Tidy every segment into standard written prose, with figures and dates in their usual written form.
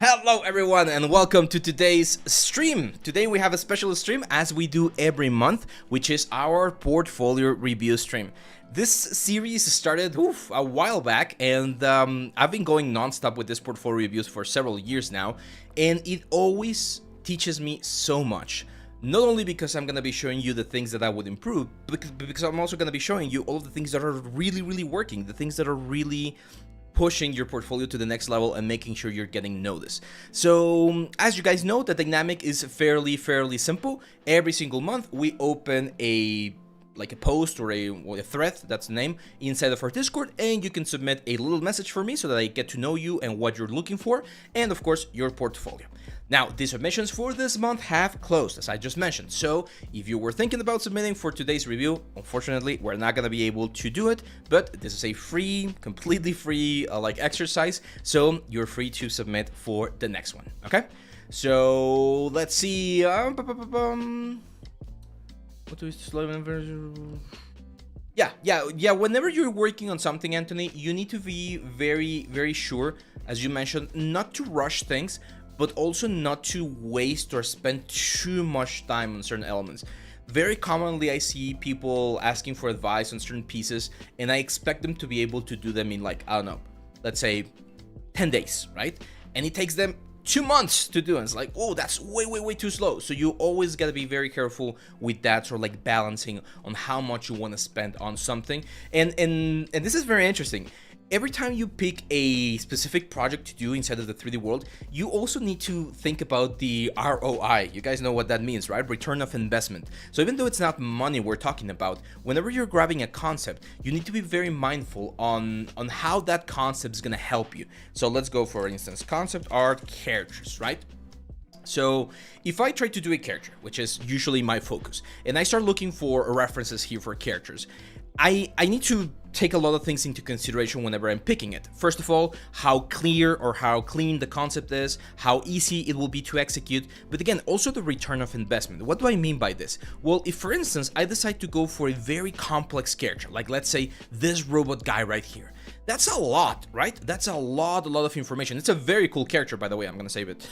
Hello everyone and welcome to today's stream. Today we have a special stream as we do every month, which is our portfolio review stream. This series started a while back and I've been going non-stop with this portfolio reviews for several years now, and it always teaches me so much. Not only because I'm going to be showing you the things that I would improve, but because I'm also going to be showing you all of the things that are really working, the things that are really pushing your portfolio to the next level and making sure you're getting noticed. So as you guys know, the dynamic is fairly simple. Every single month we open a post or a thread, that's the name, inside of our Discord, and you can submit a little message for me so that I get to know you and what you're looking for, and of course your portfolio. Now, the submissions for this month have closed, as I just mentioned, so if you were thinking about submitting for today's review, unfortunately we're not gonna be able to do it, but this is a free, completely free exercise, so you're free to submit for the next one. Okay, so let's see. What do we slow version? Yeah. Whenever you're working on something, Anthony, you need to be very sure, as you mentioned, not to rush things, but also not to waste or spend too much time on certain elements. Very commonly, I see people asking for advice on certain pieces, and I expect them to be able to do them in I don't know, let's say 10 days, right? And it takes them 2 months to do, and it's like, oh, that's way too slow. So you always got to be very careful with that, sort of balancing on how much you want to spend on something. And this is very interesting. Every time you pick a specific project to do inside of the 3D world, you also need to think about the ROI. You guys know what that means, right? Return of investment. So even though it's not money we're talking about, whenever you're grabbing a concept, you need to be very mindful on how that concept is going to help you. So let's go, for instance, concept art characters, right? So if I try to do a character, which is usually my focus, and I start looking for references here for characters, I need to take a lot of things into consideration whenever I'm picking it. First of all, how clear or how clean the concept is, how easy it will be to execute, but again, also the return of investment. What do I mean by this? Well, if for instance, I decide to go for a very complex character, like let's say this robot guy right here, that's a lot, right? That's a lot of information. It's a very cool character, by the way. I'm gonna save it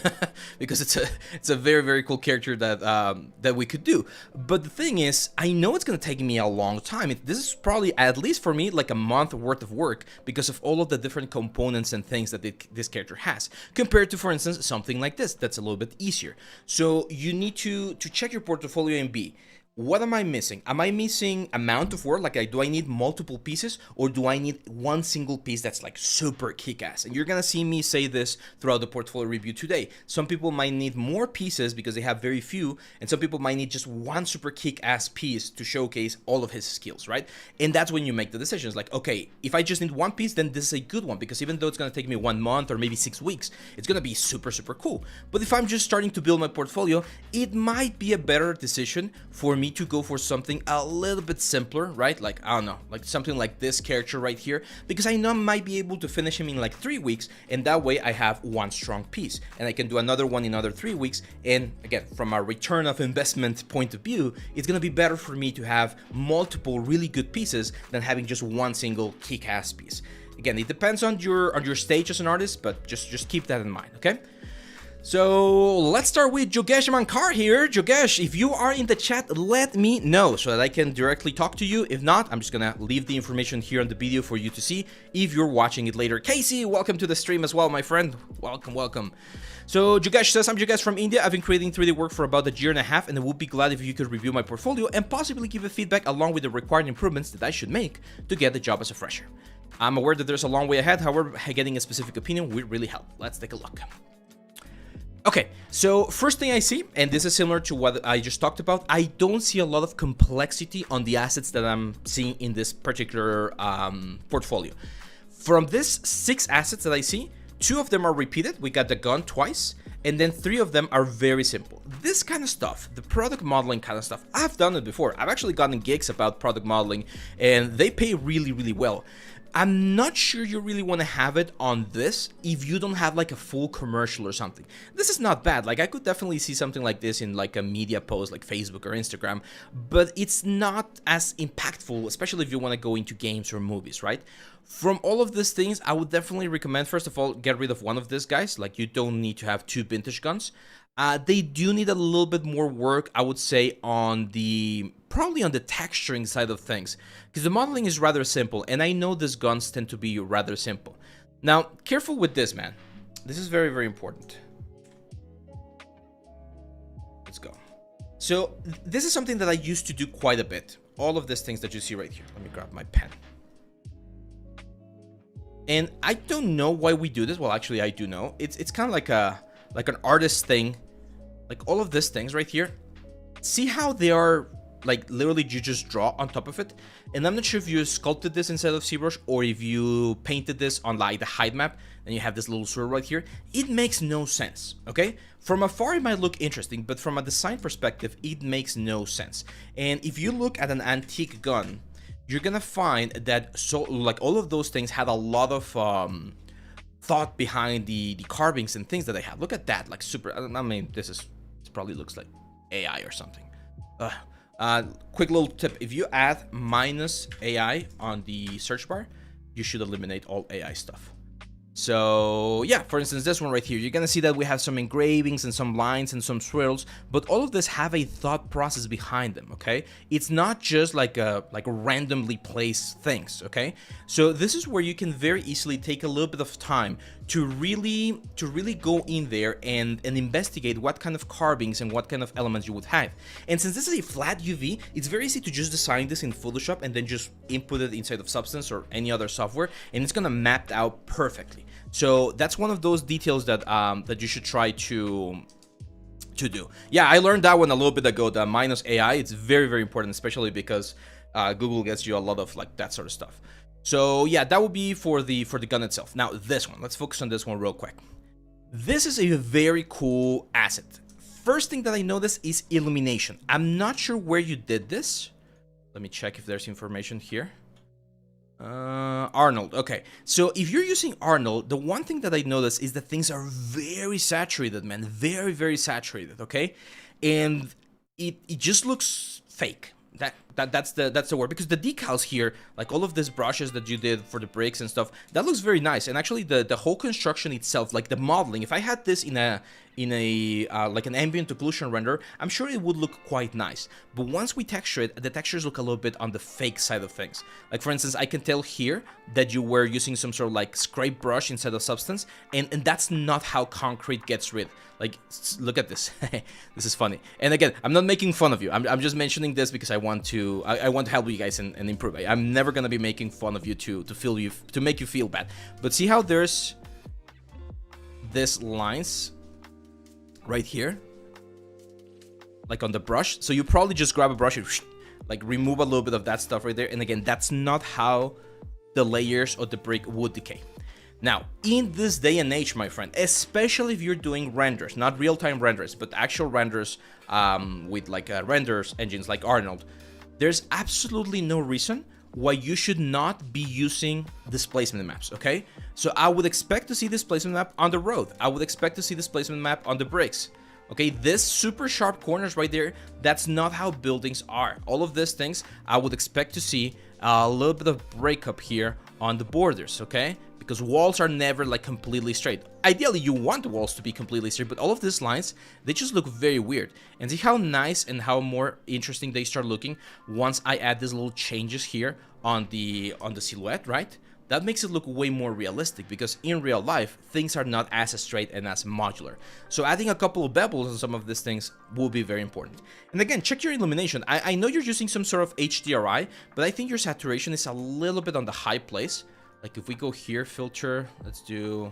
because it's a very cool character that we could do. But the thing is, I know it's gonna take me a long time. This is probably, at least for me, like a month worth of work because of all of the different components and things that this character has, compared to, for instance, something like this that's a little bit easier. So you need to check your portfolio and be, what am I missing? Am I missing amount of work? Do I need multiple pieces, or do I need one single piece that's super kick-ass? And you're gonna see me say this throughout the portfolio review today. Some people might need more pieces because they have very few, and some people might need just one super kick-ass piece to showcase all of his skills, right? And that's when you make the decisions. Okay, if I just need one piece, then this is a good one, because even though it's gonna take me 1 month or maybe 6 weeks, it's gonna be super cool. But if I'm just starting to build my portfolio, it might be a better decision for me to go for something a little bit simpler, right? I don't know, something like this character right here, because I know I might be able to finish him in 3 weeks, and that way I have one strong piece, and I can do another one in another 3 weeks. And again, from a return of investment point of view, it's gonna be better for me to have multiple really good pieces than having just one single kick-ass piece. Again, it depends on your stage as an artist, but just keep that in mind, okay? So let's start with Jogesh Mankar here. Jogesh, if you are in the chat, let me know so that I can directly talk to you. If not, I'm just gonna leave the information here on the video for you to see if you're watching it later. Casey, welcome to the stream as well, my friend. Welcome. So Jogesh says, I'm Jogesh from India. I've been creating 3D work for about a year and a half, and I would be glad if you could review my portfolio and possibly give a feedback along with the required improvements that I should make to get the job as a fresher. I'm aware that there's a long way ahead, however, getting a specific opinion would really help. Let's take a look. Okay, so first thing I see, and this is similar to what I just talked about, I don't see a lot of complexity on the assets that I'm seeing in this particular portfolio. From this 6 assets that I see, 2 of them are repeated. We got the gun twice, and then 3 of them are very simple. This kind of stuff, the product modeling kind of stuff, I've done it before. I've actually gotten gigs about product modeling, and they pay really well. I'm not sure you really want to have it on this if you don't have like a full commercial or something. This is not bad. Like I could definitely see something like this in like a media post like Facebook or Instagram, but it's not as impactful, especially if you want to go into games or movies, right? From all of these things, I would definitely recommend, first of all, get rid of one of these guys. Like you don't need to have 2 vintage guns. They do need a little bit more work, I would say, probably on the texturing side of things, because the modeling is rather simple, and I know these guns tend to be rather simple. Now, careful with this, man. This is very, very important. Let's go. So, this is something that I used to do quite a bit. All of these things that you see right here. Let me grab my pen. And I don't know why we do this. Well, actually, I do know. It's kind of like an artist thing. Like all of these things right here. See how they are like literally you just draw on top of it? And I'm not sure if you sculpted this inside of ZBrush or if you painted this on like the height map and you have this little swirl right here. It makes no sense, okay? From afar it might look interesting, but from a design perspective it makes no sense. And if you look at an antique gun, you're gonna find that like all of those things had a lot of thought behind the carvings and things that they have. Look at that, like super. I mean, this probably looks like AI or something. Quick little tip: if you add -AI on the search bar, you should eliminate all AI stuff. So yeah, for instance, this one right here, you're gonna see that we have some engravings and some lines and some swirls, but all of this have a thought process behind them, okay? It's not just like randomly placed things, okay? So this is where you can very easily take a little bit of time to really go in there and investigate what kind of carvings and what kind of elements you would have. And since this is a flat UV, it's very easy to just design this in Photoshop and then just input it inside of Substance or any other software, and it's gonna map out perfectly. So that's one of those details that that you should try to do. Yeah, I learned that one a little bit ago, the -AI. It's very, very important, especially because Google gets you a lot of like that sort of stuff. So yeah, that would be for the gun itself. Now this one, let's focus on this one real quick. This is a very cool asset. First thing that I noticed is illumination. I'm not sure where you did this. Let me check if there's information here. Arnold. Okay, so if you're using Arnold, the one thing that I noticed is that things are very saturated, man. Very, very saturated, okay? And it just looks fake. That's the word, because the decals here, like all of these brushes that you did for the brakes and stuff, that looks very nice. And actually the whole construction itself, like the modeling, if I had this in a like an ambient occlusion render, I'm sure it would look quite nice. But once we texture it, the textures look a little bit on the fake side of things. Like for instance, I can tell here that you were using some sort of like scrape brush instead of Substance, and that's not how concrete gets rid. Like, look at this. This is funny. And again, I'm not making fun of you. I'm just mentioning this because I want to help you guys and improve. I'm never gonna be making fun of you to make you feel bad. But see how there's this lines right here, like on the brush. So you probably just grab a brush and like remove a little bit of that stuff right there. And again, that's not how the layers of the brick would decay. Now, in this day and age, my friend, especially if you're doing renders, not real-time renders, but actual renders with like renders engines like Arnold, there's absolutely no reason why you should not be using displacement maps, okay? So I would expect to see displacement map on the road. I would expect to see displacement map on the bricks. Okay, this super sharp corners right there, that's not how buildings are. All of these things, I would expect to see a little bit of breakup here on the borders, okay? Because walls are never like completely straight. Ideally, you want the walls to be completely straight, but all of these lines, they just look very weird. And see how nice and how more interesting they start looking once I add these little changes here on the silhouette, right? That makes it look way more realistic, because in real life, things are not as straight and as modular. So adding a couple of bevels on some of these things will be very important. And again, check your illumination. I know you're using some sort of HDRI, but I think your saturation is a little bit on the high place. Like if we go here, filter, let's do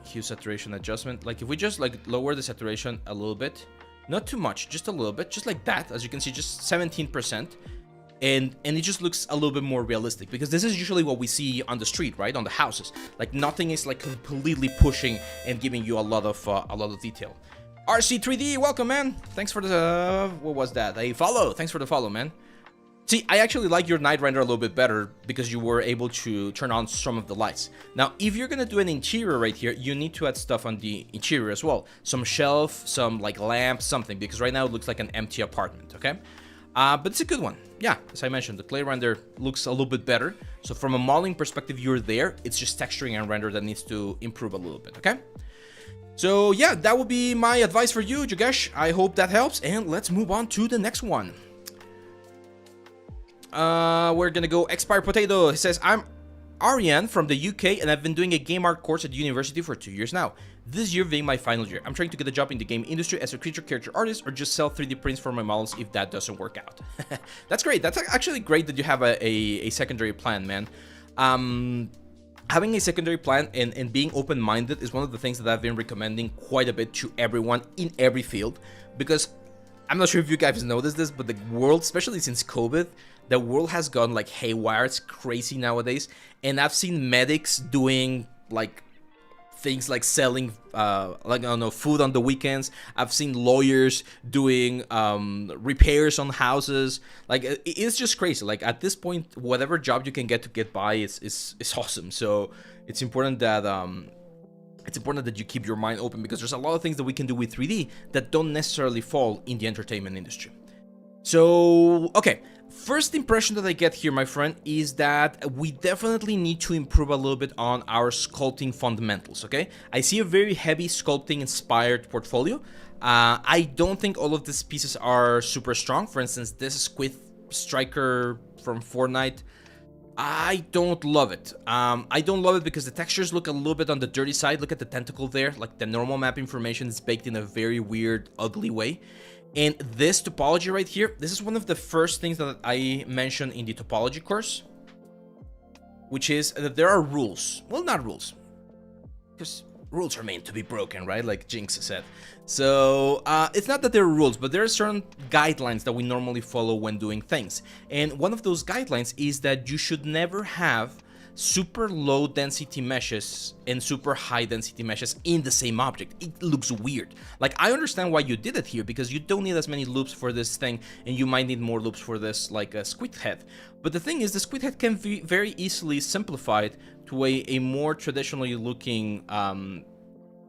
hue saturation adjustment. Like if we just like lower the saturation a little bit, not too much, just a little bit, just like that. As you can see, just 17%. And it just looks a little bit more realistic, because this is usually what we see on the street, right? On the houses. Like nothing is like completely pushing and giving you a lot of detail. RC3D, welcome, man. Thanks for the, what was that? A follow. Thanks for the follow, man. See, I actually like your night render a little bit better because you were able to turn on some of the lights. Now, if you're gonna do an interior right here, you need to add stuff on the interior as well. Some shelf, some like lamp, something, because right now it looks like an empty apartment, okay? But it's a good one. Yeah, as I mentioned, the clay render looks a little bit better. So from a modeling perspective, you're there. It's just texturing and render that needs to improve a little bit, okay? So yeah, that would be my advice for you, Jogesh. I hope that helps, and let's move on to the next one. We're gonna go Expire Potato. He says, I'm Ariane from the UK, and I've been doing a game art course at university for 2 years now. This year being my final year. I'm trying to get a job in the game industry as a creature character artist, or just sell 3D prints for my models if that doesn't work out. That's great. That's actually great that you have a secondary plan, man. Having a secondary plan and being open-minded is one of the things that I've been recommending quite a bit to everyone in every field, because I'm not sure if you guys noticed this, but the world, especially since COVID, the world has gone like haywire. It's crazy nowadays. And I've seen medics doing like things like selling like, I don't know, food on the weekends. I've seen lawyers doing repairs on houses. Like, it's just crazy. Like, at this point, whatever job you can get by is awesome. So it's important that you keep your mind open, because there's a lot of things that we can do with 3D that don't necessarily fall in the entertainment industry. So, okay, first impression that I get here, my friend, is that we definitely need to improve a little bit on our sculpting fundamentals, okay? I see a very heavy sculpting inspired portfolio. I don't think all of these pieces are super strong. For instance, this Squid Striker from Fortnite, I don't love it. I don't love it because the textures look a little bit on the dirty side. Look at the tentacle there. Like, the normal map information is baked in a very weird, ugly way. And this topology right here, this is one of the first things that I mentioned in the topology course, which is that there are rules. Well, not rules, because rules are meant to be broken, right? Like Jinx said. So it's not that there are rules, but there are certain guidelines that we normally follow when doing things. And one of those guidelines is that you should never have super low density meshes and super high density meshes in the same object. It looks weird. Like, I understand why you did it here, because you don't need as many loops for this thing, and you might need more loops for this, like a squid head. But the thing is, the squid head can be very easily simplified to a more traditionally looking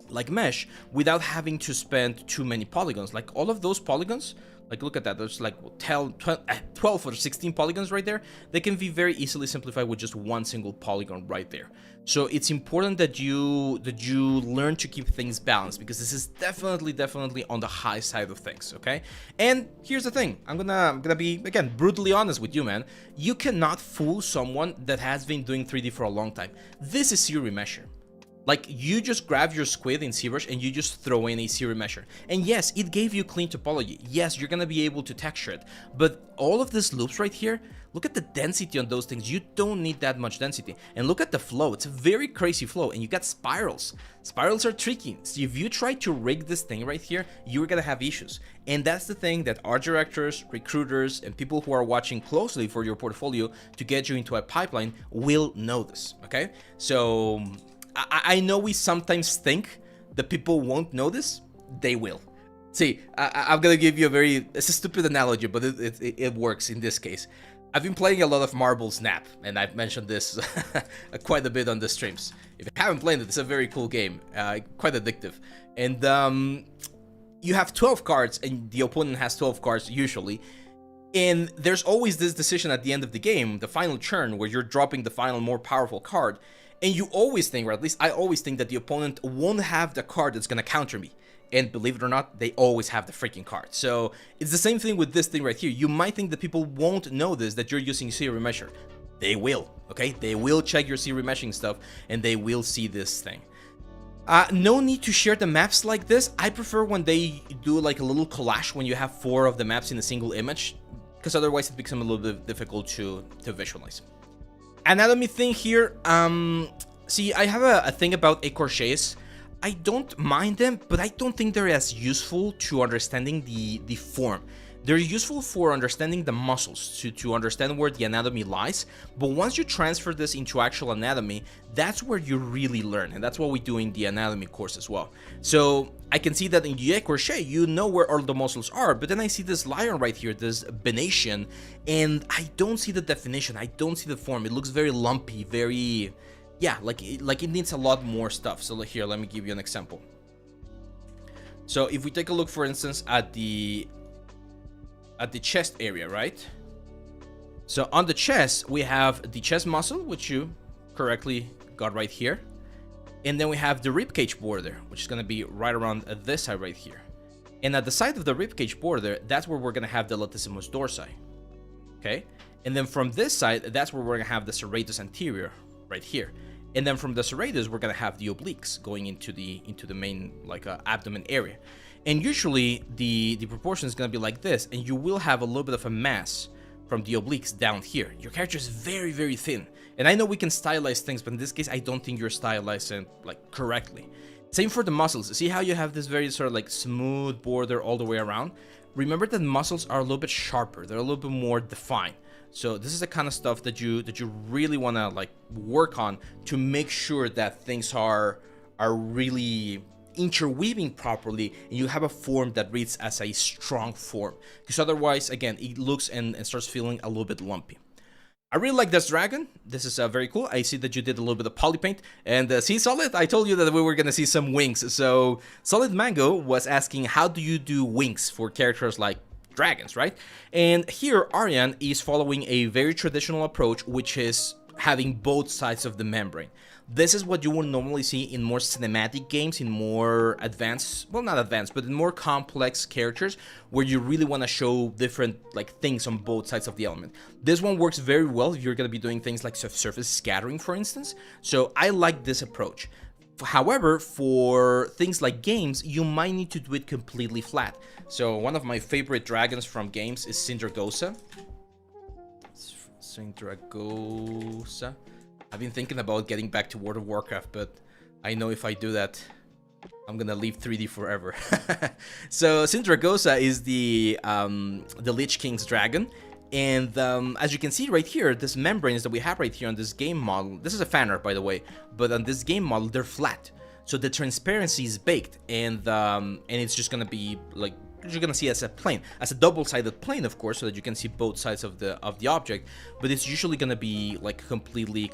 like mesh without having to spend too many polygons. Like, all of those polygons, like, look at that, there's like 12 or 16 polygons right there. They can be very easily simplified with just one single polygon right there. So it's important that you learn to keep things balanced, because this is definitely on the high side of things, okay? And here's the thing, I'm gonna be, again, brutally honest with you, man. You cannot fool someone that has been doing 3D for a long time. This is zero remesher. Like, you just grab your squid in ZBrush and you just throw in a zero remesher. And yes, it gave you clean topology. Yes, you're gonna be able to texture it. But all of these loops right here, look at the density on those things. You don't need that much density. And look at the flow. It's a very crazy flow. And you got spirals. Spirals are tricky. So if you try to rig this thing right here, you're gonna have issues. And that's the thing that art directors, recruiters, and people who are watching closely for your portfolio to get you into a pipeline will notice, okay? So I know we sometimes think that people won't notice. They will. See, I'm gonna give you it's a stupid analogy, but it works in this case. I've been playing a lot of Marble Snap, and I've mentioned this quite a bit on the streams. If you haven't played it, it's a very cool game, quite addictive. And you have 12 cards, and the opponent has 12 cards usually. And there's always this decision at the end of the game, the final turn, where you're dropping the final more powerful card. And you always think, or at least I always think, that the opponent won't have the card that's gonna counter me. And believe it or not, they always have the freaking card. So it's the same thing with this thing right here. You might think that people won't notice that you're using zero remesher. They will, okay? They will check your zero remeshing stuff, and they will see this thing. No need to share the maps like this. I prefer when they do like a little collage when you have 4 of the maps in a single image, because otherwise it becomes a little bit difficult to visualize. Anatomy thing here, see, I have a thing about écorchés. I don't mind them, but I don't think they're as useful to understanding the form. They're useful for understanding the muscles, to understand where the anatomy lies, but once you transfer this into actual anatomy, that's where you really learn, and that's what we do in the anatomy course as well. So I can see that in Yu Crochet, you know where all the muscles are, but then I see this lion right here, this venation, and I don't see the definition, I don't see the form. It looks very lumpy, very, yeah, like it needs a lot more stuff. So here, let me give you an example. So if we take a look, for instance, at the chest area, right? So on the chest, we have the chest muscle, which you correctly got right here. And then we have the ribcage border, which is going to be right around this side right here. And at the side of the ribcage border, that's where we're going to have the latissimus dorsi. Okay? And then from this side, that's where we're going to have the serratus anterior right here. And then from the serratus, we're going to have the obliques going into the main like abdomen area. And usually the proportion is going to be like this, and you will have a little bit of a mass from the obliques down here. Your character is very, very thin. And I know we can stylize things, but in this case, I don't think you're stylizing like correctly. Same for the muscles. See how you have this very sort of like smooth border all the way around? Remember that muscles are a little bit sharper. They're a little bit more defined. So this is the kind of stuff that you really want to like work on to make sure that things are really interweaving properly, and you have a form that reads as a strong form, because otherwise, again, it looks and starts feeling a little bit lumpy. I really like this dragon. This is very cool. I see that you did a little bit of poly paint, and see, Solid, I told you that we were gonna see some wings. So Solid Mango was asking, how do you do wings for characters like dragons, right? And here Aryan is following a very traditional approach, which is having both sides of the membrane. This is what you will normally see in more cinematic games, in more advanced, well, not advanced, but in more complex characters, where you really want to show different like things on both sides of the element. This one works very well if you're going to be doing things like surface scattering, for instance. So I like this approach. However, for things like games, you might need to do it completely flat. So one of my favorite dragons from games is Sindragosa. Sindragosa. I've been thinking about getting back to World of Warcraft, but I know if I do that, I'm gonna leave 3D forever. So Sindragosa is the Lich King's dragon, and as you can see right here, this membranes that we have right here on this game model, this is a fan art by the way, but on this game model they're flat, so the transparency is baked, and it's just gonna be like, you're gonna see as a plane, as a double-sided plane, of course, so that you can see both sides of the object, but it's usually gonna be like completely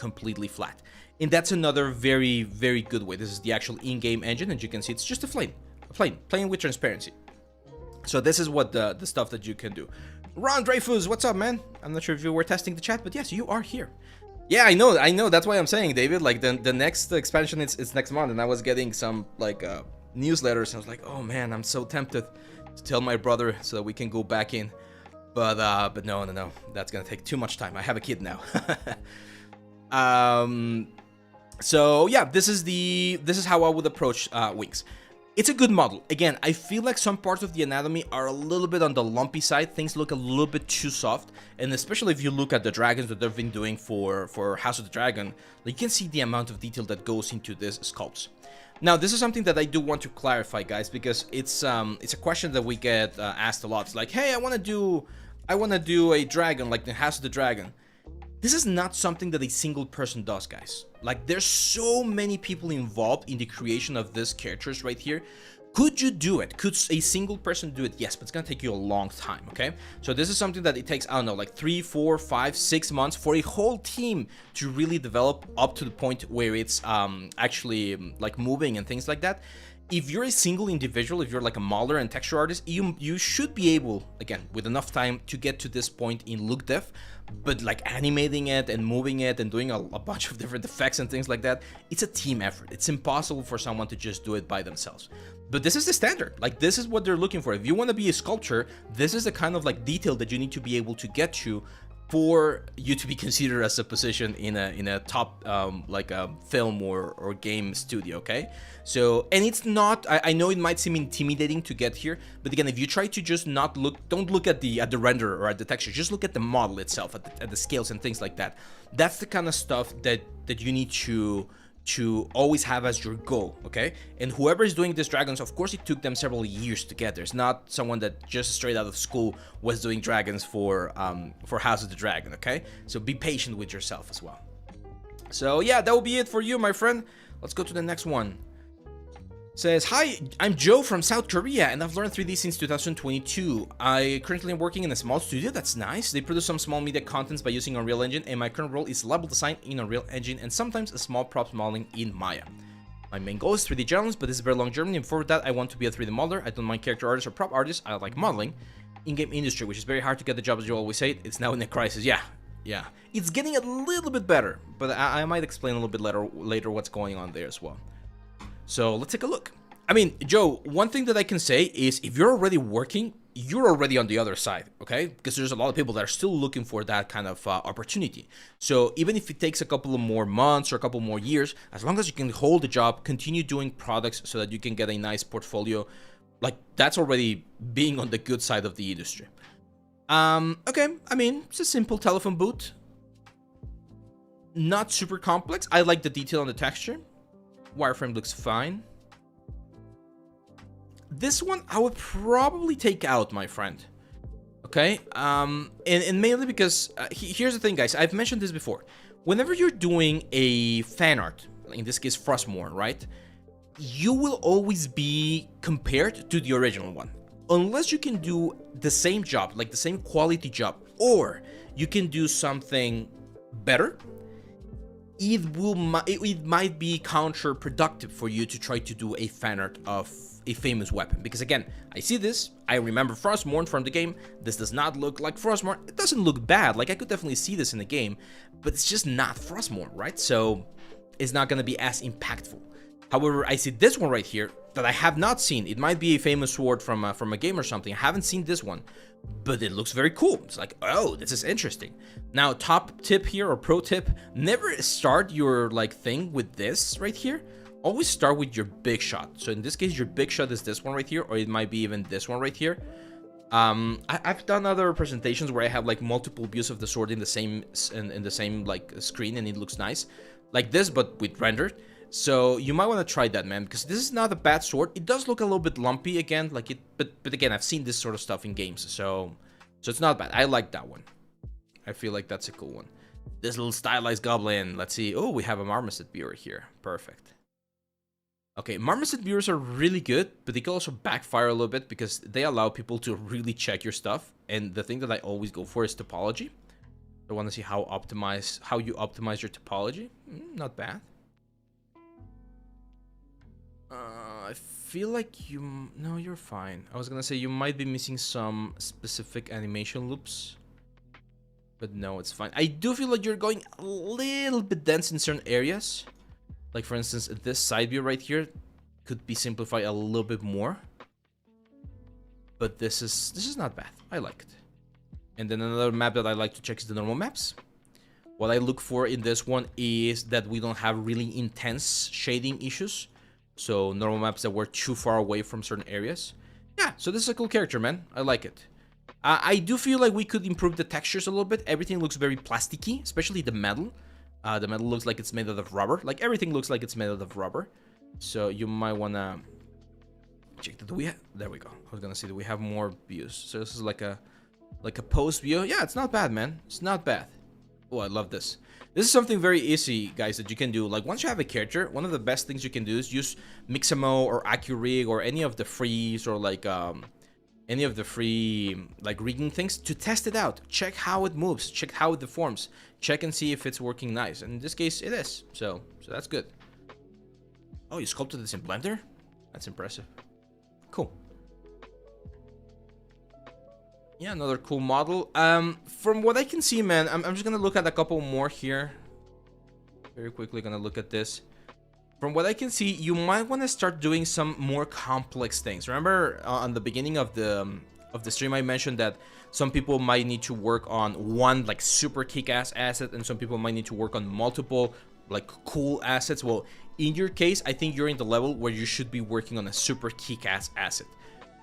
flat. And that's another very, very good way. This is the actual in-game engine, and you can see it's just a plane with transparency. So this is what the stuff that you can do. Ron Dreyfus, what's up, man? I'm not sure if you were testing the chat, but yes, you are here. Yeah, I know. That's why I'm saying, David. Like the next expansion, it's next month, and I was getting some like newsletters. And I was like, oh man, I'm so tempted to tell my brother so that we can go back in, but no, that's gonna take too much time. I have a kid now. So yeah, this is how I would approach wings. It's a good model. Again, I feel like some parts of the anatomy are a little bit on the lumpy side. Things look a little bit too soft, and especially if you look at the dragons that they've been doing for House of the Dragon, you can see the amount of detail that goes into these sculpts. Now, this is something that I do want to clarify, guys, because it's a question that we get asked a lot. It's like, hey, I want to do a dragon like the House of the Dragon. This is not something that a single person does, guys. Like, there's so many people involved in the creation of these characters right here. Could you do it? Could a single person do it? Yes, but it's gonna take you a long time, okay? So this is something that it takes, I don't know, like 3, 4, 5, 6 months for a whole team to really develop up to the point where it's actually like moving and things like that. If you're a single individual, if you're like a modeler and texture artist, you should be able, again, with enough time to get to this point in look depth, but like animating it and moving it and doing a bunch of different effects and things like that, it's a team effort. It's impossible for someone to just do it by themselves. But this is the standard. Like, this is what they're looking for. If you want to be a sculptor, this is the kind of like detail that you need to be able to get to for you to be considered as a position in a top like a film or game studio, okay? So, and it's not, I know it might seem intimidating to get here, but again, if you try to just not look, don't look at the render or at the texture, just look at the model itself, at the scales and things like that. That's the kind of stuff that you need to to always have as your goal, okay? And whoever is doing these dragons, of course, it took them several years to get there. It's not someone that just straight out of school was doing dragons for House of the Dragon, okay? So be patient with yourself as well. So yeah, that will be it for you, my friend. Let's go to the next one. Says, hi, I'm Joe from South Korea, and I've learned 3D since 2022. I currently am working in a small studio. That's nice. They produce some small media contents by using Unreal Engine, and my current role is level design in Unreal Engine and sometimes a small props modeling in Maya. My main goal is 3D journalist, but this is a very long journey, and for that I want to be a 3D modeler. I don't mind character artist or prop artist. I like modeling. In-game industry, which is very hard to get the job, as you always say. It's now in a crisis. Yeah. It's getting a little bit better, but I might explain a little bit later what's going on there as well. So let's take a look. I mean, Joe, one thing that I can say is if you're already working, you're already on the other side, okay? Because there's a lot of people that are still looking for that kind of opportunity. So even if it takes a couple of more months or a couple more years, as long as you can hold the job, continue doing products so that you can get a nice portfolio, like that's already being on the good side of the industry. Okay, I mean, it's a simple telephone booth. Not super complex. I like the detail on the texture. Wireframe looks fine. This one I would probably take out, my friend. Okay, and mainly because here's the thing, guys. I've mentioned this before. Whenever you're doing a fan art, in this case Frostmourne, right, you will always be compared to the original one, unless you can do the same job, like the same quality job, or you can do something better. It might be counterproductive for you to try to do a fan art of a famous weapon, because again, I see this, I remember Frostmourne from the game. This does not look like Frostmourne. It doesn't look bad, like I could definitely see this in the game, but it's just not Frostmourne, right? So it's not gonna be as impactful. However, I see this one right here that I have not seen. It might be a famous sword from a game or something. I haven't seen this one, but it looks very cool. It's like, oh, this is interesting. Now, top tip here, or pro tip, never start your like thing with this right here. Always start with your big shot. So in this case, your big shot is this one right here, or it might be even this one right here. I've done other presentations where I have like multiple views of the sword in the same like screen, and it looks nice, like this, but with rendered. So you might want to try that, man, because this is not a bad sword. It does look a little bit lumpy again, like it, but again, I've seen this sort of stuff in games, so it's not bad. I like that one. I feel like that's a cool one. This little stylized goblin. Let's see. Oh, we have a marmoset viewer here. Perfect. Okay, marmoset viewers are really good, but they can also backfire a little bit because they allow people to really check your stuff. And the thing that I always go for is topology. I want to see how you optimize your topology. Not bad. I feel like no, you're fine. I was gonna say you might be missing some specific animation loops, but no, it's fine. I do feel like you're going a little bit dense in certain areas. Like for instance, this side view right here could be simplified a little bit more. But this is not bad. I like it. And then another map that I like to check is the normal maps. What I look for in this one is that we don't have really intense shading issues. So normal maps that were too far away from certain areas. Yeah, so this is a cool character, man. I like it. I do feel like we could improve the textures a little bit. Everything looks very plasticky, especially the metal. The metal looks like it's made out of rubber. Like everything looks like it's made out of rubber. So you might wanna check that. Do we have? There we go. I was gonna say, do we have more views? So this is like a post view. Yeah, it's not bad, man. It's not bad. Oh, I love this. This is something very easy, guys, that you can do. Like once you have a character, one of the best things you can do is use Mixamo or AccuRig or any of the frees or like any of the free like rigging things to test it out. Check how it moves. Check how it deforms. Check and see if it's working nice. And in this case, it is. So that's good. Oh, you sculpted this in Blender? That's impressive. Cool. Yeah, another cool model. From what I can see, man, I'm just gonna look at a couple more here. Very quickly gonna look at this. From what I can see, you might want to start doing some more complex things. Remember, on the beginning of the stream, I mentioned that some people might need to work on one like super kick-ass asset, and some people might need to work on multiple like cool assets. Well, in your case, I think you're in the level where you should be working on a super kick-ass asset.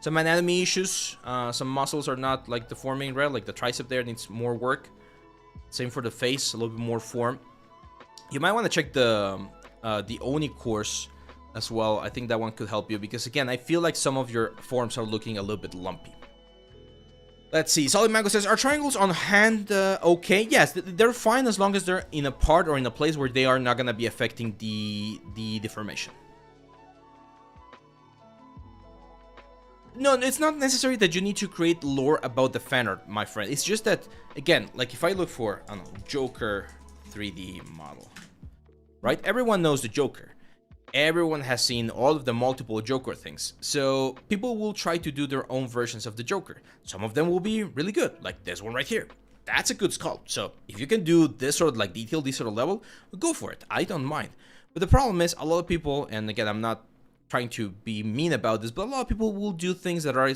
Some anatomy issues, some muscles are not like deforming, right? Like the tricep there needs more work. Same for the face, a little bit more form. You might want to check the the Oni course as well. I think that one could help you because, again, I feel like some of your forms are looking a little bit lumpy. Let's see. Solid Mango says, are triangles on hand okay? Yes, they're fine as long as they're in a part or in a place where they are not going to be affecting the deformation. No, it's not necessary that you need to create lore about the fan art, my friend. It's just that, again, like if I look for, I don't know, Joker 3D model, right? Everyone knows the Joker. Everyone has seen all of the multiple Joker things. So people will try to do their own versions of the Joker. Some of them will be really good, like this one right here. That's a good sculpt. So if you can do this sort of like detail, this sort of level, go for it. I don't mind. But the problem is a lot of people, and again, I'm not trying to be mean about this, but a lot of people will do things that are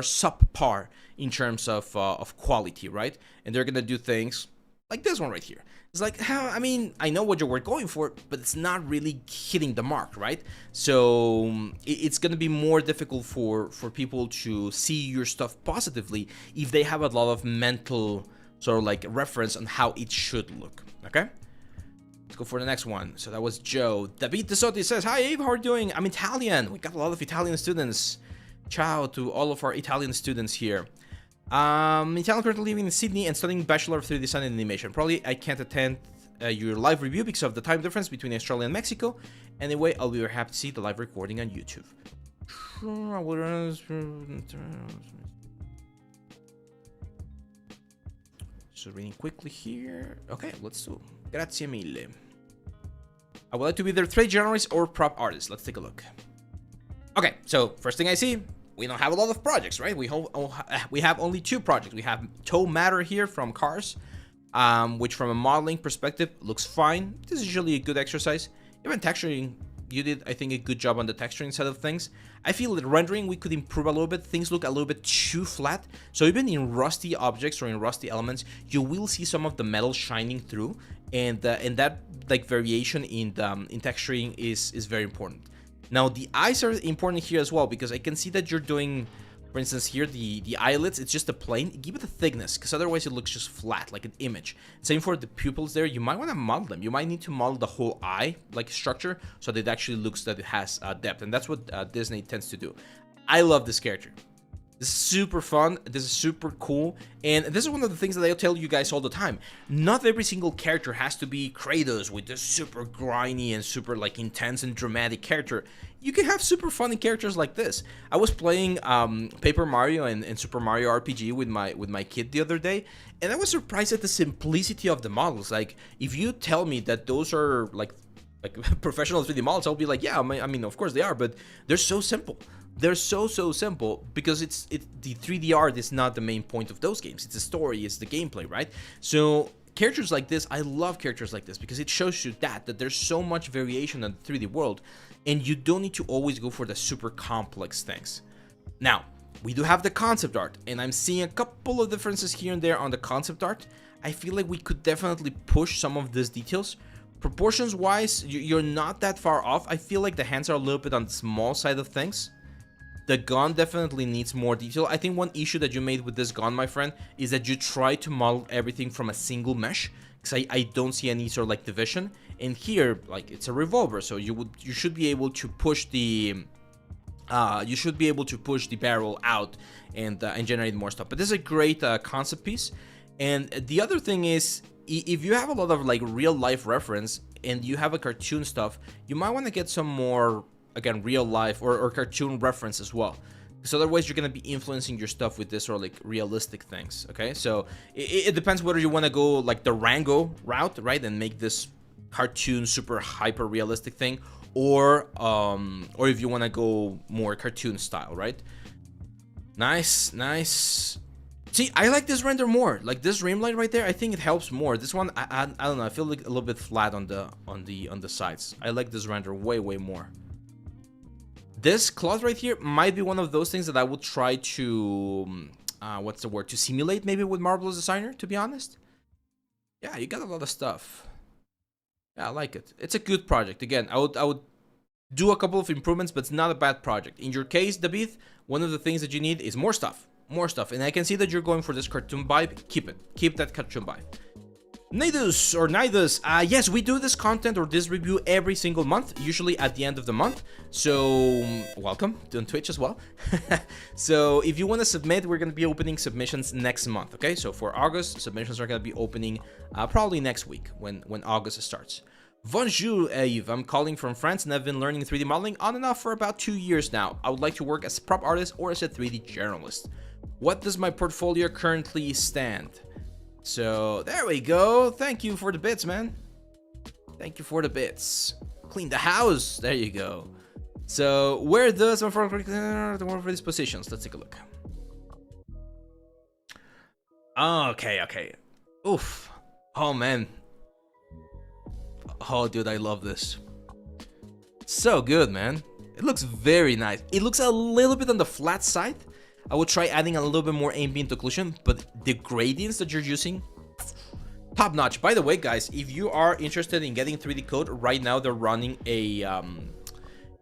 subpar in terms of quality, right? And they're gonna do things like this one right here. It's like, I mean, I know what you were going for, but it's not really hitting the mark, right? So it's gonna be more difficult for people to see your stuff positively if they have a lot of mental sort of like reference on how it should look. Okay. Let's go for the next one. So that was Joe. David Desotti says, hi Abe, how are you doing? I'm Italian. We got a lot of Italian students. Ciao to all of our Italian students here. Italian, currently living in Sydney and studying Bachelor of 3D Design and Animation. Probably I can't attend your live review because of the time difference between Australia and Mexico. Anyway, I'll be very happy to see the live recording on YouTube. So reading quickly here. Okay, let's do. Grazie mille. I would like to be either trade journalist or prop artist. Let's take a look. Okay, so first thing I see, we don't have a lot of projects, right? We have only 2 projects. We have Toe Matter here from Cars, which from a modeling perspective looks fine. This is usually a good exercise. Even texturing, you did, I think, a good job on the texturing side of things. I feel that rendering, we could improve a little bit. Things look a little bit too flat. So even in rusty objects or in rusty elements, you will see some of the metal shining through. And that like variation in texturing is very important. Now the eyes are important here as well, because I can see that you're doing, for instance here, the eyelids, it's just a plane. Give it a thickness, because otherwise it looks just flat, like an image. Same for the pupils there. You might want to model them. You might need to model the whole eye, like structure, so that it actually looks that it has depth. And that's what Disney tends to do. I love this character. This is super fun. This is super cool. And this is one of the things that I tell you guys all the time. Not every single character has to be Kratos with this super grimy and super like intense and dramatic character. You can have super funny characters like this. I was playing Paper Mario and Super Mario RPG with my kid the other day, and I was surprised at the simplicity of the models. Like, if you tell me that those are like professional 3D models, I'll be like, yeah, I mean, of course they are, but they're so simple. They're so simple because it's the 3D art is not the main point of those games. It's the story, it's the gameplay, right? So characters like this, I love characters like this because it shows you that there's so much variation in the 3D world, and you don't need to always go for the super complex things. Now, we do have the concept art, and I'm seeing a couple of differences here and there on the concept art. I feel like we could definitely push some of these details. Proportions wise, you're not that far off. I feel like the hands are a little bit on the small side of things. The gun definitely needs more detail. I think one issue that you made with this gun, my friend, is that you try to model everything from a single mesh, because I don't see any sort of like division. And here, like, it's a revolver, so you should be able to push the barrel out and generate more stuff. But this is a great concept piece. And the other thing is, if you have a lot of like real life reference and you have a cartoon stuff, you might want to get some more, again, real life or cartoon reference as well, because otherwise you're going to be influencing your stuff with this sort of like realistic things. Okay, so it depends whether you want to go like the Rango route, right, and make this cartoon super hyper realistic thing, or if you want to go more cartoon style, right? Nice. See, I like this render more. Like this rim light right there, I think it helps more. This one, I don't know. I feel like a little bit flat on the sides. I like this render way more. This cloth right here might be one of those things that I would try to, what's the word? To simulate maybe with Marvelous Designer, to be honest. Yeah, you got a lot of stuff. Yeah, I like it. It's a good project. Again, I would do a couple of improvements, but it's not a bad project. In your case, David, one of the things that you need is more stuff. And I can see that you're going for this cartoon vibe. Keep that cartoon vibe. Nidus or Nidus, yes, we do this content or this review every single month, usually at the end of the month. So, welcome on Twitch as well. So, if you want to submit, we're going to be opening submissions next month, okay? So, for August, submissions are going to be opening probably next week when August starts. Bonjour, Eve. I'm calling from France and I've been learning 3D modeling on and off for about 2 years now. I would like to work as a prop artist or as a 3D journalist. What does my portfolio currently stand? So, there we go. Thank you for the bits, man. Thank you for the bits. Clean the house. There you go. So, where does my for these positions? Let's take a look. Okay. Oof. Oh, man. Oh, dude, I love this. So good, man. It looks very nice. It looks a little bit on the flat side. I would try adding a little bit more ambient occlusion, but the gradients that you're using, top notch. By the way, guys, if you are interested in getting 3D code, right now they're running a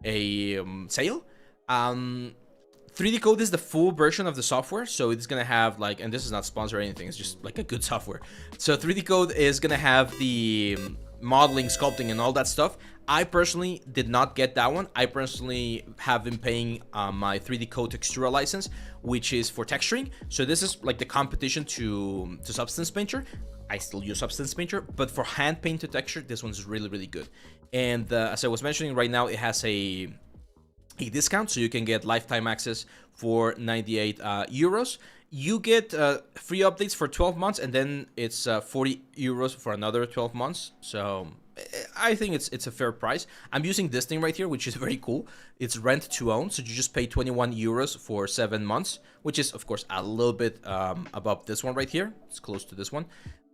sale. 3D code is the full version of the software, so it's gonna have like, and this is not sponsored or anything, it's just like a good software. So 3D code is gonna have the modeling, sculpting, and all that stuff. I personally did not get that one. I personally have been paying my 3D Code Textura license, which is for texturing. So this is like the competition to Substance Painter. I still use Substance Painter, but for hand painted texture, this one's really good. And as I was mentioning, right now it has a discount, so you can get lifetime access for 98 euros. You get free updates for 12 months, and then it's 40 euros for another 12 months. So I think it's a fair price. I'm using this thing right here, which is very cool. It's rent to own, so you just pay 21 euros for 7 months, which is of course a little bit above this one right here. It's close to this one,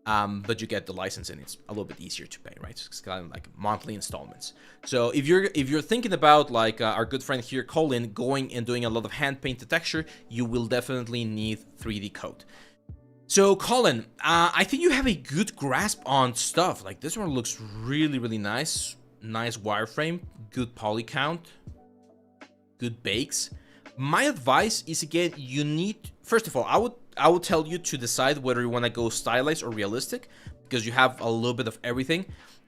but you get the license and it's a little bit easier to pay, right? It's kind of like monthly installments. So if you're thinking about like our good friend here, Colin, going and doing a lot of hand painted texture, you will definitely need 3D code. So Colin, I think you have a good grasp on stuff. Like this one looks really nice. Nice wireframe, good poly count, good bakes. My advice is, again, you need, first of all, I would tell you to decide whether you want to go stylized or realistic, because you have a little bit of everything,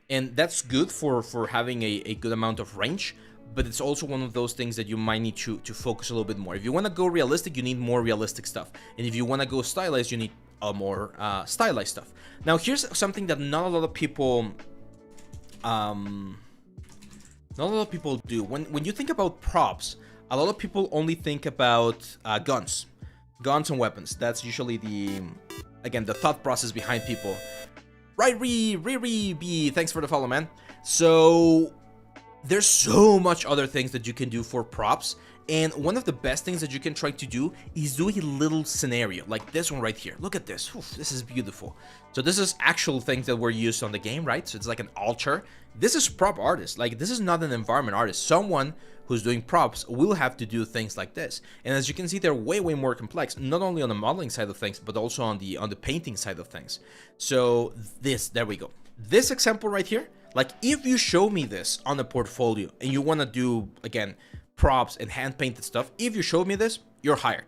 and that's good for having a good amount of range. But it's also one of those things that you might need to focus a little bit more. If you want to go realistic, you need more realistic stuff. And if you want to go stylized, you need more stylized stuff. Now, here's something that not a lot of people do. When you think about props, a lot of people only think about guns and weapons. That's usually the thought process behind people. Right, B, thanks for the follow, man. So there's so much other things that you can do for props, and one of the best things that you can try to do is do a little scenario like this one right here. Look at this. Oof, this is beautiful. So this is actual things that were used on the game, right? So it's like an altar. This is prop artist. Like, this is not an environment artist. Someone who's doing props will have to do things like this. And as you can see, they're way more complex, not only on the modeling side of things, but also on the painting side of things. So there we go. This example right here, like if you show me this on a portfolio and you want to do, again, props and hand painted stuff, if you show me this, you're hired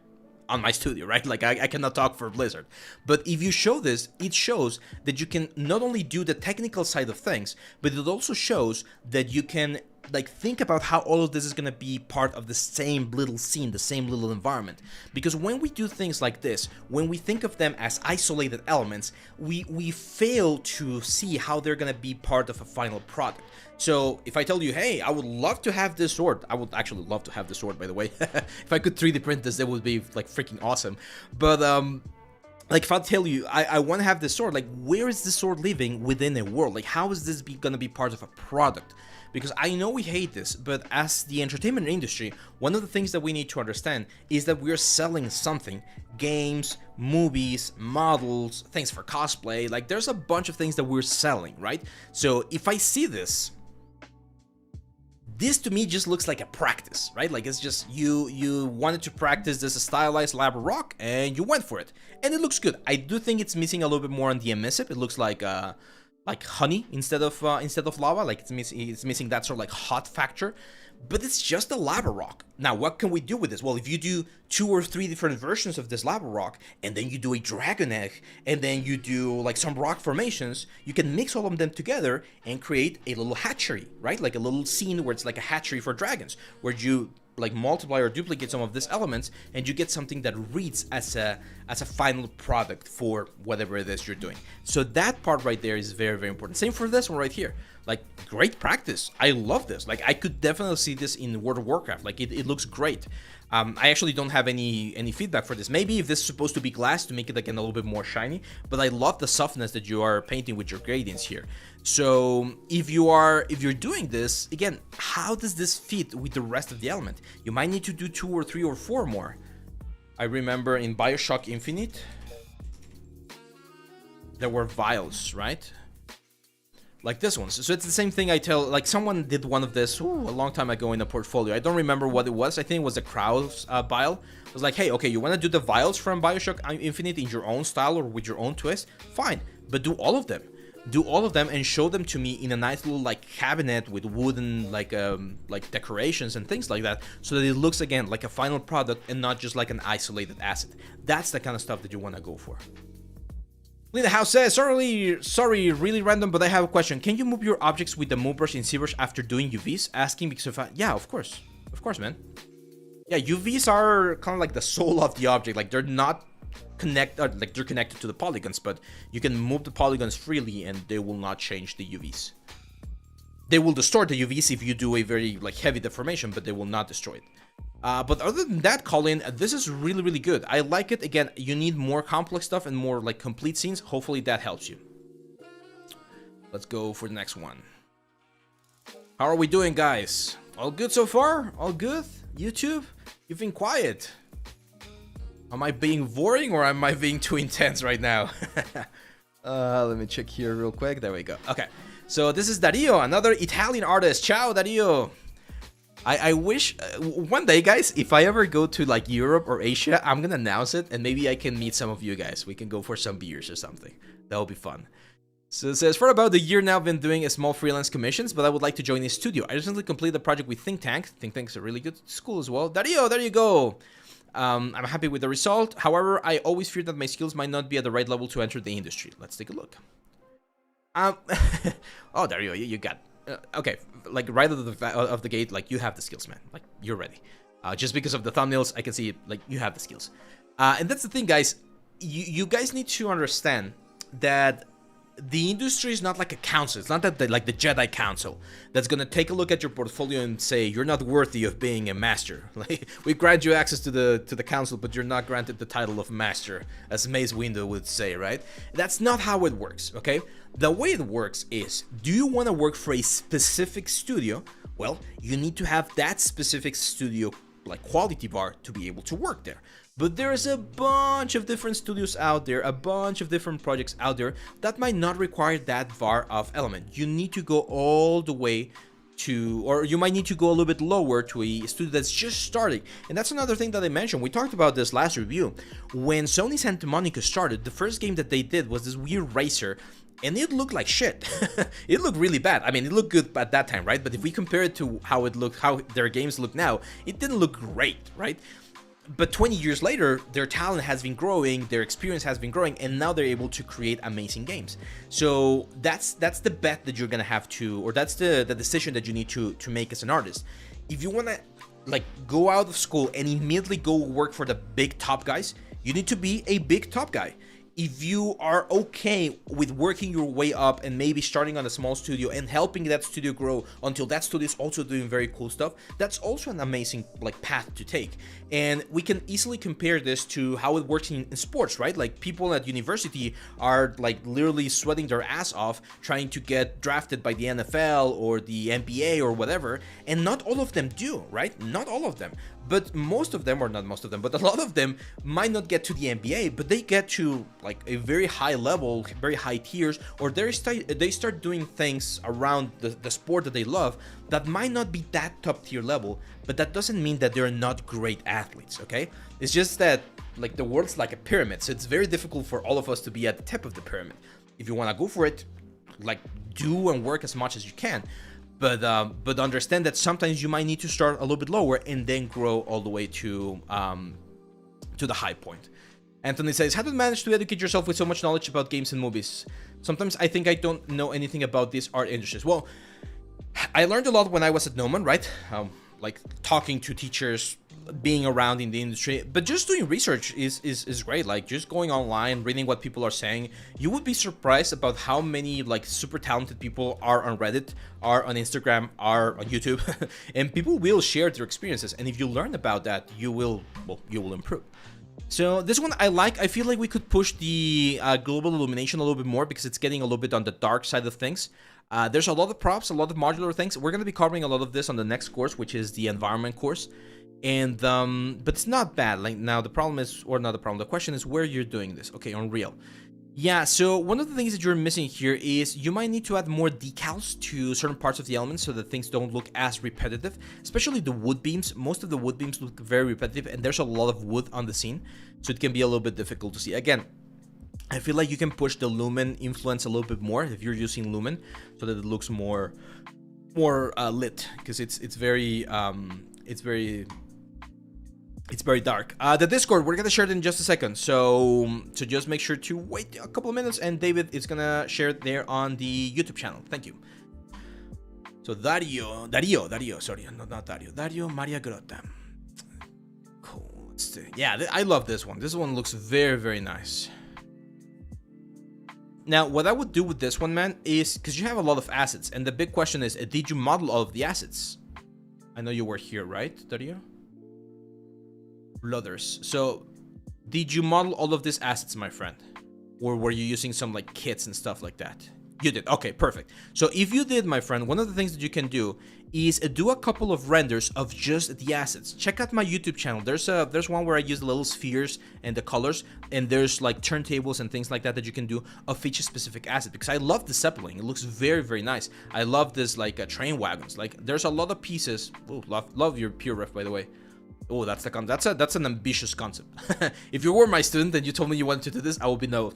on my studio, right? Like I cannot talk for Blizzard, but if you show this, it shows that you can not only do the technical side of things, but it also shows that you can like think about how all of this is going to be part of the same little scene, the same little environment. Because when we do things like this, when we think of them as isolated elements, we fail to see how they're going to be part of a final product. So if I tell you, hey, I would love to have this sword, I would actually love to have this sword, by the way. If I could 3D print this, that would be like freaking awesome. But like if I tell you, I want to have this sword, like where is this sword living within a world? Like how is this going to be part of a product? Because I know we hate this, but as the entertainment industry, one of the things that we need to understand is that we're selling something. Games, movies, models, things for cosplay, like there's a bunch of things that we're selling, right? So if I see this to me just looks like a practice, right? Like it's just you wanted to practice this stylized lava rock and you went for it. And it looks good. I do think it's missing a little bit more on the emissive. It looks like honey instead of lava, like it's missing that sort of like hot factor. but it's just a lava rock. Now, what can we do with this? Well, if you do 2 or 3 different versions of this lava rock, and then you do a dragon egg, and then you do like some rock formations, you can mix all of them together and create a little hatchery, right? Like a little scene where it's like a hatchery for dragons, where you like multiply or duplicate some of these elements, and you get something that reads as a final product for whatever it is you're doing. So that part right there is very, very important. Same for this one right here. Like, great practice. I love this. Like, I could definitely see this in World of Warcraft. Like, it looks great. I actually don't have any feedback for this. Maybe if this is supposed to be glass to make it again a little bit more shiny, but I love the softness that you are painting with your gradients here. So if you're doing this, again, how does this fit with the rest of the element? You might need to do 2 or 3 or 4 more. I remember in BioShock Infinite, there were vials, right? Like this one. So it's the same thing I tell, like someone did one of this a long time ago in a portfolio. I don't remember what it was. I think it was a Krauss vial. I was like, hey, okay, you want to do the vials from BioShock Infinite in your own style or with your own twist? Fine, but do all of them. Do all of them and show them to me in a nice little like cabinet with wooden like decorations and things like that, so that it looks again like a final product and not just like an isolated asset. That's the kind of stuff that you want to go for. Lena House says, sorry, really random, but I have a question. Can you move your objects with the move brush in ZBrush after doing UVs? Asking because of yeah, of course, man. Yeah, UVs are kind of like the soul of the object. Like they're not connected, like they're connected to the polygons, but you can move the polygons freely and they will not change the UVs. They will distort the UVs if you do a very like heavy deformation, but they will not destroy it. But other than that, Colin, this is really, really good. I like it. Again, you need more complex stuff and more like complete scenes. Hopefully that helps you. Let's go for the next one. How are we doing, guys? All good so far? All good? YouTube? You've been quiet. Am I being boring or am I being too intense right now? Let me check here real quick. There we go. Okay. So this is Dario, another Italian artist. Ciao, Dario. I wish one day, guys, if I ever go to like Europe or Asia, I'm gonna announce it and maybe I can meet some of you guys. We can go for some beers or something. That'll be fun. So it says, for about a year now, I've been doing a small freelance commissions, but I would like to join a studio. I recently completed the project with Think Tank. Think Tank's a really good school as well. Dario, there you go. I'm happy with the result. However, I always fear that my skills might not be at the right level to enter the industry. Let's take a look. Oh, Dario, you got... okay, like right out of the gate, like you have the skills, man. Like you're ready. Just because of the thumbnails, I can see it. Like you have the skills. And that's the thing, guys. You guys need to understand that the industry is not like a council. It's not that like the Jedi Council that's gonna take a look at your portfolio and say you're not worthy of being a master. Like we grant you access to the council, but you're not granted the title of master, as Mace Windu would say, right? That's not how it works. Okay, the way it works is, do you want to work for a specific studio? Well, you need to have that specific studio like quality bar to be able to work there. But there's a bunch of different studios out there, a bunch of different projects out there that might not require that VAR of element. You need to go all the way to, or you might need to go a little bit lower to a studio that's just starting. And that's another thing that I mentioned. We talked about this last review. When Sony Santa Monica started, the first game that they did was this weird racer, and it looked like shit. It looked really bad. I mean, it looked good at that time, right? But if we compare it to how it looked, how their games look now, it didn't look great, right? But 20 years later, their talent has been growing, their experience has been growing, and now they're able to create amazing games. So that's the bet that you're gonna have to, or that's the decision that you need to make as an artist. If you wanna like go out of school and immediately go work for the big top guys, you need to be a big top guy. If you are okay with working your way up and maybe starting on a small studio and helping that studio grow until that studio is also doing very cool stuff, that's also an amazing like path to take. And we can easily compare this to how it works in sports, right? Like people at university are like literally sweating their ass off trying to get drafted by the NFL or the NBA or whatever, and not all of them do, right? Not all of them. But most of them, or not most of them, but a lot of them might not get to the NBA, but they get to like a very high level, very high tiers, or they start doing things around the sport that they love that might not be that top tier level, but that doesn't mean that they're not great athletes, okay? It's just that like the world's like a pyramid, so it's very difficult for all of us to be at the tip of the pyramid. If you want to go for it, like do and work as much as you can. but understand that sometimes you might need to start a little bit lower and then grow all the way to the high point. Anthony says, how do you manage to educate yourself with so much knowledge about games and movies? Sometimes I think I don't know anything about these art industries. Well, I learned a lot when I was at Noman, right? Like talking to teachers, being around in the industry, but just doing research is great. Like just going online, reading what people are saying. You would be surprised about how many like super talented people are on Reddit, are on Instagram, are on YouTube, and people will share their experiences. And if you learn about that, you will improve. So this one I like. I feel like we could push the global illumination a little bit more because it's getting a little bit on the dark side of things. There's a lot of props, a lot of modular things. We're going to be covering a lot of this on the next course, which is the environment course. And but it's not bad. Like now the problem is, or not the problem, the question is where you're doing this. Okay, on Real. Yeah, so one of the things that you're missing here is you might need to add more decals to certain parts of the elements so that things don't look as repetitive, especially the wood beams. Most of the wood beams look very repetitive and there's a lot of wood on the scene, so it can be a little bit difficult to see. Again, I feel like you can push the lumen influence a little bit more if you're using lumen so that it looks more lit, because it's very dark. The Discord, we're gonna share it in just a second, so just make sure to wait a couple of minutes, and David is gonna share it there on the YouTube channel. Thank you. So Dario, sorry, not Dario Maria Grotta. Cool, let's see. Yeah, I love this one. This one looks very, very nice. Now, what I would do with this one, man, is because you have a lot of assets, and the big question is, did you model all of the assets? I know you were here, right, Dario? Blooders. So, did you model all of these assets, my friend? Or were you using some like kits and stuff like that? You did. Okay, perfect. So if you did, my friend, one of the things that you can do is do a couple of renders of just the assets. Check out my YouTube channel. There's one where I use the little spheres and the colors, and there's like turntables and things like that that you can do of each specific asset, because I love the Zeppelin. It looks very, very nice. I love this like train wagons. Like there's a lot of pieces. Ooh, love your pure ref, by the way. Oh, that's an ambitious concept. If you were my student and you told me you wanted to do this, I would be no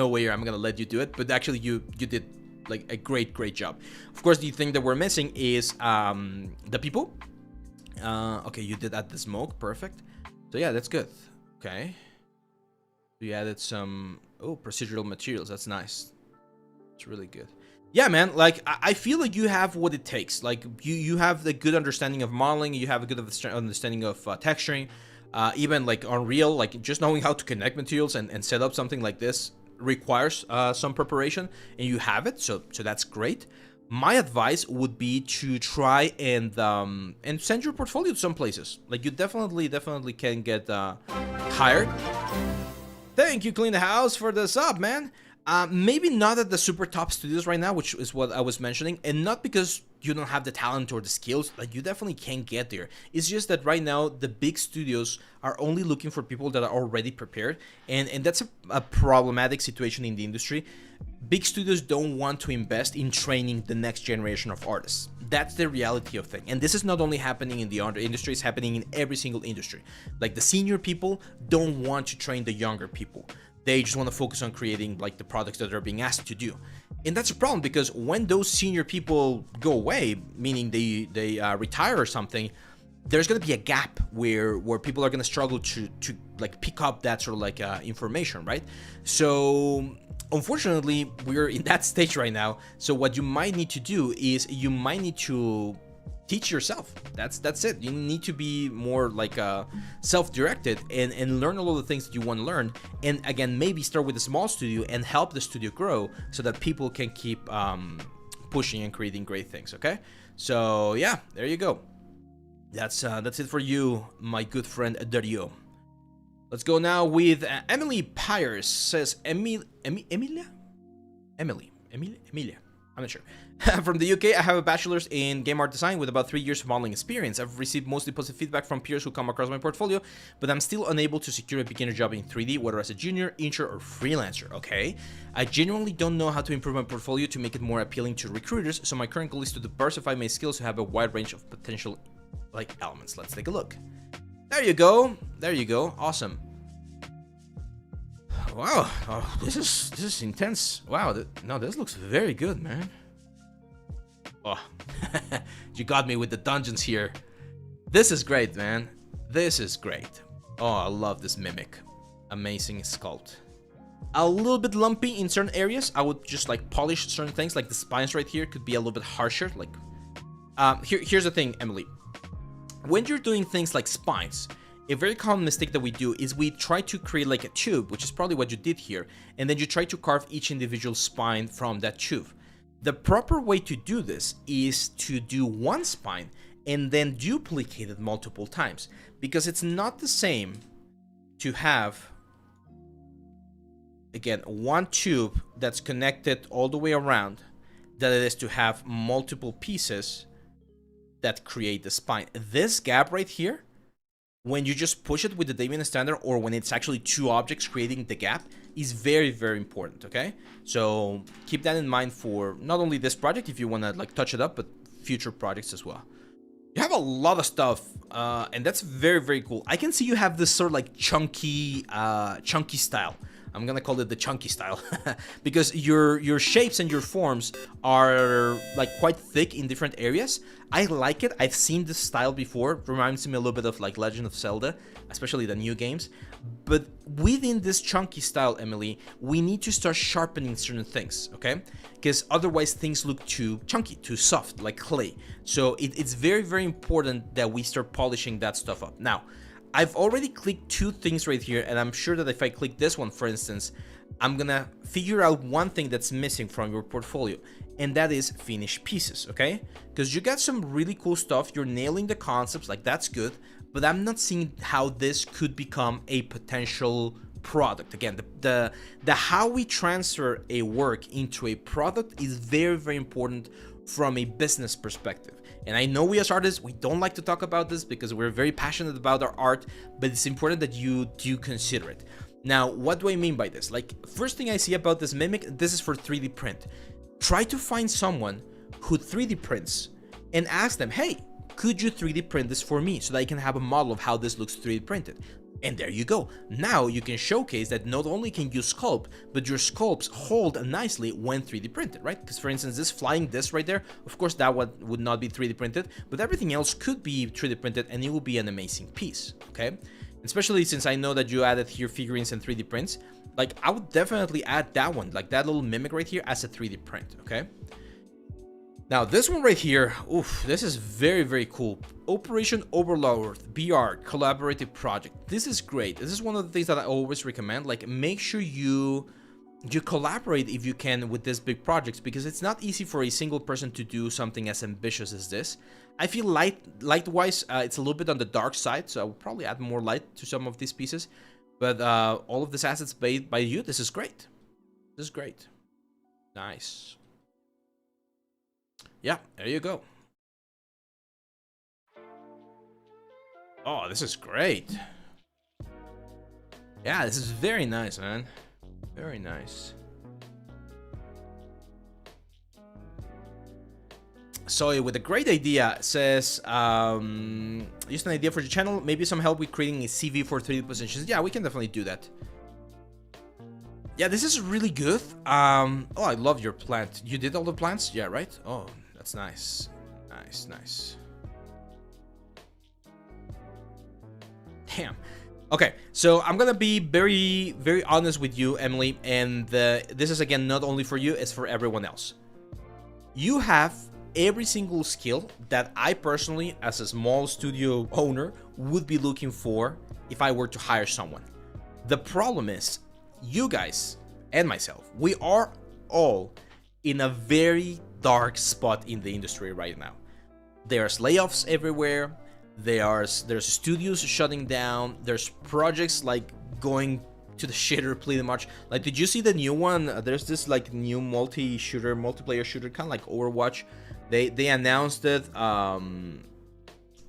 way I'm gonna let you do it. But actually, you did like a great job. Of course, the thing that we're missing is the people. Okay, you did add the smoke, perfect. So yeah, that's good. Okay, you added some procedural materials. That's nice. It's really good. Yeah, man, like I feel like you have what it takes. Like you have the good understanding of modeling, you have a good understanding of texturing, even like on Real, like just knowing how to connect materials and set up something like this requires some preparation, and you have it, so that's great. My advice would be to try and send your portfolio to some places. Like you definitely can get hired. Thank you, Clean the House, for the sub, man. Maybe not at the super top studios right now, which is what I was mentioning, and not because you don't have the talent or the skills. Like you definitely can get there. It's just that right now the big studios are only looking for people that are already prepared, and that's a problematic situation in the industry. Big studios don't want to invest in training the next generation of artists. That's the reality of things. And this is not only happening in the art industry, it's happening in every single industry. Like the senior people don't want to train the younger people. They just want to focus on creating like the products that they're being asked to do. And that's a problem, because when those senior people go away, meaning they retire or something, there's going to be a gap where people are going to struggle to like pick up that sort of like information, right? So unfortunately, we're in that stage right now. So what you might need to do is you might need to teach yourself. That's it. You need to be more like self-directed and learn all of the things that you want to learn. And again, maybe start with a small studio and help the studio grow so that people can keep pushing and creating great things. Okay, so yeah, there you go. That's it for you, my good friend Dario. Let's go now with Emily Pyers. Says Emilia. I'm not sure. From the UK, I have a bachelor's in game art design with about 3 years of modeling experience. I've received mostly positive feedback from peers who come across my portfolio, but I'm still unable to secure a beginner job in 3D, whether as a junior, intro, or freelancer. Okay, I genuinely don't know how to improve my portfolio to make it more appealing to recruiters, so my current goal is to diversify my skills to have a wide range of potential like elements. Let's take a look. There you go. There you go. Awesome. Wow, oh, this is intense. Wow, no, this looks very good, man. Oh, You got me with the dungeons here. This is great, man. This is great. Oh, I love this mimic. Amazing sculpt. A little bit lumpy in certain areas. I would just like polish certain things, like the spines right here could be a little bit harsher. Like, here's the thing, Emily. When you're doing things like spines, a very common mistake that we do is we try to create like a tube, which is probably what you did here, and then you try to carve each individual spine from that tube. The proper way to do this is to do one spine and then duplicate it multiple times, because it's not the same to have, again, one tube that's connected all the way around than it is to have multiple pieces that create the spine. This gap right here, when you just push it with the Debian standard, or when it's actually two objects creating the gap, is very, very important, okay? So keep that in mind for not only this project, if you want to like touch it up, but future projects as well. You have a lot of stuff, and that's very, very cool. I can see you have this sort of like chunky style. I'm gonna call it the chunky style because your shapes and your forms are like quite thick in different areas. I like it. I've seen this style before. It reminds me a little bit of like Legend of Zelda, especially the new games. But within this chunky style, Emily, we need to start sharpening certain things, okay? Because otherwise things look too chunky, too soft, like clay. So it's very, very important that we start polishing that stuff up. Now, I've already clicked two things right here, and I'm sure that if I click this one, for instance, I'm gonna figure out one thing that's missing from your portfolio, and that is finished pieces, okay? Because you got some really cool stuff, you're nailing the concepts, like that's good, but I'm not seeing how this could become a potential product. Again, the how we transfer a work into a product is very, very important from a business perspective. And I know we as artists, we don't like to talk about this because we're very passionate about our art, but it's important that you do consider it. Now, what do I mean by this? Like, first thing I see about this mimic, this is for 3D print. Try to find someone who 3D prints and ask them, hey, could you 3D print this for me so that I can have a model of how this looks 3D printed? And there you go. Now you can showcase that not only can you sculpt, but your sculpts hold nicely when 3D printed, right? Because for instance, this flying disc right there, of course that one would not be 3D printed, but everything else could be 3D printed and it will be an amazing piece, okay? Especially since I know that you added here figurines and 3D prints, like I would definitely add that one, like that little mimic right here as a 3D print, okay? Now this one right here, oof, this is very, very cool. Operation Overlord BR collaborative project. This is great. This is one of the things that I always recommend. Like, make sure you collaborate if you can with these big projects, because it's not easy for a single person to do something as ambitious as this. I feel light-wise, it's a little bit on the dark side, so I will probably add more light to some of these pieces. But all of these assets made by you, this is great. This is great. Nice. Yeah, there you go. Oh, this is great. Yeah, this is very nice, man. Very nice. So with a great idea, says, just an idea for the channel, maybe some help with creating a CV for 3D positions. Yeah, we can definitely do that. Yeah, this is really good. Oh, I love your plant. You did all the plants? Yeah, right? Oh, that's nice. Nice, nice. Damn. Okay, so I'm gonna be very, very honest with you, Emily, and this is again not only for you, it's for everyone else. You have every single skill that I personally, as a small studio owner, would be looking for if I were to hire someone. The problem is, you guys and myself, we are all in a very dark spot in the industry right now. There's layoffs everywhere. There's studios shutting down. There's projects like going to the shitter pretty much. Like, did you see the new one? There's this like new multiplayer shooter, kind of like Overwatch. They announced it.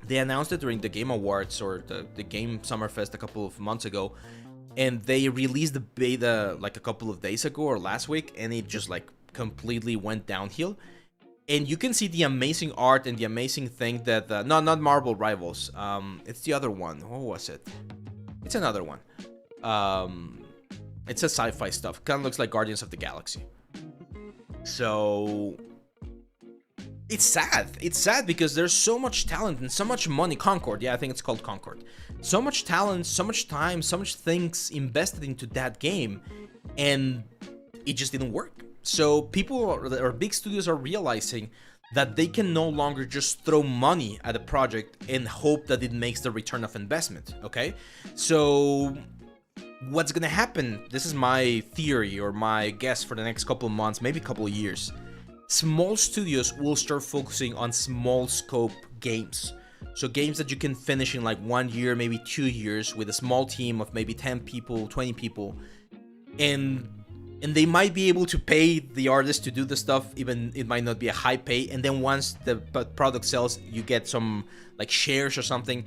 They announced it during the Game Awards or the Game Summerfest a couple of months ago, and they released the beta like a couple of days ago or last week, and it just like completely went downhill. And you can see the amazing art and the amazing thing that no, not Marvel Rivals. It's the other one. What was it? It's another one. It's a sci-fi stuff. Kind of looks like Guardians of the Galaxy. So It's sad. It's sad because there's so much talent and so much money. Concord, yeah, I think it's called Concord. So much talent, so much time, so much things invested into that game, and it just didn't work. So people or big studios are realizing that they can no longer just throw money at a project and hope that it makes the return of investment. Okay, so what's gonna happen? This is my theory or my guess for the next couple of months, maybe a couple of years. Small studios will start focusing on small scope games. So games that you can finish in like 1 year, maybe 2 years with a small team of maybe 10 people, 20 people. And they might be able to pay the artist to do the stuff, even it might not be a high pay. And then once the product sells, you get some like shares or something.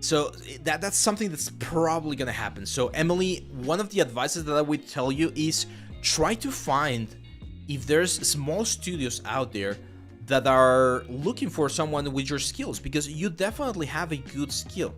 So that's something that's probably gonna happen. So Emily, one of the advices that I would tell you is try to find if there's small studios out there that are looking for someone with your skills, because you definitely have a good skill.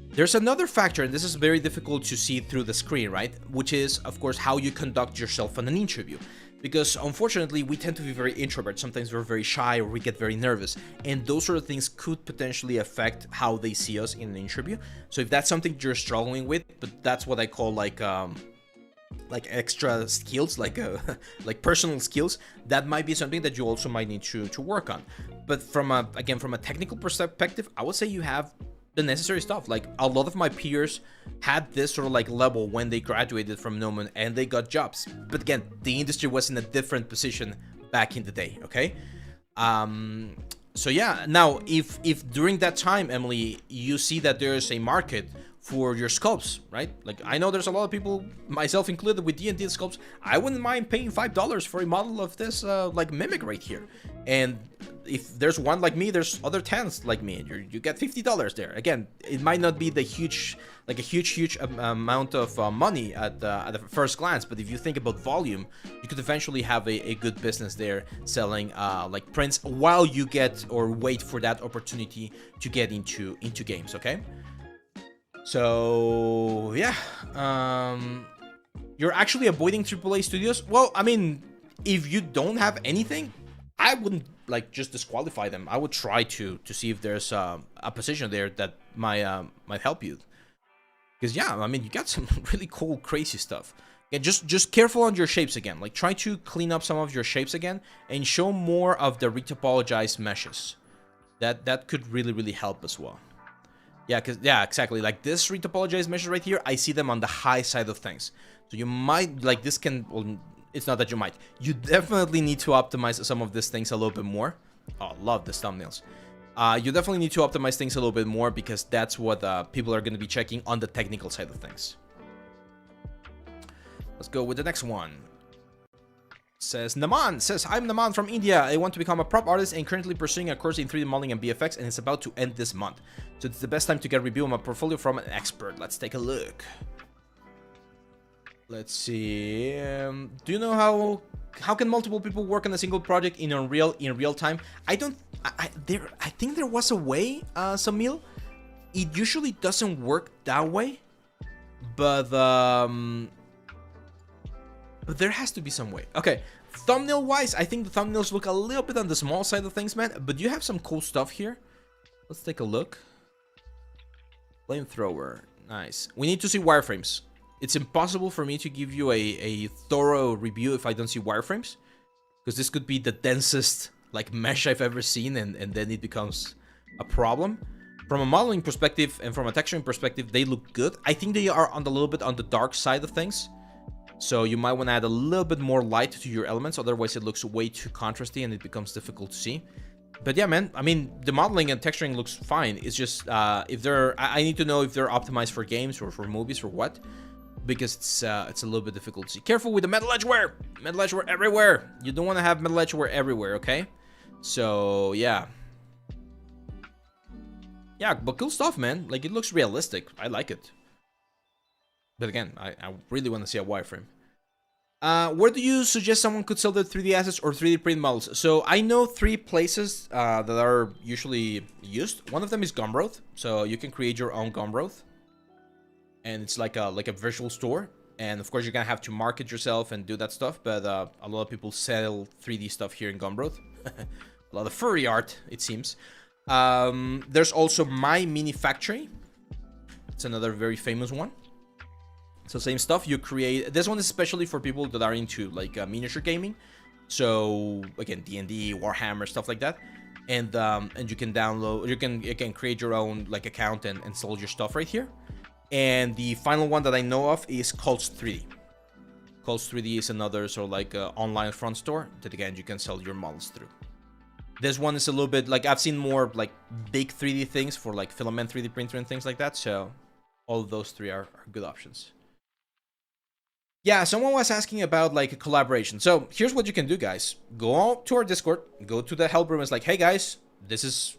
There's another factor, and this is very difficult to see through the screen, right? Which is, of course, how you conduct yourself in an interview. Because unfortunately, we tend to be very introvert. Sometimes we're very shy or we get very nervous. And those sort of things could potentially affect how they see us in an interview. So if that's something you're struggling with, but that's what I call like extra skills, like personal skills, that might be something that you also might need to work on. But from a technical perspective, I would say you have the necessary stuff. Like a lot of my peers had this sort of like level when they graduated from Nomen and they got jobs. But again, the industry was in a different position back in the day. Okay. So yeah, now if during that time, Emily, you see that there's a market for your sculpts, right? Like I know there's a lot of people, myself included, with D&D sculpts. I wouldn't mind paying $5 for a model of this like mimic right here. And if there's one like me, there's other 10s like me. You get $50 there. Again, it might not be the huge amount of money at the first glance, but if you think about volume, you could eventually have a good business there selling like prints while you get or wait for that opportunity to get into games. Okay. So yeah, you're actually avoiding AAA studios. Well, I mean, if you don't have anything, I wouldn't like just disqualify them. I would try to see if there's a position there that might help you. Because yeah, I mean, you got some really cool, crazy stuff. Yeah, just careful on your shapes again. Like try to clean up some of your shapes again and show more of the retopologized meshes. That could really help as well. Yeah, exactly. Like this retopologized meshes right here, I see them on the high side of things. So you might, like this can, well, it's not that you might. You definitely need to optimize some of these things a little bit more. Oh, love these thumbnails. You definitely need to optimize things a little bit more because that's what people are going to be checking on the technical side of things. Let's go with the next one. Says Naman, I'm Naman from India. I want to become a prop artist and currently pursuing a course in 3D modeling and VFX, and it's about to end this month. So it's the best time to get a review of my portfolio from an expert. Let's take a look. Let's see. Do you know how can multiple people work on a single project in Unreal in real time? I think there was a way, Samil. It usually doesn't work that way, but there has to be some way. Okay, thumbnail wise, I think the thumbnails look a little bit on the small side of things, man, but you have some cool stuff here. Let's take a look. Flamethrower, nice. We need to see wireframes. It's impossible for me to give you a thorough review if I don't see wireframes, because this could be the densest like mesh I've ever seen, and then it becomes a problem. From a modeling perspective and from a texturing perspective, they look good. I think they are on a little bit on the dark side of things. So you might want to add a little bit more light to your elements, otherwise it looks way too contrasty and it becomes difficult to see. But yeah, man, I mean, the modeling and texturing looks fine. It's just, if they're, I need to know if they're optimized for games or for movies or what, because it's a little bit difficult to see. Careful with the metal edgeware! Metal edgeware everywhere! You don't want to have metal edgeware everywhere, okay? So, yeah. Yeah, but cool stuff, man. Like, it looks realistic. I like it. But again, I really want to see a wireframe. Where do you suggest someone could sell their 3D assets or 3D print models? So I know 3 places that are usually used. One of them is Gumroad. So you can create your own Gumroad. And it's like a visual store. And of course, you're going to have to market yourself and do that stuff. But a lot of people sell 3D stuff here in Gumroad. a lot of furry art, it seems. There's also My Mini Factory. It's another very famous one. So same stuff. You create. This one is especially for people that are into like miniature gaming. So again, D&D, Warhammer, stuff like that. And you can download. You can create your own like account and install your stuff right here. And the final one that I know of is Cults 3D. Cults 3D is another sort of like online front store that again you can sell your models through. This one is a little bit like I've seen more like big 3D things for like filament 3D printer and things like that. So all of those three are good options. Yeah, someone was asking about like a collaboration. So here's what you can do, guys. Go out to our Discord, go to the help room. It's like, hey guys, this is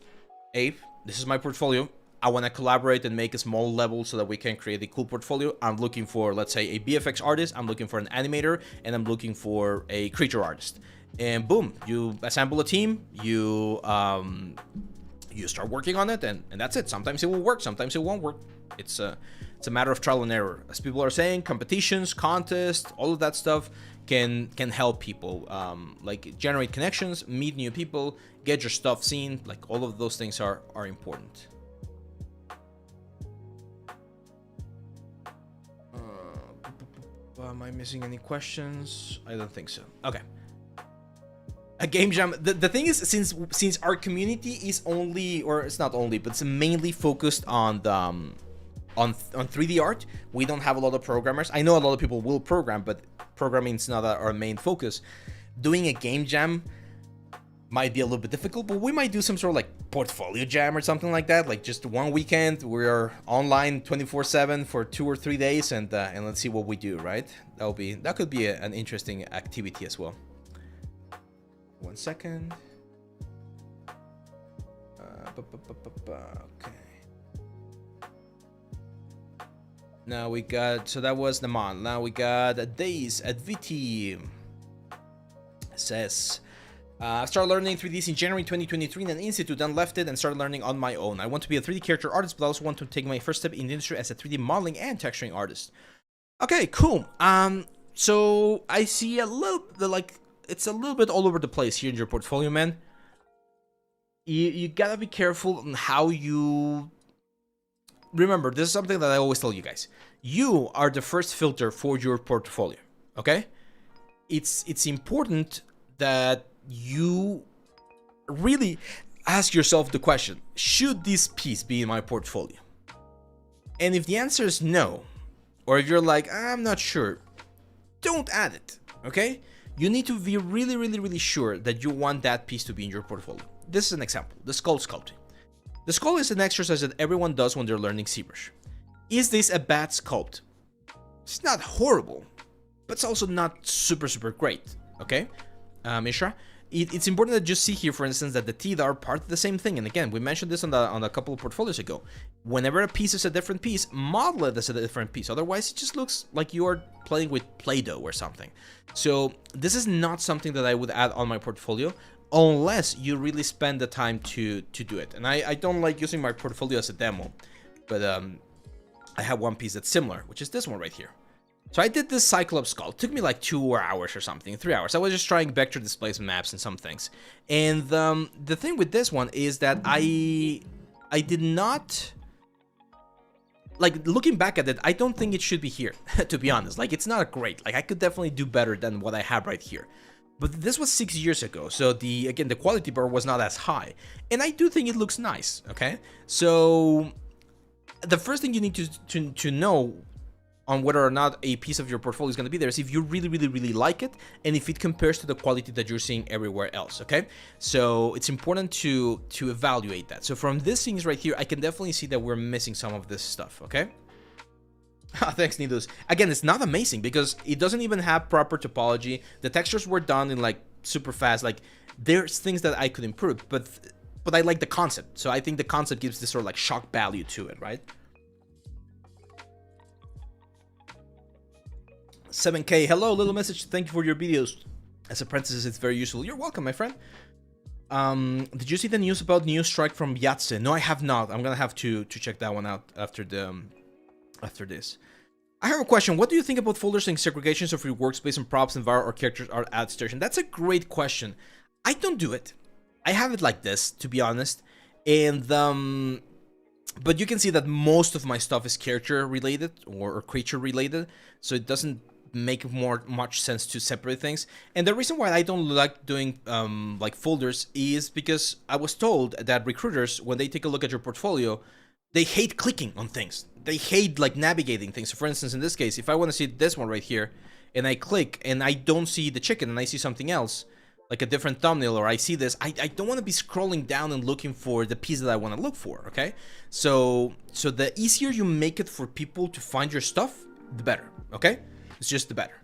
Abe. This is my portfolio. I want to collaborate and make a small level so that we can create a cool portfolio. I'm looking for, let's say, a VFX artist. I'm looking for an animator, and I'm looking for a creature artist. And boom, you assemble a team. You start working on it, and that's it. Sometimes it will work. Sometimes it won't work. It's a matter of trial and error. As people are saying, competitions, contests, all of that stuff can help people like generate connections, meet new people, get your stuff seen. Like all of those things are important. Am I missing any questions? I don't think so. Okay. A game jam. The thing is, since our community is only, or it's not only, but it's mainly focused on the on 3D art, we don't have a lot of programmers. I know a lot of people will program, but programming is not our main focus. Doing a game jam might be a little bit difficult, but we might do some sort of like portfolio jam or something like that. Like just one weekend, we're online 24/7 for 2 or 3 days, and let's see what we do. Right? That could be an interesting activity as well. 1 second. Okay. Now we got, so that was Naman. Now we got Days at VT. Says, I started learning 3Ds in January 2023 in an institute, then left it and started learning on my own. I want to be a 3D character artist, but I also want to take my first step in the industry as a 3D modeling and texturing artist. Okay, cool. So I see a little, like, it's a little bit all over the place here in your portfolio, man. You gotta be careful on how you... Remember, this is something that I always tell you guys. You are the first filter for your portfolio, okay? It's important that you really ask yourself the question, should this piece be in my portfolio? And if the answer is no, or if you're like, I'm not sure, don't add it, okay? You need to be really, really, really sure that you want that piece to be in your portfolio. This is an example, the skull sculpting. The skull is an exercise that everyone does when they're learning ZBrush. Is this a bad sculpt? It's not horrible, but it's also not super, super great, okay? Mishra, it's important that you see here, for instance, that the teeth are part of the same thing. And again, we mentioned this on a couple of portfolios ago. Whenever a piece is a different piece, model it as a different piece. Otherwise, it just looks like you're playing with Play-Doh or something. So this is not something that I would add on my portfolio unless you really spend the time to do it. And I don't like using my portfolio as a demo, but I have one piece that's similar, which is this one right here. So I did this Cyclops skull. It took me like 2 hours or something, 3 hours. I was just trying vector displacement maps and some things. And the thing with this one is that I did not... Like, looking back at it, I don't think it should be here, to be honest. Like, it's not great. Like, I could definitely do better than what I have right here. But this was 6 years ago, so again, the quality bar was not as high. And I do think it looks nice, okay? So, the first thing you need to know on whether or not a piece of your portfolio is going to be there is if you really, really, really like it, and if it compares to the quality that you're seeing everywhere else, okay? So, it's important to evaluate that. So, from these things right here, I can definitely see that we're missing some of this stuff, okay? Thanks, Nidus. Again, it's not amazing because it doesn't even have proper topology. The textures were done in like super fast. Like, there's things that I could improve, but I like the concept. So I think the concept gives this sort of like shock value to it, right? 7K, hello, little message. Thank you for your videos. As a parenthesis, it's very useful. You're welcome, my friend. Did you see the news about new strike from Yatse? No, I have not. I'm gonna have to check that one out after this. I have a question. What do you think about folders and segregations of your workspace and props and var or characters art add station? That's a great question. I don't do it. I have it like this, to be honest, and but you can see that most of my stuff is character related or creature related, so it doesn't make much sense to separate things. And the reason why I don't like doing like folders is because I was told that recruiters, when they take a look at your portfolio, they hate clicking on things. They hate like navigating things. So for instance, in this case, if I want to see this one right here, and I click and I don't see the chicken and I see something else, like a different thumbnail, or I see this, I don't want to be scrolling down and looking for the piece that I want to look for, okay? So the easier you make it for people to find your stuff, the better, okay? It's just the better.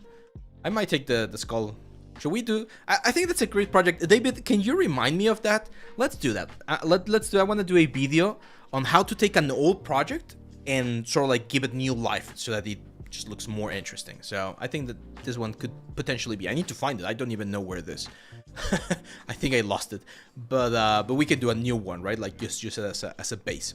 I might take the skull. Should we do... I think that's a great project. David, can you remind me of that? Let's do that. Let's do... I want to do a video on how to take an old project and sort of like give it new life so that it just looks more interesting. So I think that this one could potentially be... I need to find it. I don't even know where it is. I think I lost it. But we could do a new one, right? Like just use it as a base.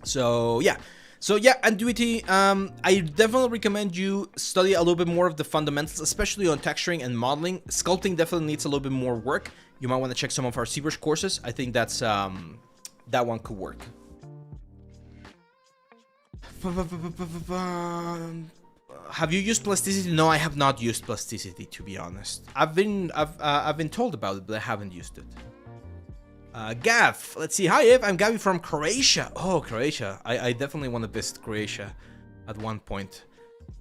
So yeah. So yeah, Anduity, I definitely recommend you study a little bit more of the fundamentals, especially on texturing and modeling. Sculpting definitely needs a little bit more work. You might want to check some of our ZBrush courses. I think that's that one could work. Have you used plasticity? No, I have not used plasticity, to be honest. I've been told about it, but I haven't used it. Gav, let's see. Hi, Ev. I'm Gavi from Croatia. Oh, Croatia. I definitely want to visit Croatia at one point.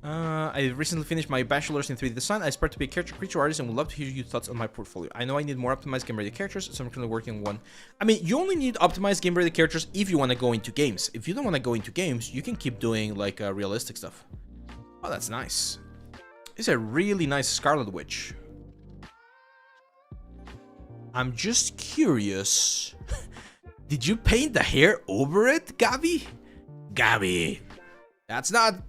I recently finished my bachelor's in 3D design. I aspire to be a creature artist and would love to hear your thoughts on my portfolio. I know I need more optimized game-ready characters, so I'm currently working on one. I mean, you only need optimized game-ready characters if you want to go into games. If you don't want to go into games, you can keep doing like realistic stuff. Oh, that's nice. It's a really nice Scarlet Witch. I'm just curious. Did you paint the hair over it, Gabi? Gabi, that's not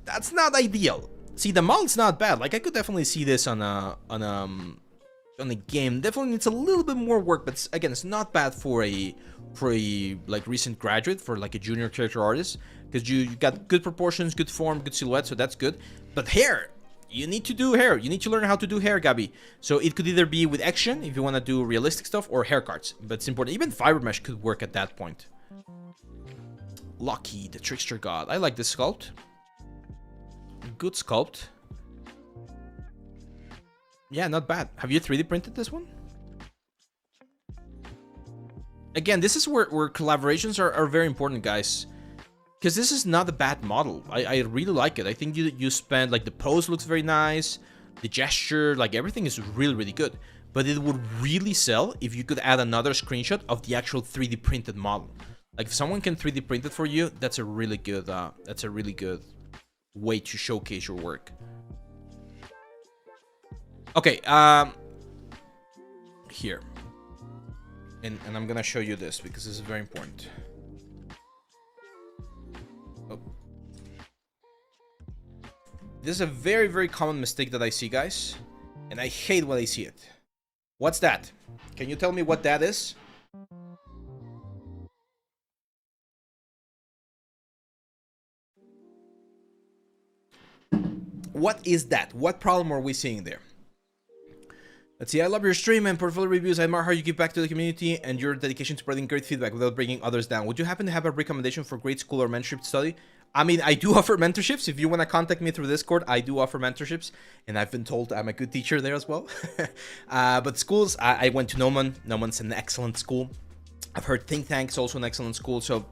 ideal. See, the model's not bad. Like I could definitely see this on a game. Definitely needs a little bit more work, but again, it's not bad for a like recent graduate, for like a junior character artist, because you got good proportions, good form, good silhouette, so that's good. But hair. You need to do hair. You need to learn how to do hair, Gabi. So it could either be with action, if you want to do realistic stuff, or hair cards. But it's important. Even fiber mesh could work at that point. Lucky, the trickster god. I like this sculpt. Good sculpt. Yeah, not bad. Have you 3D printed this one? Again, this is where collaborations are very important, guys. Because this is not a bad model. I really like it. I think you spend, like, the pose looks very nice. The gesture, like, everything is really, really good. But it would really sell if you could add another screenshot of the actual 3D printed model. Like, if someone can 3D print it for you, that's a really good way to showcase your work. Okay, here. And I'm gonna show you this because this is very important. Oh. This is a very, very common mistake that I see, guys. And I hate when I see it. What's that? Can you tell me what that is? What is that? What problem are we seeing there? Let's see. I love your stream and portfolio reviews. I admire how you give back to the community and your dedication to providing great feedback without bringing others down. Would you happen to have a recommendation for grade school or mentorship study? I mean, I do offer mentorships. If you want to contact me through Discord, I do offer mentorships. And I've been told I'm a good teacher there as well. But schools, I went to Noman. Noman's an excellent school. I've heard Think Tank's also an excellent school. So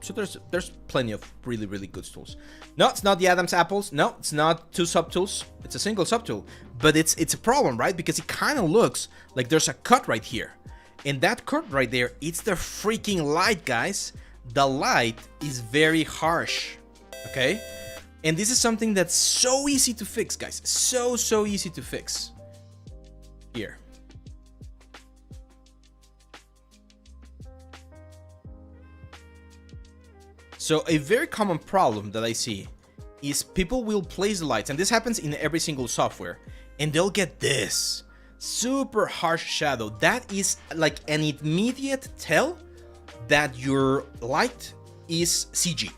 there's plenty of really, really good tools. No, it's not the Adam's apples. No, it's not two subtools. It's a single subtool. But it's a problem, right? Because it kind of looks like there's a cut right here. And that cut right there, it's the freaking light, guys. The light is very harsh. Okay? And this is something that's so easy to fix, guys. So easy to fix. Here. So a very common problem that I see is people will place the lights, and this happens in every single software, and they'll get this super harsh shadow. That is like an immediate tell that your light is CG.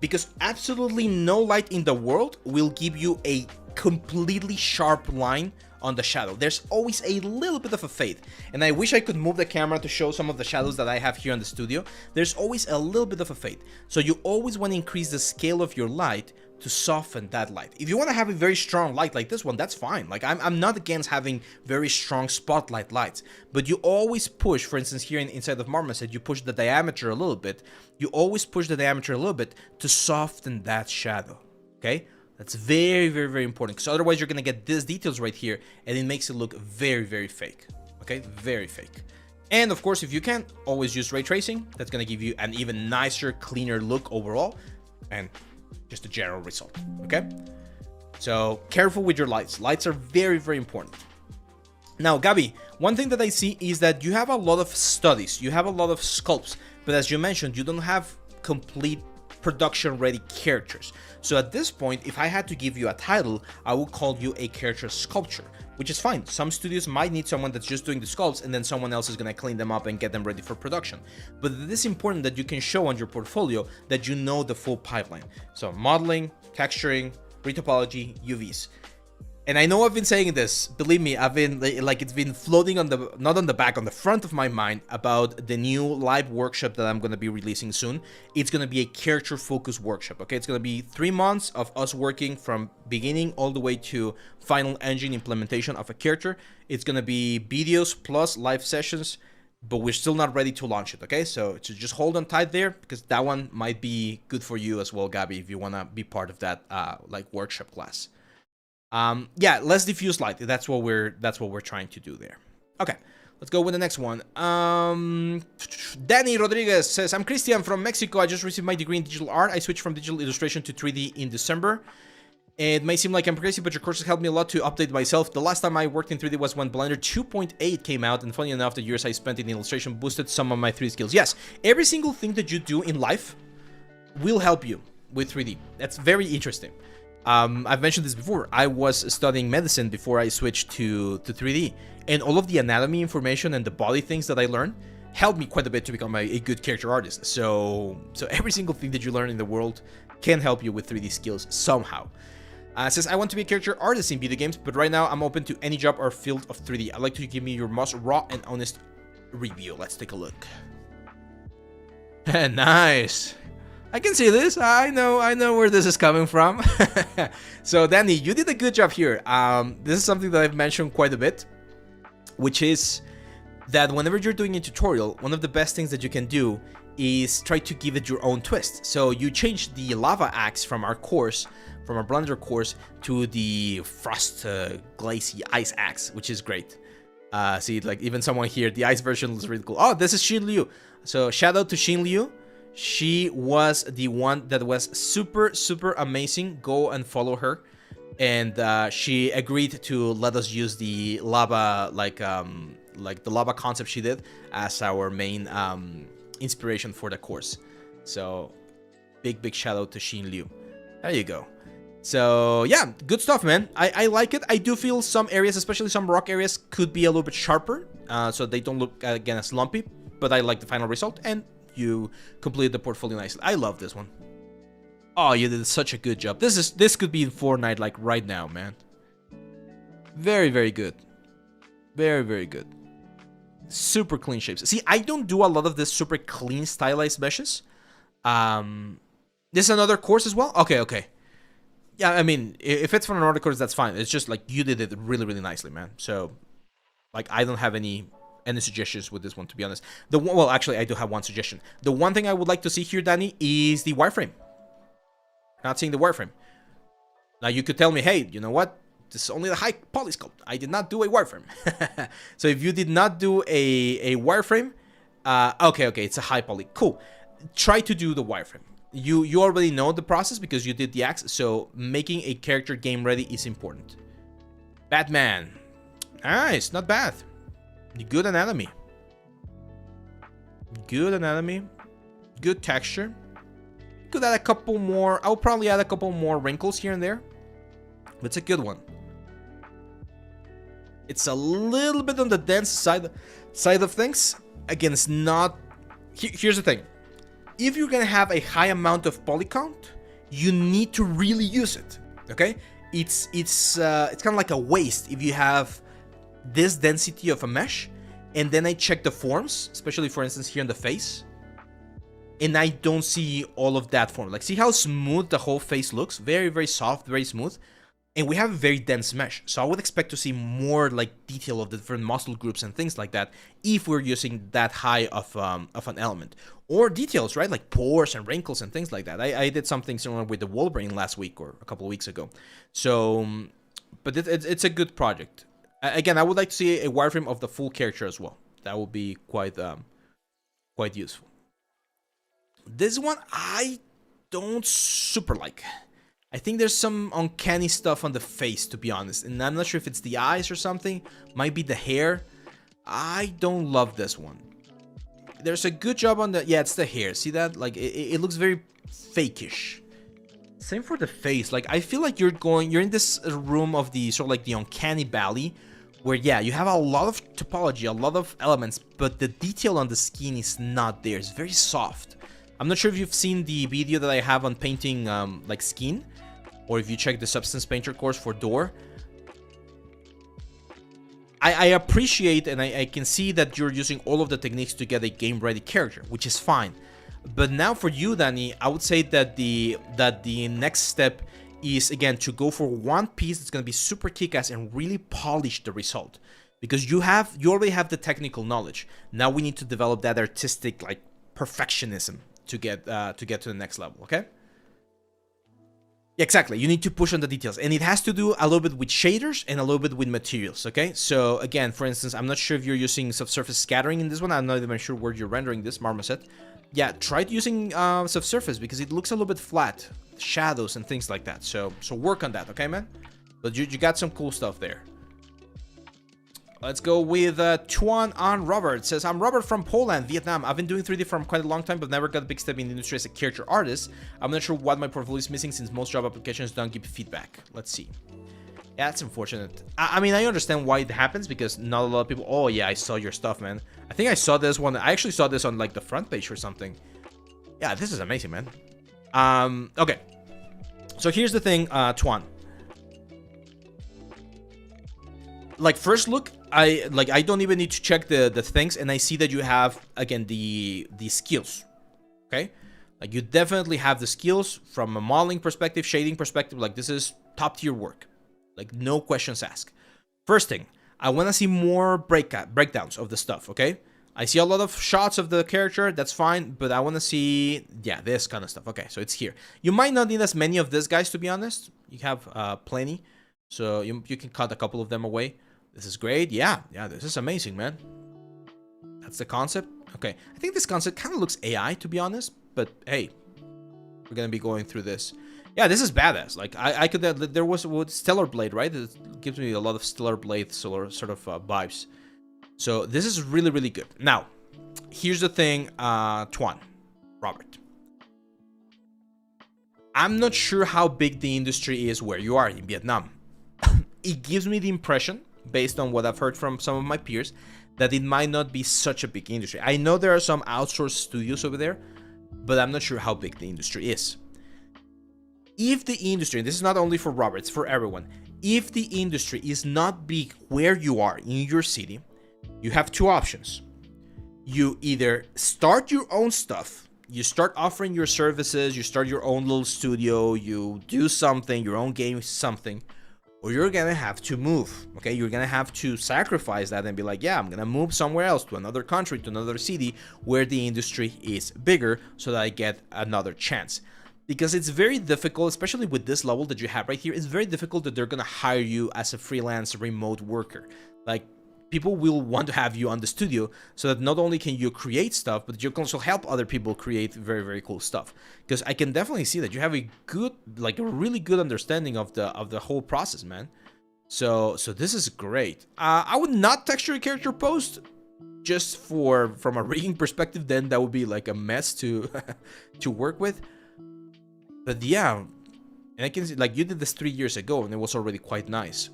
Because absolutely no light in the world will give you a completely sharp line on the shadow. There's always a little bit of a fade, and I wish I could move the camera to show some of the shadows that I have here in the studio. There's always a little bit of a fade, so you always want to increase the scale of your light to soften that light. If you want to have a very strong light like this one, that's fine. Like I'm not against having very strong spotlight lights, but you always push, for instance here inside of Marmoset, you push the diameter a little bit. You always push the diameter a little bit to soften that shadow, okay? That's very, very, very important, because otherwise you're gonna get these details right here and it makes it look very, very fake, okay? Very fake. And of course, if you can, always use ray tracing. That's gonna give you an even nicer, cleaner look overall, and just a general result, okay? So careful with your lights. Lights are very, very important. Now, Gabby, one thing that I see is that you have a lot of studies, you have a lot of sculpts, but as you mentioned, you don't have complete production ready characters. So at this point, if I had to give you a title, I would call you a character sculptor, which is fine. Some studios might need someone that's just doing the sculpts, and then someone else is going to clean them up and get them ready for production. But it is important that you can show on your portfolio that you know the full pipeline. So modeling, texturing, retopology, UVs. And I know I've been saying this, believe me, I've been like, it's been floating on the, not on the back, on the front of my mind about the new live workshop that I'm going to be releasing soon. It's going to be a character focused workshop, okay? It's going to be 3 months of us working from beginning all the way to final engine implementation of a character. It's going to be videos plus live sessions, but we're still not ready to launch it, okay? So just hold on tight there, because that one might be good for you as well, Gabby, if you want to be part of that like workshop class. Yeah, less diffuse light. That's what we're trying to do there. Okay, let's go with the next one. Danny Rodriguez says, I'm Christian from Mexico. I just received my degree in digital art. I switched from digital illustration to 3D in December. It may seem like I'm crazy, but your courses helped me a lot to update myself. The last time I worked in 3D was when Blender 2.8 came out, and funny enough, the years I spent in illustration boosted some of my 3D skills. Yes, every single thing that you do in life will help you with 3D. That's very interesting. I've mentioned this before. I was studying medicine before I switched to 3D, and all of the anatomy information and the body things that I learned helped me quite a bit to become a good character artist. So every single thing that you learn in the world can help you with 3D skills somehow. Says, I want to be a character artist in video games, but right now I'm open to any job or field of 3D. I'd like to give me your most raw and honest review. Let's take a look. Nice. I can see this. I know where this is coming from. So Danny, you did a good job here. This is something that I've mentioned quite a bit, which is that whenever you're doing a tutorial, one of the best things that you can do is try to give it your own twist. So you change the lava axe from our course, from our Blender course, to the frost glacy ice axe, which is great. See, like even someone here, the ice version looks really cool. Oh, this is Xin Liu. So shout out to Xin Liu. She was the one that was super amazing. Go and follow her. And she agreed to let us use the lava, like the lava concept she did as our main inspiration for the course. So big shout out to Xin Liu. There you go. So yeah, good stuff, man. I like it. I do feel some areas, especially some rock areas, could be a little bit sharper, so they don't look again as lumpy. But I like the final result, and you completed the portfolio nicely. I love this one. Oh, you did such a good job. This could be in Fortnite like right now, man. Very good. Very good. Super clean shapes. See, I don't do a lot of this super clean stylized meshes. This is another course as well. Okay. Yeah, I mean, if it's from another course, that's fine. It's just like you did it really nicely, man. So, like, I don't have any suggestions with this one, to be honest. Well, actually, I do have one suggestion. The one thing I would like to see here, Danny, is the wireframe. Not seeing the wireframe. Now, you could tell me, hey, you know what? This is only the high poly sculpt. I did not do a wireframe. So if you did not do a wireframe, okay, it's a high poly. Cool. Try to do the wireframe. You already know the process because you did the axe, so making a character game ready is important. Batman. Nice, not bad. Good anatomy. Good texture. Could add a couple more. I'll probably add a couple more wrinkles here and there. But it's a good one. It's a little bit on the dense side of things. Again, it's not... Here's the thing. If you're gonna have a high amount of poly count, you need to really use it. Okay? it's kind of like a waste if you have this density of a mesh, and then I check the forms, especially for instance here in the face, and I don't see all of that form. Like, see how smooth the whole face looks? Very, very soft, very smooth. And we have a very dense mesh, so I would expect to see more like detail of the different muscle groups and things like that if we're using that high of an element. Or details, right? Like pores and wrinkles and things like that. I did something similar with the Wolverine last week or a couple of weeks ago. So, but it's a good project. Again, I would like to see a wireframe of the full character as well. That would be quite useful. This one I don't super like. I think there's some uncanny stuff on the face, to be honest, and I'm not sure if it's the eyes or something. Might be the hair. I don't love this one. There's a good job on the... Yeah, it's the hair. See that? Like, it looks very fakeish. Same for the face. Like, I feel like you're in this room of the sort of like the uncanny valley, where, yeah, you have a lot of topology, a lot of elements, but the detail on the skin is not there. It's very soft. I'm not sure if you've seen the video that I have on painting, like, skin, or if you check the Substance Painter course for door. I appreciate and I can see that you're using all of the techniques to get a game-ready character, which is fine. But now for you, Danny, I would say that the next step is, again, to go for one piece that's going to be super kick-ass and really polish the result. Because you already have the technical knowledge. Now we need to develop that artistic, like, perfectionism to get to the next level, okay? Exactly, you need to push on the details, and it has to do a little bit with shaders and a little bit with materials, okay? So again, for instance, I'm not sure if you're using subsurface scattering in this one. I'm not even sure where you're rendering this, Marmoset. Yeah, try using subsurface because it looks a little bit flat, shadows and things like that. So work on that, okay, man? But you got some cool stuff there. Let's go with Tuan on Robert. It says, I'm Robert from Poland, Vietnam. I've been doing 3D for quite a long time, but never got a big step in the industry as a character artist. I'm not sure what my portfolio is missing since most job applications don't give feedback. Let's see. Yeah, that's unfortunate. I mean, I understand why it happens because not a lot of people... Oh, yeah, I saw your stuff, man. I think I saw this one. I actually saw this on, like, the front page or something. Yeah, this is amazing, man. Okay. So here's the thing, Tuan. Like, first look, I don't even need to check the things, and I see that you have, again, the skills, okay? Like, you definitely have the skills from a modeling perspective, shading perspective. Like, this is top-tier work. Like, no questions asked. First thing, I want to see more breakdowns of the stuff, okay? I see a lot of shots of the character, that's fine, but I want to see, yeah, this kind of stuff. Okay, so it's here. You might not need as many of these guys, to be honest. You have plenty, so you can cut a couple of them away. This is great. Yeah, this is amazing, man. That's the concept. Okay, I think this concept kind of looks AI, to be honest, but hey, we're gonna be going through this. Yeah, this is badass. Like, I could... There was Stellar Blade, right? It gives me a lot of Stellar Blade sort of vibes. So this is really, really good. Now, here's the thing, Tuan, Robert. I'm not sure how big the industry is where you are in Vietnam. It gives me the impression, based on what I've heard from some of my peers, that it might not be such a big industry. I know there are some outsourced studios over there, but I'm not sure how big the industry is. If the industry, and this is not only for Robert, it's for everyone, if the industry is not big where you are in your city, you have two options. You either start your own stuff, you start offering your services, you start your own little studio, you do something, your own game, something, or you're gonna have to move, okay? You're gonna have to sacrifice that and be like, yeah, I'm gonna move somewhere else, to another country, to another city, where the industry is bigger, so that I get another chance. Because it's very difficult, especially with this level that you have right here, it's very difficult that they're gonna hire you as a freelance remote worker. Like, people will want to have you on the studio so that not only can you create stuff, but you can also help other people create very, very cool stuff. Because I can definitely see that you have a good, like a really good understanding of the whole process, man. So this is great. I would not texture a character post just from a rigging perspective. Then that would be like a mess to to work with. But yeah, and I can see, like, you did this 3 years ago and it was already quite nice.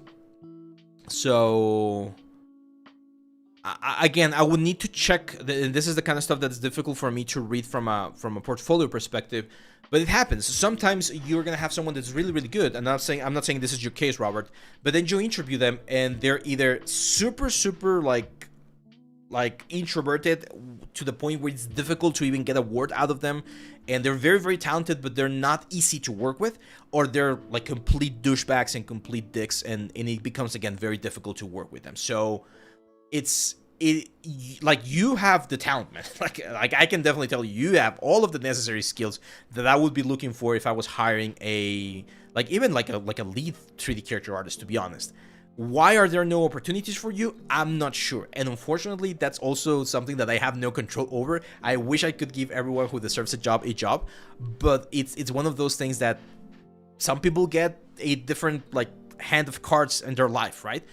So again, I would need to check, and this is the kind of stuff that's difficult for me to read from a portfolio perspective, But it happens. Sometimes you're gonna have someone that's really, really good. And I'm not saying this is your case, Robert. But then you interview them, and they're either super, super like introverted to the point where it's difficult to even get a word out of them, and they're very, very talented, but they're not easy to work with, or they're like complete douchebags and complete dicks, and it becomes again very difficult to work with them. So like you have the talent, man. like I can definitely tell you have all of the necessary skills that I would be looking for if I was hiring a even like a lead 3D character artist, to be honest. Why are there no opportunities for you? I'm not sure. And unfortunately, that's also something that I have no control over. I wish I could give everyone who deserves a job, but it's one of those things that some people get a different like hand of cards in their life, right?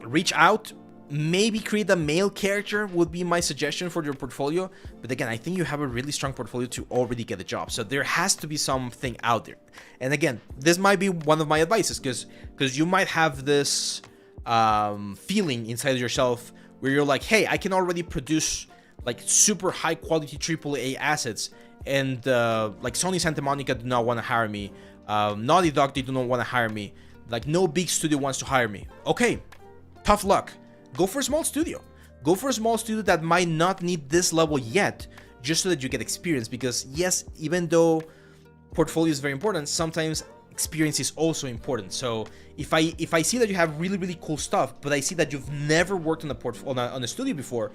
Reach out. Maybe create a male character would be my suggestion for your portfolio. But again, I think you have a really strong portfolio to already get a job. So there has to be something out there. And again, this might be one of my advices, because you might have this feeling inside yourself where you're like, hey, I can already produce like super high quality AAA assets. And like Sony Santa Monica do not want to hire me. Naughty Dog, they do not want to hire me. Like no big studio wants to hire me. Okay, tough luck. Go for a small studio. Go for a small studio that might not need this level yet, just so that you get experience. Because yes, even though portfolio is very important, sometimes experience is also important. So if I see that you have really, really cool stuff, but I see that you've never worked on a studio before,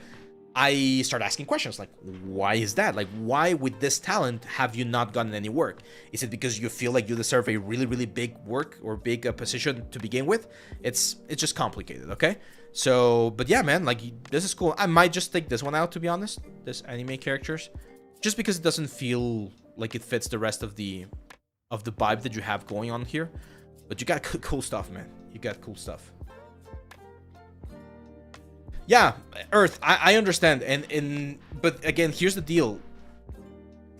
I start asking questions like, why is that? Like, why with this talent have you not gotten any work? Is it because you feel like you deserve a really, really big work or big position to begin with? It's just complicated, okay? So, but yeah, man, like this is cool. I might just take this one out, to be honest, this anime characters, just because it doesn't feel like it fits the rest of the vibe that you have going on here. But you got cool stuff, man. You got cool stuff. Yeah, Earth, I understand, but again, here's the deal.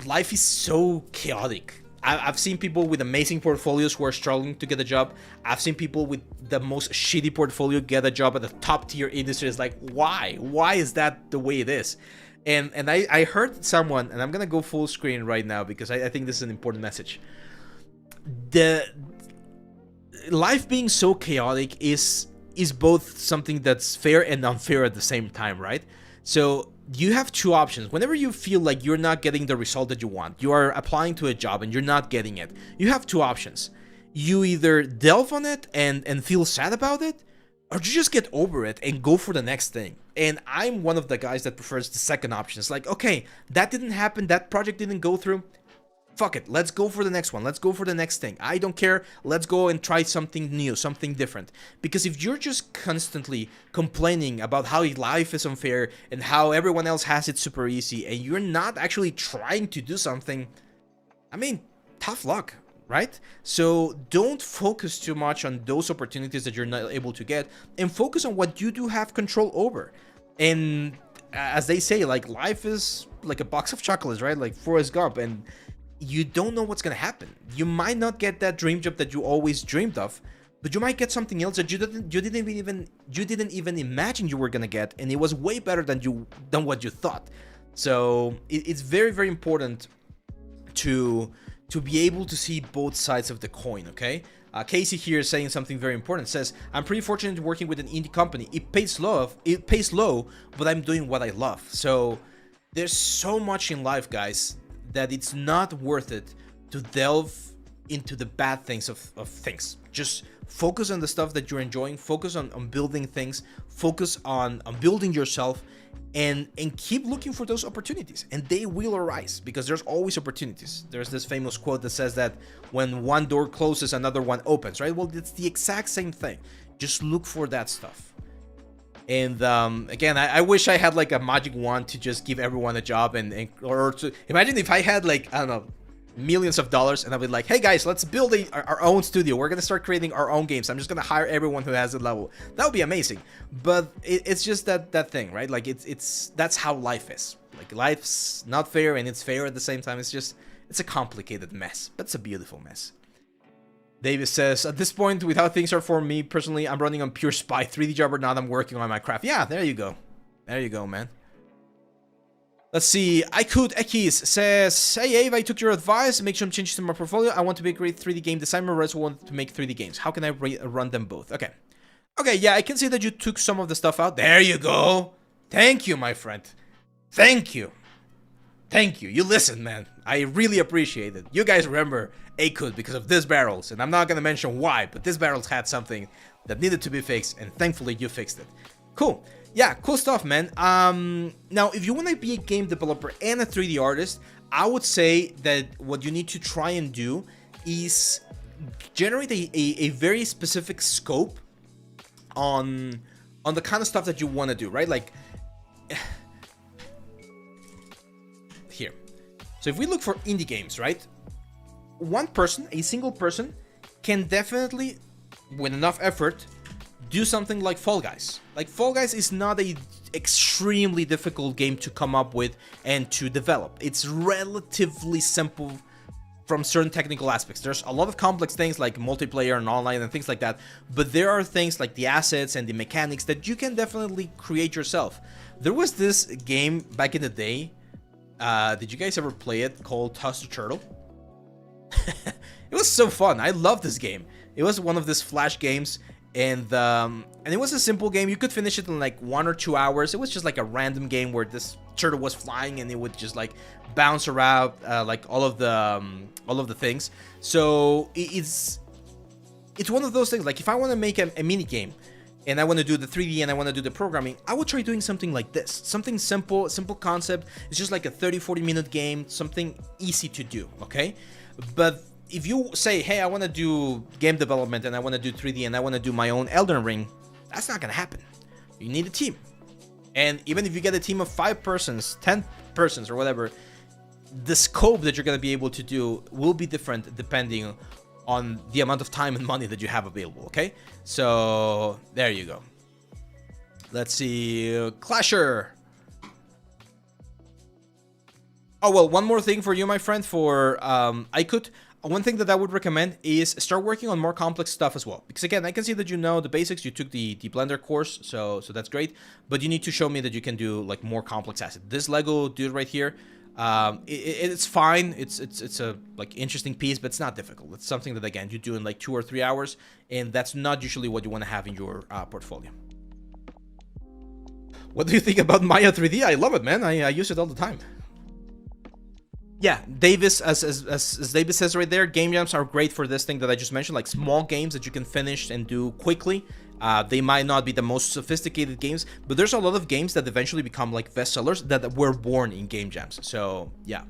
Life is so chaotic. I've seen people with amazing portfolios who are struggling to get a job. I've seen people with the most shitty portfolio get a job at the top tier industry. It's like, why? Why is that the way it is? And I heard someone, and I'm gonna go full screen right now because I think this is an important message. The life being so chaotic is both something that's fair and unfair at the same time, right? So you have two options. Whenever you feel like you're not getting the result that you want, you are applying to a job and you're not getting it, you have two options. You either delve on it and feel sad about it, or you just get over it and go for the next thing. And I'm one of the guys that prefers the second option. It's like, okay, that didn't happen, that project didn't go through, fuck it, let's go for the next one, let's go for the next thing. I don't care, let's go and try something new, something different. Because if you're just constantly complaining about how life is unfair and how everyone else has it super easy, and you're not actually trying to do something, I mean, tough luck, right? So don't focus too much on those opportunities that you're not able to get, and focus on what you do have control over. And as they say, like, life is like a box of chocolates, right? Like Forrest Gump, and you don't know what's gonna happen. You might not get that dream job that you always dreamed of, but you might get something else that you didn't even imagine you were gonna get, and it was way better than what you thought. So it's very, very important to be able to see both sides of the coin. Okay, Casey here is saying something very important. Says, I'm pretty fortunate working with an indie company. It pays low, but I'm doing what I love. So there's so much in life, guys, that it's not worth it to delve into the bad things of things. Just focus on the stuff that you're enjoying, focus on building things, focus on building yourself, and keep looking for those opportunities, and they will arise, because there's always opportunities. There's this famous quote that says that when one door closes, another one opens, right? Well, it's the exact same thing. Just look for that stuff. And again, I wish I had like a magic wand to just give everyone a job, or to imagine if I had like, I don't know, millions of dollars, and I'd be like, hey guys, let's build our own studio. We're gonna start creating our own games. I'm just gonna hire everyone who has a level. That would be amazing. But it's just that thing, right? Like that's how life is. Like life's not fair and it's fair at the same time. It's a complicated mess, but it's a beautiful mess. Davis says, at this point, with how things are for me personally, I'm running on pure spy. 3D job or not, I'm working on my craft. Yeah, there you go. There you go, man. Let's see. I could Ekis says, hey Abe, I took your advice. Make some changes to my portfolio. I want to be a great 3D game designer. I also want to make 3D games. How can I run them both? Okay. Okay, yeah, I can see that you took some of the stuff out. There you go. Thank you, my friend. Thank you. Thank you. You listened, man. I really appreciate it. You guys remember Akud because of these barrels, and I'm not gonna mention why, but these barrels had something that needed to be fixed, and thankfully you fixed it. Cool. Yeah, cool stuff, man. Now, if you want to be a game developer and a 3D artist, I would say that what you need to try and do is generate a very specific scope on the kind of stuff that you want to do, right? Like, here. So if we look for indie games, right? One person, a single person, can definitely, with enough effort, do something like Fall Guys. Like, Fall Guys is not a extremely difficult game to come up with and to develop. It's relatively simple from certain technical aspects. There's a lot of complex things like multiplayer and online and things like that, but there are things like the assets and the mechanics that you can definitely create yourself. There was this game back in the day, did you guys ever play it, called Toss the Turtle? It was so fun. I love this game. It was one of these flash games, and it was a simple game. You could finish it in like 1 or 2 hours. It was just like a random game where this turtle was flying and it would just like bounce around like all of the things. So it's one of those things. Like, if I want to make a mini game and I want to do the 3D and I want to do the programming, I would try doing something like this. Something simple concept. It's just like a 30-40 minute game, something easy to do, okay? But if you say, hey, I want to do game development and I want to do 3D and I want to do my own Elden Ring, that's not going to happen. You need a team. And even if you get a team of 5 persons, 10 persons or whatever, the scope that you're going to be able to do will be different depending on the amount of time and money that you have available, okay? So, there you go. Let's see. Clasher. Oh, well, one more thing for you, my friend, for one thing that I would recommend is start working on more complex stuff as well. Because again, I can see that you know the basics. You took the Blender course, so that's great. But you need to show me that you can do like more complex assets. This Lego dude right here, it's fine. It's a like interesting piece, but it's not difficult. It's something that again you do in like 2 or 3 hours, and that's not usually what you want to have in your portfolio. What do you think about Maya 3D? I love it, man. I use it all the time. Yeah, Davis, as Davis says right there, game jams are great for this thing that I just mentioned, like small games that you can finish and do quickly. They might not be the most sophisticated games, but there's a lot of games that eventually become like bestsellers that were born in game jams. So, yeah.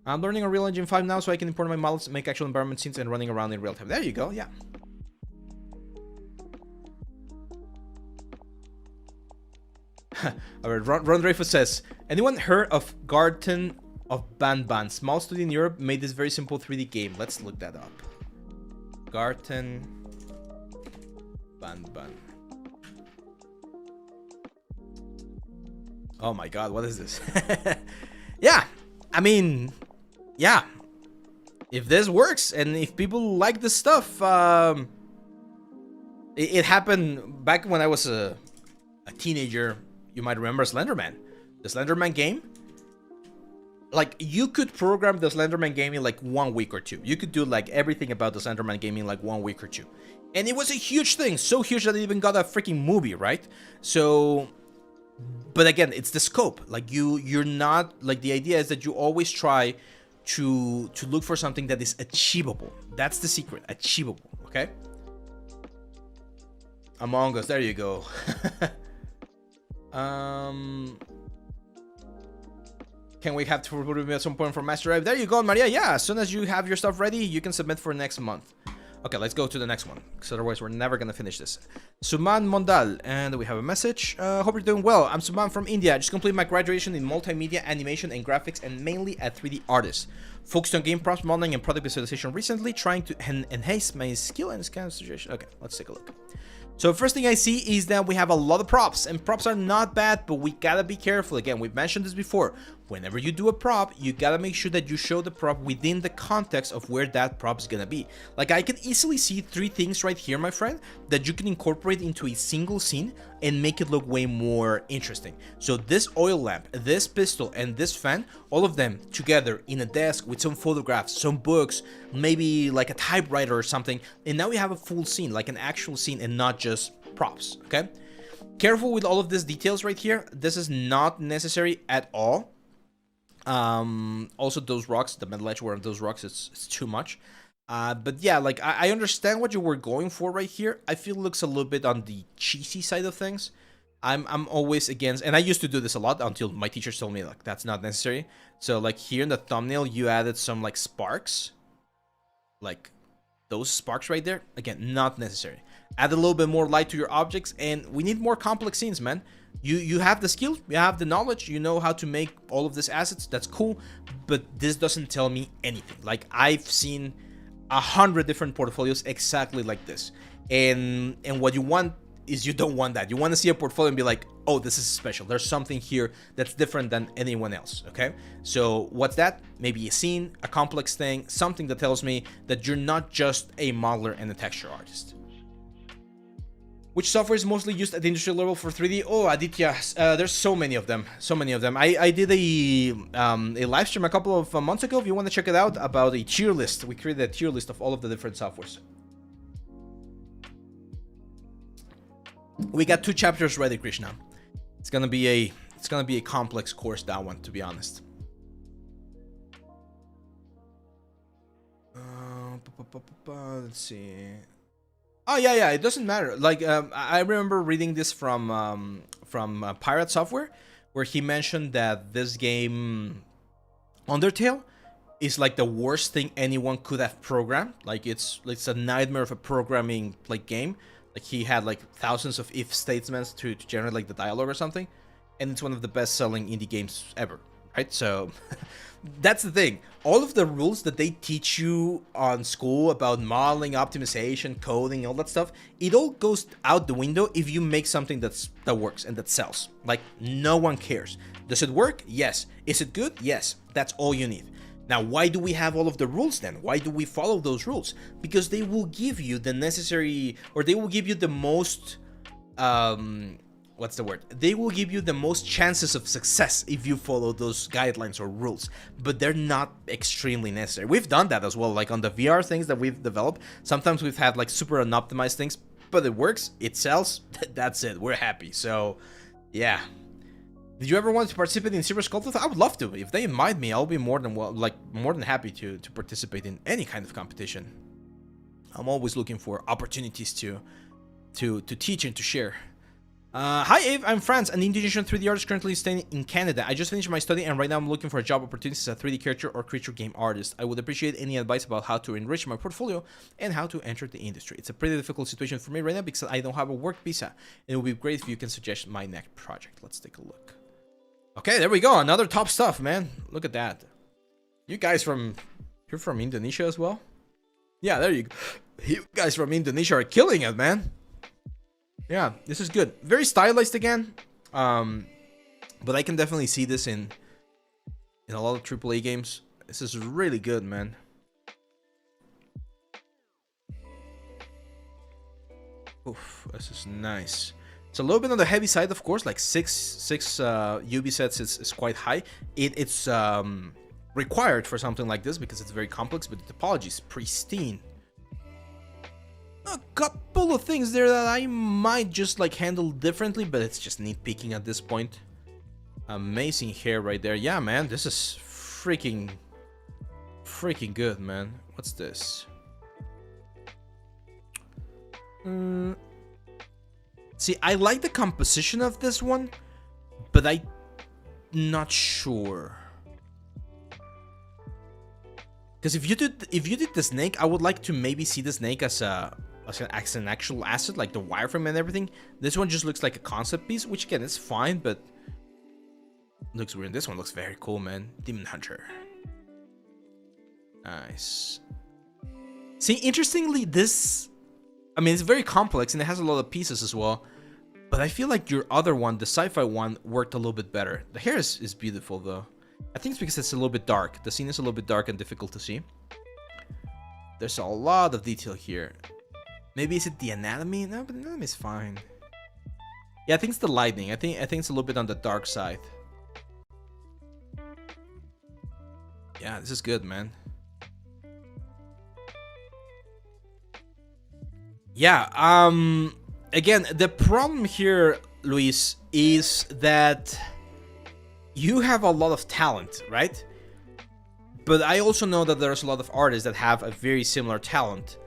I'm learning Unreal Engine 5 now so I can import my models, make actual environment scenes, and running around in real time. There you go, yeah. Alright, Ron Dreyfus says, anyone heard of Garden of Banban? Small studio in Europe made this very simple 3D game. Let's look that up. Garden Banban. Oh my god, what is this? Yeah, I mean, yeah. If this works and if people like this stuff, it happened back when I was a teenager. You might remember Slenderman. The Slenderman game. Like, you could program the Slenderman game in like 1 week or 2. You could do like everything about the Slenderman game in like 1 week or 2. And it was a huge thing. So huge that it even got a freaking movie, right? So, but again, it's the scope. Like, you're not, like, the idea is that you always try to look for something that is achievable. That's the secret. Achievable, okay? Among Us, there you go. Can we have to review at some point for Master Drive? There you go, Maria. Yeah, as soon as you have your stuff ready, you can submit for next month. Okay, let's go to the next one, because otherwise we're never gonna finish this. Suman Mondal, and we have a message. Hope you're doing well. I'm Suman from India. I just completed my graduation in multimedia, animation, and graphics, and mainly a 3D artist. Focused on game props, modeling, and product visualization recently, trying to enhance my skill in this kind of situation. Okay, let's take a look. So first thing I see is that we have a lot of props, and props are not bad, but we gotta be careful. Again, we've mentioned this before. whenever you do a prop, you gotta make sure that you show the prop within the context of where that prop is gonna be. Like, I can easily see 3 things right here, my friend, that you can incorporate into a single scene and make it look way more interesting. So this oil lamp, this pistol, and this fan, all of them together in a desk with some photographs, some books, maybe like a typewriter or something, and now we have a full scene, like an actual scene, and not just props, okay? Careful with all of these details right here. This is not necessary at all. Also those rocks, the metal edge of those rocks, it's too much. But yeah, like I understand what you were going for right here. I feel it looks a little bit on the cheesy side of things. I'm always against, and I used to do this a lot until my teachers told me like that's not necessary. So like here in the thumbnail, you added some like sparks, like those sparks right there. Again, not necessary. Add a little bit more light to your objects, and we need more complex scenes, man. You have the skills, you have the knowledge, you know how to make all of these assets. That's cool, but this doesn't tell me anything. Like, I've seen 100 different portfolios exactly like this, and what you want is, you don't want that. You want to see a portfolio and be like, oh, this is special. There's something here that's different than anyone else, okay? So what's that? Maybe a scene, a complex thing, something that tells me that you're not just a modeler and a texture artist. Which software is mostly used at the industry level for 3D? Oh, Aditya, there's so many of them. So many of them. I did a live stream a couple of months ago. If you want to check it out, about a tier list. We created a tier list of all of the different softwares. We got 2 chapters ready, Krishna. It's gonna be a complex course, that one, to be honest. Let's see. Oh yeah, it doesn't matter. Like, I remember reading this from Pirate Software, where he mentioned that this game, Undertale, is like the worst thing anyone could have programmed. Like, it's a nightmare of a programming like game. Like, he had like thousands of if statements to generate like the dialogue or something, and it's one of the best-selling indie games ever, right? So that's the thing. All of the rules that they teach you on school about modeling, optimization, coding, all that stuff, it all goes out the window if you make something that works and that sells. Like, no one cares. Does it work? Yes. Is it good? Yes. That's all you need. Now, why do we have all of the rules then? Why do we follow those rules? Because they will give you the necessary, or they will give you the most, what's the word? They will give you the most chances of success if you follow those guidelines or rules, but they're not extremely necessary. We've done that as well, like on the VR things that we've developed. Sometimes we've had like super unoptimized things, but it works, it sells, that's it, we're happy. So, yeah. Did you ever want to participate in Silver Sculptor? I would love to. If they invite me, I'll be more than happy to participate in any kind of competition. I'm always looking for opportunities to teach and to share. Hi Ave, I'm Franz, an Indonesian 3D artist currently staying in Canada. I just finished my study and right now I'm looking for a job opportunities as a 3D character or creature game artist. I would appreciate any advice about how to enrich my portfolio and how to enter the industry. It's a pretty difficult situation for me right now because I don't have a work visa. It would be great if you can suggest my next project. Let's take a look. Okay, there we go. Another top stuff, man. Look at that. You guys you're from Indonesia as well? Yeah, there you go. You guys from Indonesia are killing it, man. Yeah, this is good. Very stylized again. But I can definitely see this in a lot of AAA games. This is really good, man. Oof, this is nice. It's a little bit on the heavy side, of course. Like six UV sets is quite high. It's required for something like this because it's very complex, but the topology is pristine. A couple of things there that I might just like handle differently, but it's just nitpicking at this point. Amazing hair right there. Yeah, man, this is freaking good, man. What's this? See, I like the composition of this one, but I'm not sure. Because if you did the snake, I would like to maybe see the snake as an actual asset, like the wireframe and everything. This one just looks like a concept piece, which again is fine, but looks weird. This one looks very cool, man. Demon Hunter. Nice. See, interestingly, this, I mean, it's very complex and it has a lot of pieces as well. But I feel like your other one, the sci-fi one, worked a little bit better. The hair is beautiful though. I think it's because it's a little bit dark. The scene is a little bit dark and difficult to see. There's a lot of detail here. Maybe is it the anatomy? No, but the anatomy is fine. Yeah, I think it's the lighting. I think it's a little bit on the dark side. Yeah, this is good, man. Yeah, again, the problem here, Luis, is that you have a lot of talent, right? But I also know that there's a lot of artists that have a very similar talent,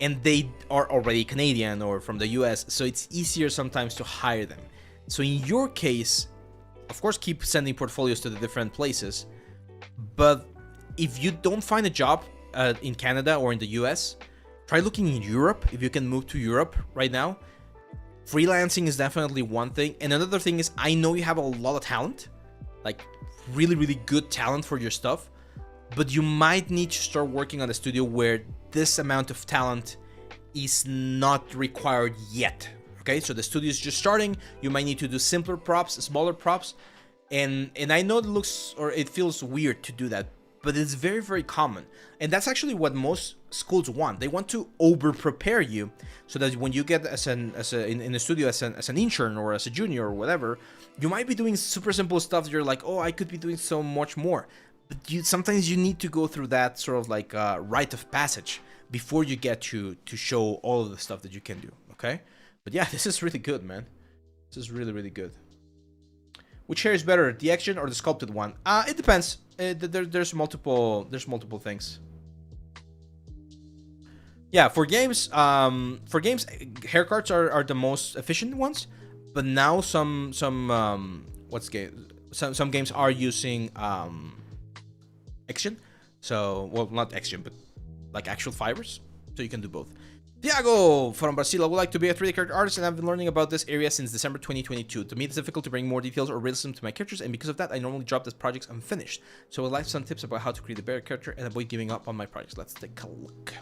and they are already Canadian or from the US, so it's easier sometimes to hire them. So in your case, of course, keep sending portfolios to the different places, but if you don't find a job in Canada or in the US, try looking in Europe, if you can move to Europe right now. Freelancing is definitely one thing. And another thing is, I know you have a lot of talent, like really, really good talent for your stuff, but you might need to start working on a studio where this amount of talent is not required yet. Okay, so the studio is just starting. You might need to do simpler props, smaller props. And I know it looks, or it feels weird to do that, but it's very, very common. And that's actually what most schools want. They want to over prepare you so that when you get in the studio as an intern or as a junior or whatever, you might be doing super simple stuff that you're like, oh, I could be doing so much more. But sometimes you need to go through that sort of like rite of passage before you get to show all of the stuff that you can do. Okay, but yeah, this is really good, man. This is really, really good. Which hair is better, the action or the sculpted one? It depends. There's multiple things. Yeah, for games, haircuts are the most efficient ones. But now some games are using action. So, well, not action, but like actual fibers. So you can do both. Thiago from Brazil, I would like to be a 3D character artist, and I've been learning about this area since December 2022. To me, it's difficult to bring more details or realism to my characters, and because of that, I normally drop these projects unfinished. So I would like some tips about how to create a better character and avoid giving up on my projects. Let's take a look.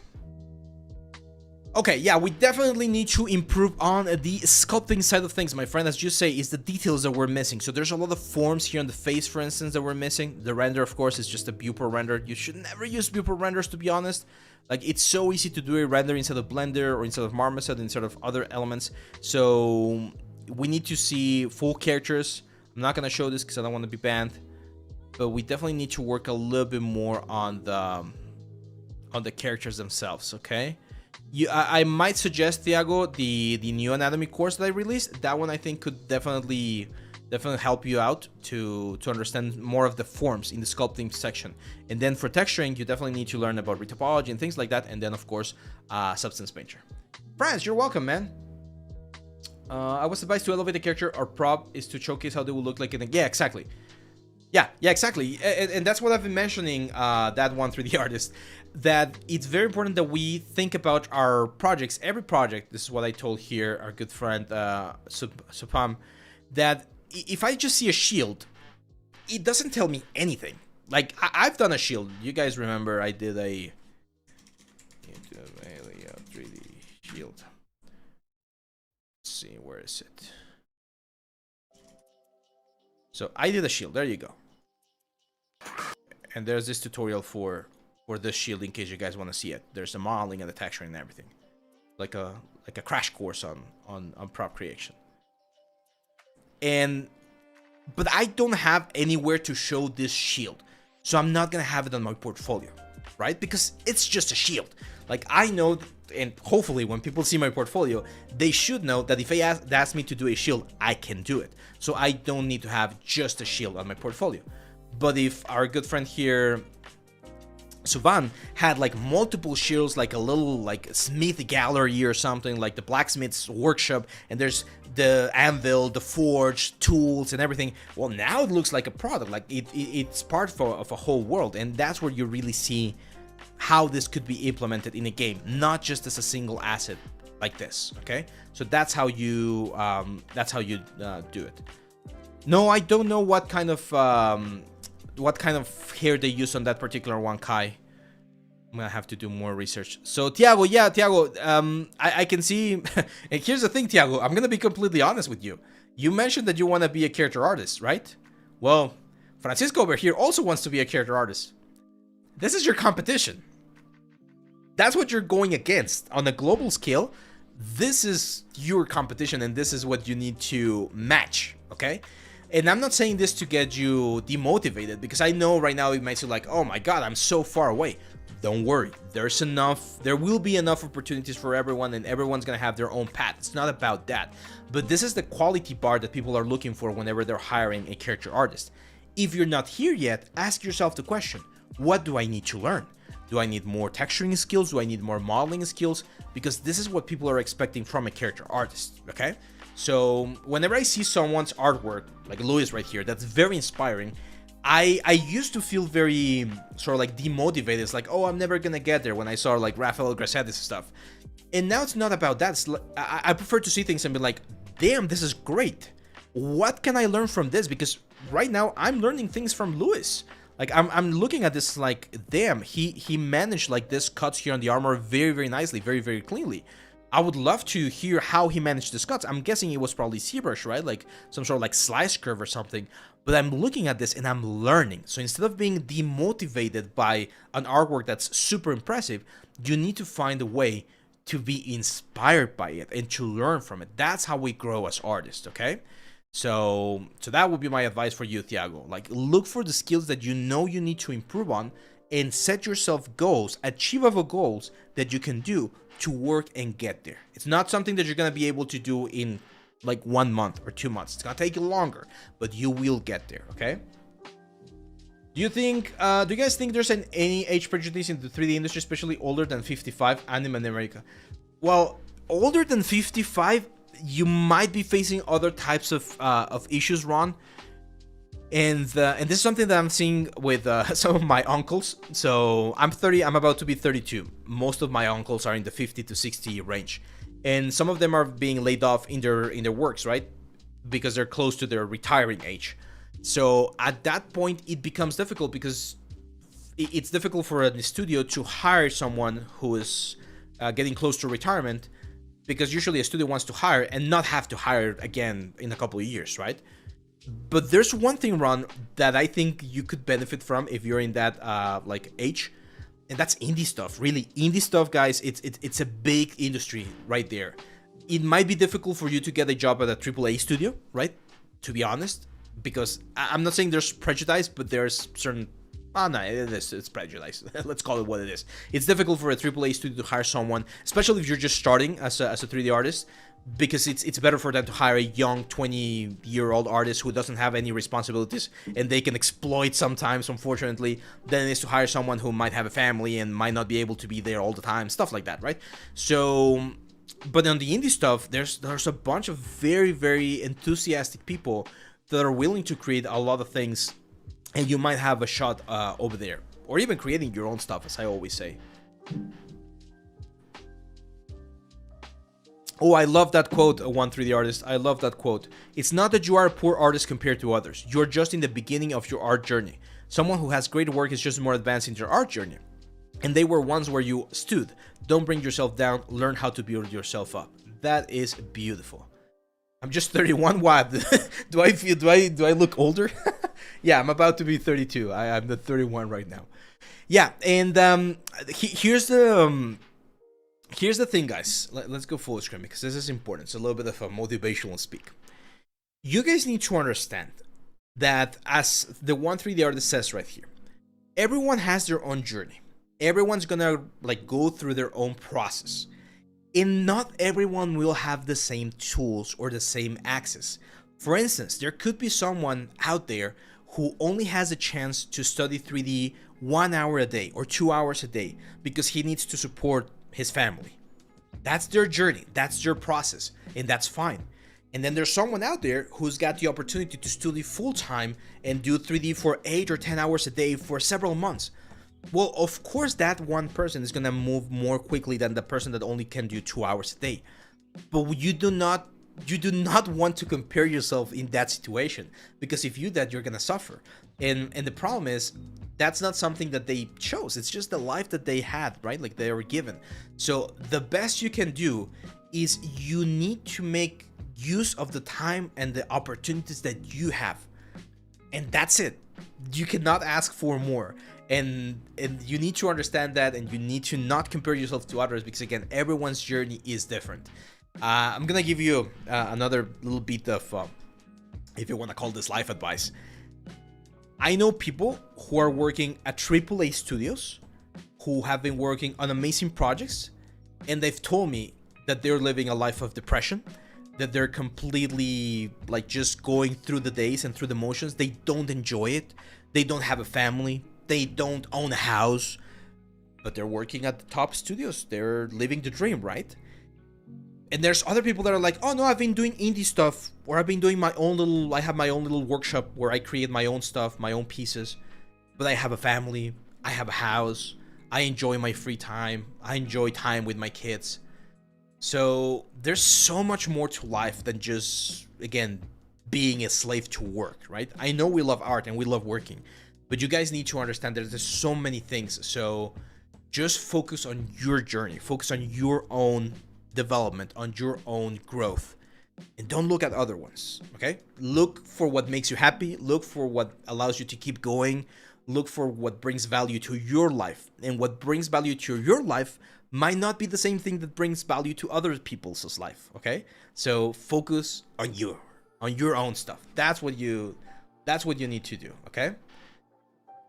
Okay, yeah, we definitely need to improve on the sculpting side of things, my friend. As you say, is the details that we're missing. So there's a lot of forms here on the face, for instance, that we're missing. The render, of course, is just a viewport render. You should never use viewport renders, to be honest. Like, it's so easy to do a render inside of Blender or inside of Marmoset, instead of other elements. So we need to see full characters. I'm not gonna show this because I don't want to be banned, but we definitely need to work a little bit more on the characters themselves. Okay. I might suggest, Thiago, the new anatomy course that I released. That one I think could definitely help you out to understand more of the forms in the sculpting section. And then for texturing, you definitely need to learn about retopology and things like that. And then, of course, substance painter. France, you're welcome, man. I was advised to elevate the character or prop is to showcase how they will look like in a... Yeah, exactly. Yeah, exactly. And that's what I've been mentioning, that one 3D artist, that it's very important that we think about our projects. Every project, this is what I told here, our good friend Supam, that if I just see a shield, it doesn't tell me anything. Like, I've done a shield. You guys remember I did a 3D shield. Let's see, where is it? So I did a shield. There you go. And there's this tutorial for this shield in case you guys want to see it. There's the modeling and the texturing and everything, like a crash course on prop creation. But I don't have anywhere to show this shield, so I'm not gonna have it on my portfolio, right? Because it's just a shield. Like, I know, and hopefully when people see my portfolio, they should know that if they ask me to do a shield, I can do it. So I don't need to have just a shield on my portfolio. But if our good friend here, Suvan, had like multiple shields, like a little like Smith gallery or something, like the blacksmith's workshop, and there's the anvil, the forge, tools, and everything. Well, now it looks like a product, like it's part of a whole world, and that's where you really see how this could be implemented in a game, not just as a single asset like this. Okay, so that's how you do it. No, I don't know what kind of hair they use on that particular one, Kai. I'm gonna have to do more research. So Thiago, yeah, Thiago, I can see. And here's the thing, Thiago, I'm gonna be completely honest with you. You mentioned that you want to be a character artist, right? Well, Francisco over here also wants to be a character artist. This is your competition. That's what you're going against. On a global scale, this is your competition and this is what you need to match, okay? And I'm not saying this to get you demotivated, because I know right now it might seem like, oh my god, I'm so far away. Don't worry, there's enough, there will be enough opportunities for everyone, and everyone's gonna have their own path. It's not about that. But this is the quality bar that people are looking for whenever they're hiring a character artist. If you're not here yet, ask yourself the question, what do I need to learn? Do I need more texturing skills? Do I need more modeling skills? Because this is what people are expecting from a character artist, okay? So whenever I see someone's artwork, like Luis right here, that's very inspiring, I used to feel very sort of like demotivated. It's like, oh, I'm never gonna get there, when I saw like Rafael Grassetti's stuff. And now it's not about that. I prefer to see things and be like, damn, this is great. What can I learn from this? Because right now I'm learning things from Luis. Like I'm looking at this like, damn, he managed like this cuts here on the armor very, very nicely, very, very cleanly. I would love to hear how he managed this cuts. I'm guessing it was probably ZBrush, right? Like some sort of like slice curve or something. But I'm looking at this and I'm learning. So instead of being demotivated by an artwork that's super impressive, you need to find a way to be inspired by it and to learn from it. That's how we grow as artists, okay? So that would be my advice for you, Thiago. Like, look for the skills that you know you need to improve on and set yourself goals, achievable goals that you can do to work and get there. It's not something that you're going to be able to do in like 1 month or 2 months. It's going to take you longer, but you will get there, okay? Do you guys think there's any age prejudice in the 3D industry, especially older than 55, anime in America? Well, older than 55, you might be facing other types of issues, Ron. And this is something that I'm seeing with some of my uncles. So I'm 30, I'm about to be 32. Most of my uncles are in the 50 to 60 range. And some of them are being laid off in their works, right? Because they're close to their retiring age. So at that point, it becomes difficult because it's difficult for a studio to hire someone who is getting close to retirement, because usually a studio wants to hire and not have to hire again in a couple of years, right? But there's one thing, Ron, that I think you could benefit from if you're in that like age, and that's indie stuff. Really, indie stuff, guys. It's a big industry right there. It might be difficult for you to get a job at a AAA studio, right? To be honest, because I'm not saying there's prejudice, but there's certain. Oh no, it's prejudice. Let's call it what it is. It's difficult for a AAA studio to hire someone, especially if you're just starting as a 3D artist, because it's better for them to hire a young 20-year-old artist who doesn't have any responsibilities and they can exploit sometimes, unfortunately, than it is to hire someone who might have a family and might not be able to be there all the time, stuff like that, right? So, but on the indie stuff, there's a bunch of very, very enthusiastic people that are willing to create a lot of things, and you might have a shot over there, or even creating your own stuff, as I always say. Oh, I love that quote, 1-3D artist. I love that quote. It's not that you are a poor artist compared to others. You're just in the beginning of your art journey. Someone who has great work is just more advanced in their art journey. And they were ones where you stood. Don't bring yourself down. Learn how to build yourself up. That is beautiful. I'm just 31. What? do I look older? Yeah, I'm about to be 32. I'm the 31 right now. Yeah, and here's the thing, guys. Let's go full screen because this is important. It's a little bit of a motivational speak. You guys need to understand that, as the 1-3D artist says right here, everyone has their own journey. Everyone's gonna like go through their own process. And not everyone will have the same tools or the same access. For instance, there could be someone out there who only has a chance to study 3D 1 hour a day or 2 hours a day because he needs to support his family. That's their journey, that's their process, and that's fine. And then there's someone out there who's got the opportunity to study full-time and do 3D for 8 or 10 hours a day for several months. Well, of course, that one person is gonna move more quickly than the person that only can do 2 hours a day. But you do not want to compare yourself in that situation, because if you do that, you're gonna suffer. And the problem is, that's not something that they chose. It's just the life that they had, right? Like they were given. So the best you can do is you need to make use of the time and the opportunities that you have. And that's it. you cannot ask for more. And you need to understand that, and you need to not compare yourself to others, because again, everyone's journey is different. I'm gonna give you another little bit of, if you want to call this life advice. I know people who are working at AAA studios, who have been working on amazing projects, and they've told me that they're living a life of depression, that they're completely like just going through the days and through the motions. They don't enjoy it. They don't have a family. They don't own a house, but they're working at the top studios. They're living the dream, right? And there's other people that are like, oh no, I've been doing indie stuff, or I've been doing my own little, I have my own little workshop where I create my own stuff, my own pieces, but I have a family, I have a house, I enjoy my free time, I enjoy time with my kids. So there's so much more to life than just, again, being a slave to work, right? I know we love art and we love working, but you guys need to understand that there's so many things. So just focus on your journey, focus on your own development, on your own growth, and don't look at other ones, okay? Look for what makes you happy, look for what allows you to keep going, look for what brings value to your life. And what brings value to your life might not be the same thing that brings value to other people's life, okay? So focus on your own stuff. That's what you need to do, okay?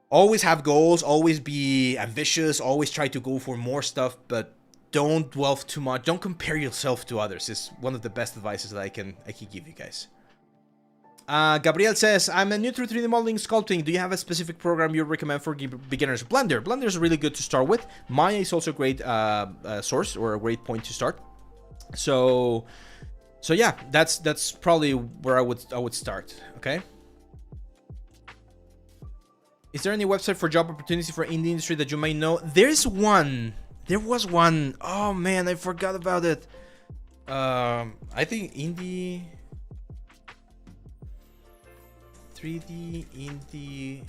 Always have goals, always be ambitious, always try to go for more stuff, but don't dwell too much. Don't compare yourself to others. It's one of the best advices that I can give you guys. Gabriel says, I'm new to 3D modeling sculpting. Do you have a specific program you recommend for beginners? Blender is really good to start with. Maya is also a great source, or a great point to start. So yeah, that's probably where I would start. Okay. Is there any website for job opportunities for indie industry that you may know? There's one. There was one. Oh man, I forgot about it. I think indie 3D indie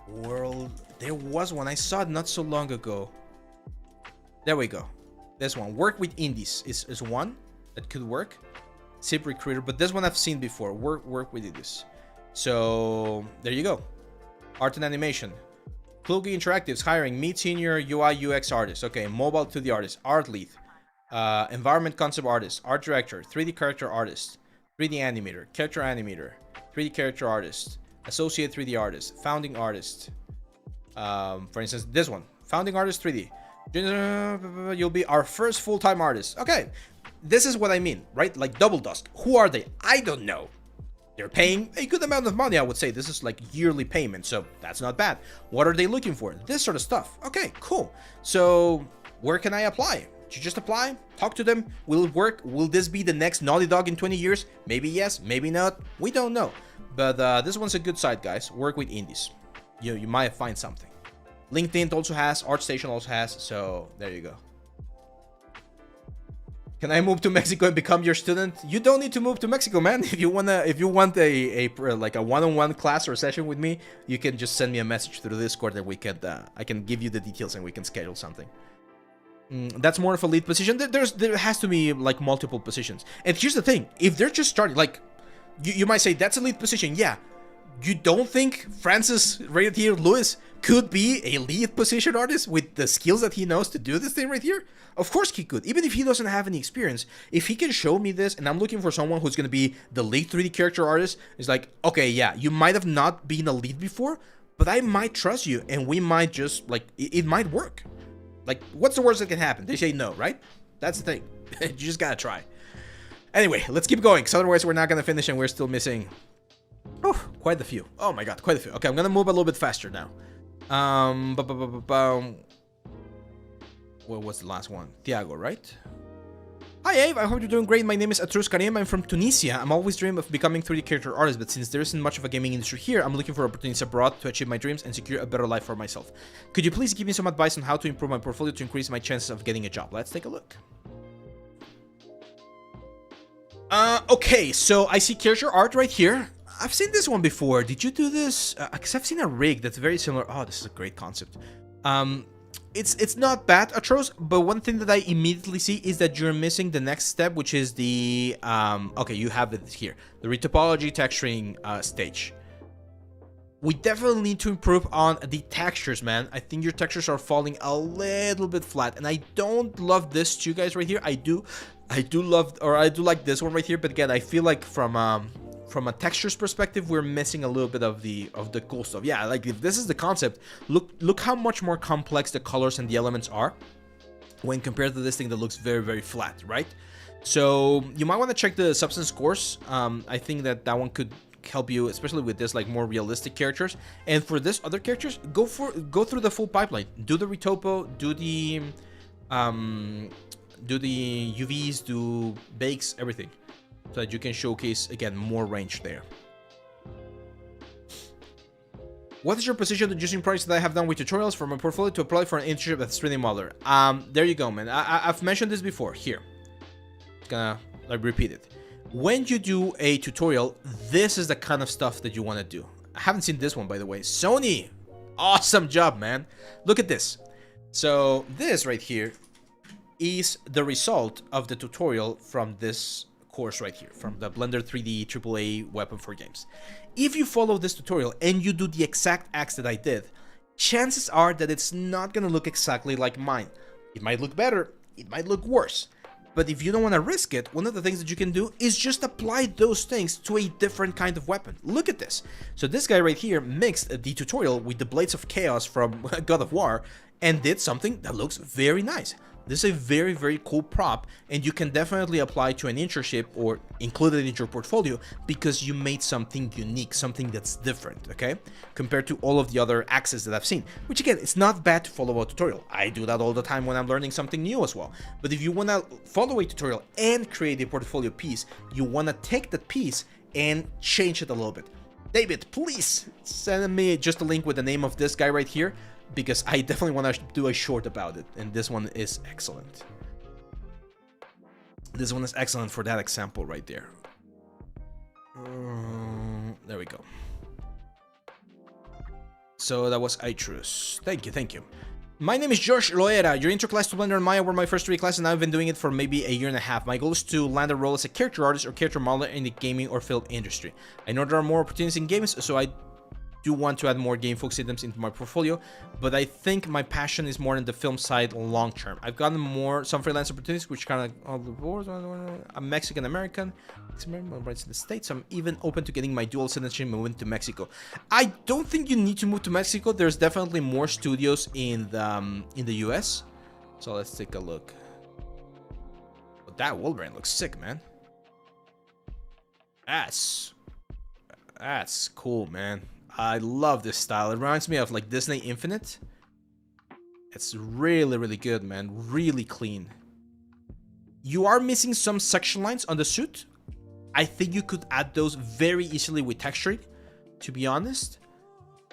world. There was one. I saw it not so long ago. There we go. This one. Work with indies is one that could work. Zip Recruiter, but this one I've seen before. Work with indies. So there you go. Art and animation. Kluge Interactives hiring mid senior UI UX artist. Okay, mobile 2D artist, art lead, environment concept artist, art director, 3D character artist, 3D animator, character animator, 3D character artist, associate 3D artist, founding artist. For instance, this one, founding artist 3D. You'll be our first full-time artist. Okay, this is what I mean, right? Like Double Dusk. Who are they? I don't know. They're paying a good amount of money, I would say. This is like yearly payment, so that's not bad. What are they looking for? This sort of stuff. Okay, cool. So where can I apply? You just apply, talk to them. Will it work? Will this be the next Naughty Dog in 20 years? Maybe yes, maybe not. We don't know. But this one's a good site, guys. Work with indies. You might find something. LinkedIn also has, ArtStation also has, so there you go. Can I move to Mexico and become your student? You don't need to move to Mexico, man. If you want a like a one-on-one class or session with me, you can just send me a message through Discord, and we can I can give you the details and we can schedule something. That's more of a lead position. There has to be like multiple positions. And here's the thing: if they're just starting, like you might say that's a lead position. Yeah, you don't think Francis right here, Lewis, could be a lead position artist with the skills that he knows to do this thing right here? Of course he could, even if he doesn't have any experience. If he can show me this, and I'm looking for someone who's going to be the lead 3D character artist, it's like, okay, yeah, you might have not been a lead before, but I might trust you, and we might just, like, it might work. Like, what's the worst that can happen? They say no, right? That's the thing. You just gotta try. Anyway, let's keep going, because otherwise we're not going to finish, and we're still missing quite a few. Oh my god, quite a few. Okay, I'm going to move a little bit faster now. What was the last one? Thiago, right? Hi Abe, I hope you're doing great. My name is Atrus Karim. I'm from Tunisia. I'm always dreamed of becoming 3D character artist, but since there isn't much of a gaming industry here, I'm looking for opportunities abroad to achieve my dreams and secure a better life for myself. Could you please give me some advice on how to improve my portfolio to increase my chances of getting a job? Let's take a look. Okay, so I see character art right here. I've seen this one before. Did you do this? Because I've seen a rig that's very similar. Oh, this is a great concept. It's not bad, Atros, but one thing that I immediately see is that you're missing the next step, which is the, okay, you have it here, the retopology texturing stage. We definitely need to improve on the textures, man. I think your textures are falling a little bit flat, and I don't love this too, guys, right here. I do like this one right here, but again, I feel like from a textures perspective, we're missing a little bit of the cool stuff. Yeah, like if this is the concept, look how much more complex the colors and the elements are when compared to this thing that looks very, very flat, right? So you might want to check the substance scores. I think that one could help you, especially with this like more realistic characters. And for this other characters, go through the full pipeline. Do the retopo, do the UVs, do bakes, everything, so that you can showcase again more range there. What is your position on using projects that I have done with tutorials from my portfolio to apply for an internship as 3D modeler? There you go, man. I've mentioned this before. Here, it's gonna like repeat it. When you do a tutorial, this is the kind of stuff that you want to do. I haven't seen this one, by the way. Sony, awesome job, man. Look at this. So this right here is the result of the tutorial from this course right here, from the Blender 3D AAA weapon for games. If you follow this tutorial and you do the exact axe that I did, chances are that it's not gonna look exactly like mine. It might look better, it might look worse. But if you don't want to risk it, one of the things that you can do is just apply those things to a different kind of weapon. Look at this. So this guy right here mixed the tutorial with the Blades of Chaos from God of War and did something that looks very nice. This is a very, very cool prop, and you can definitely apply to an internship or include it in your portfolio because you made something unique, something that's different, okay? Compared to all of the other axes that I've seen, which again, it's not bad to follow a tutorial. I do that all the time when I'm learning something new as well. But if you want to follow a tutorial and create a portfolio piece, you want to take that piece and change it a little bit. David, please send me just a link with the name of this guy right here, because I definitely want to do a short about it, and this one is excellent. This one is excellent for that example right there. There we go. So that was Itrus. Thank you, thank you. My name is Josh Loera. Your intro class to Blender and Maya were my first 3 classes, and I've been doing it for maybe a year and a half. My goal is to land a role as a character artist or character modeler in the gaming or film industry. I know there are more opportunities in games, so I do want to add more game focused items into my portfolio, but I think my passion is more in the film side long term. I've gotten some freelance opportunities, which kind of all the boards. I'm Mexican American, rights in the States. I'm even open to getting my dual citizenship moving to Mexico. I don't think you need to move to Mexico. There's definitely more studios in the US. So let's take a look. But that Wolverine looks sick, man. That's cool, man. I love this style. It reminds me of like Disney Infinite. It's really, really good, man. Really clean. You are missing some section lines on the suit. I think you could add those very easily with texturing, to be honest.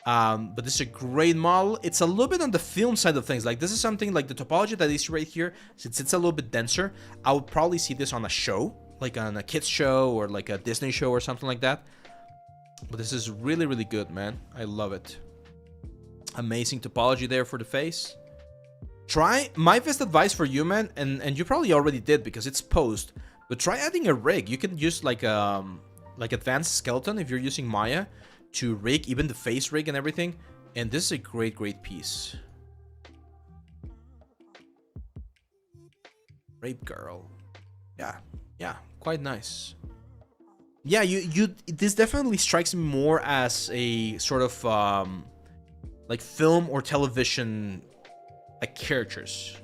But this is a great model. It's a little bit on the film side of things. Like this is something like the topology that is right here. Since it's a little bit denser, I would probably see this on a show, like on a kids show or like a Disney show or something like that. But this is really, really good, man. I love it. Amazing topology there for the face. Try, my best advice for you, man, and you probably already did because it's post, but try adding a rig. You can use like advanced skeleton if you're using Maya to rig even the face rig and everything. And this is a great, great piece. Rape girl. Yeah, quite nice. Yeah, this definitely strikes me more as a sort of like film or television like characters.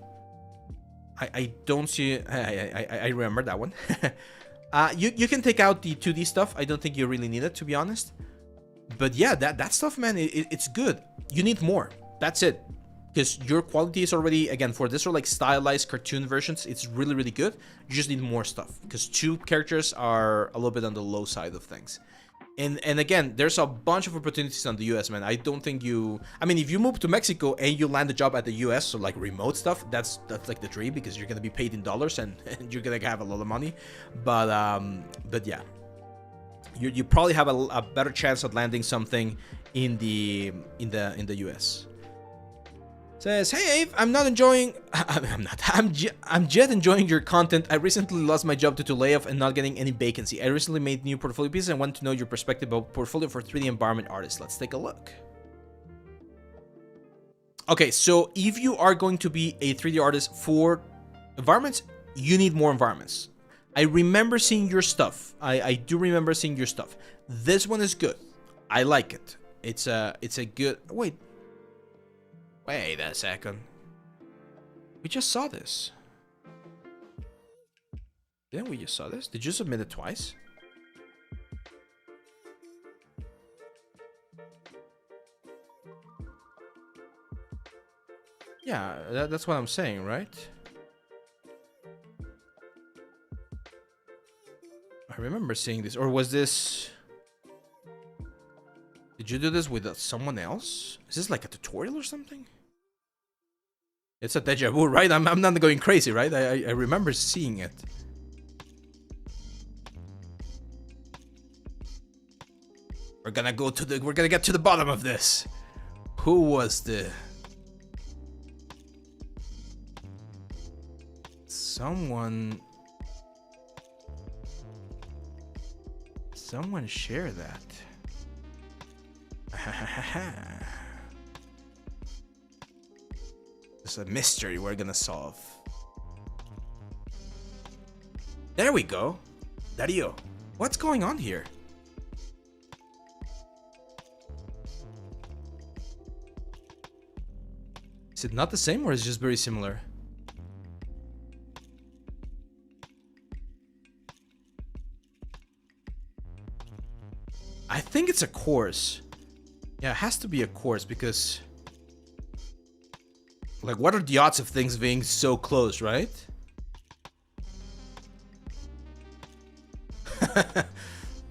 I don't see. I remember that one. You can take out the 2D stuff. I don't think you really need it, to be honest. But yeah, that stuff, man, it's good. You need more. That's it. Because your quality is already, again, for this or like stylized cartoon versions, it's really, really good. You just need more stuff because 2 characters are a little bit on the low side of things. And again, there's a bunch of opportunities on the US, man. I don't think I mean, if you move to Mexico and you land a job at the US, so like remote stuff, that's like the dream because you're gonna be paid in dollars and you're gonna have a lot of money. But yeah, you probably have a better chance of landing something in the US. Says, hey Ave, I'm not enjoying. I'm not. I'm just enjoying your content. I recently lost my job due to layoff and not getting any vacancy. I recently made new portfolio pieces and want to know your perspective about portfolio for 3D environment artists. Let's take a look. Okay, so if you are going to be a 3D artist for environments, you need more environments. I remember seeing your stuff. I do remember seeing your stuff. This one is good. I like it. It's a good. Wait a second. We just saw this. Didn't we just saw this? Did you submit it twice? Yeah, that's what I'm saying, right? I remember seeing this. Or was this... Did you do this with someone else? Is this like a tutorial or something? It's a deja vu, right? I'm not going crazy, right? I remember seeing it. We're gonna get to the bottom of this. Who was the... Someone share that. It's a mystery we're gonna solve. There we go. Dario, what's going on here? Is it not the same or is it just very similar? I think it's a course. Yeah, it has to be a course because... Like, what are the odds of things being so close, right?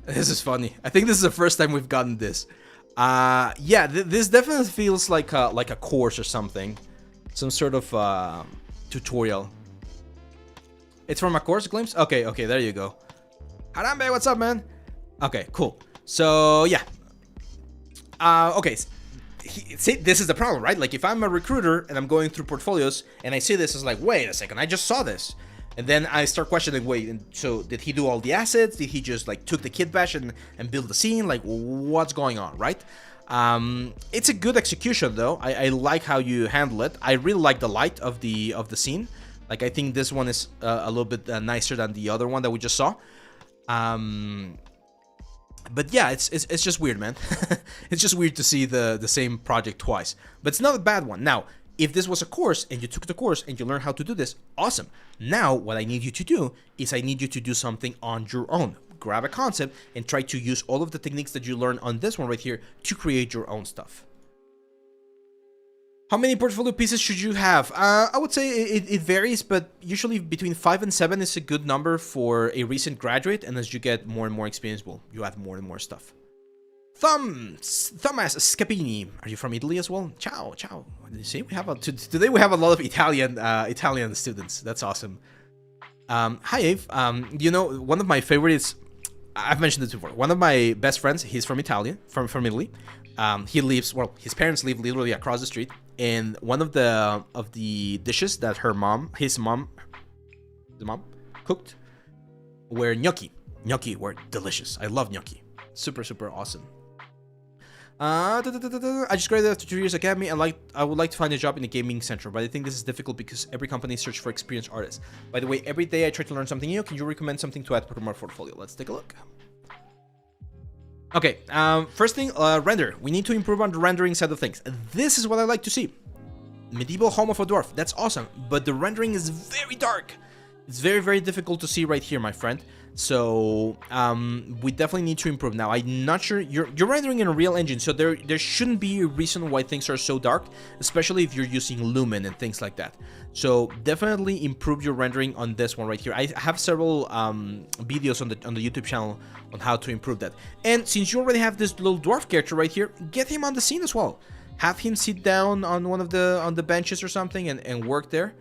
This is funny. I think this is the first time we've gotten this. Yeah, this definitely feels like a course or something. Some sort of tutorial. It's from a course, Glimpse? Okay, there you go. Harambe, what's up, man? Okay, cool. So, yeah. Okay. See, this is the problem, right? Like, if I'm a recruiter and I'm going through portfolios and I see this, it's like, wait a second, I just saw this. And then I start questioning, wait, so did he do all the assets? Did he just, like, took the kit bash and build the scene? Like, what's going on, right? It's a good execution, though. I like how you handle it. I really like the light of the scene. Like, I think this one is a little bit nicer than the other one that we just saw. But yeah, it's just weird, man. It's just weird to see the same project twice. But it's not a bad one. Now, if this was a course and you took the course and you learned how to do this, awesome. Now, what I need you to do is I need you to do something on your own. Grab a concept and try to use all of the techniques that you learn on this one right here to create your own stuff. How many portfolio pieces should you have? I would say it varies, but usually between 5 and 7 is a good number for a recent graduate, and as you get more and more experience, well, you add more and more stuff. Thomas Scapini, are you from Italy as well? Ciao. You see, we have today we have a lot of Italian students. That's awesome. Hi, Ave. You know, one of my favorites. I've mentioned this before. One of my best friends, he's from Italy. He lives, well, his parents live literally across the street. And one of the dishes that his mom cooked were gnocchi. Gnocchi were delicious. I love gnocchi. Super, super awesome. I just graduated after 2 years academy and I would like to find a job in the gaming center, but I think this is difficult because every company searches for experienced artists. By the way, every day I try to learn something new. Can you recommend something to add to my portfolio? Let's take a look. Okay, first thing, render. We need to improve on the rendering side of things. This is what I like to see. Medieval home of a dwarf. That's awesome, but the rendering is very dark. It's very, very difficult to see right here, my friend. So, we definitely need to improve. Now, I'm not sure. You're rendering in a real engine, so there shouldn't be a reason why things are so dark, especially if you're using Lumen and things like that. So, definitely improve your rendering on this one right here. I have several videos on the YouTube channel on how to improve that. And since you already have this little dwarf character right here, get him on the scene as well. Have him sit down on one of the benches or something and work there.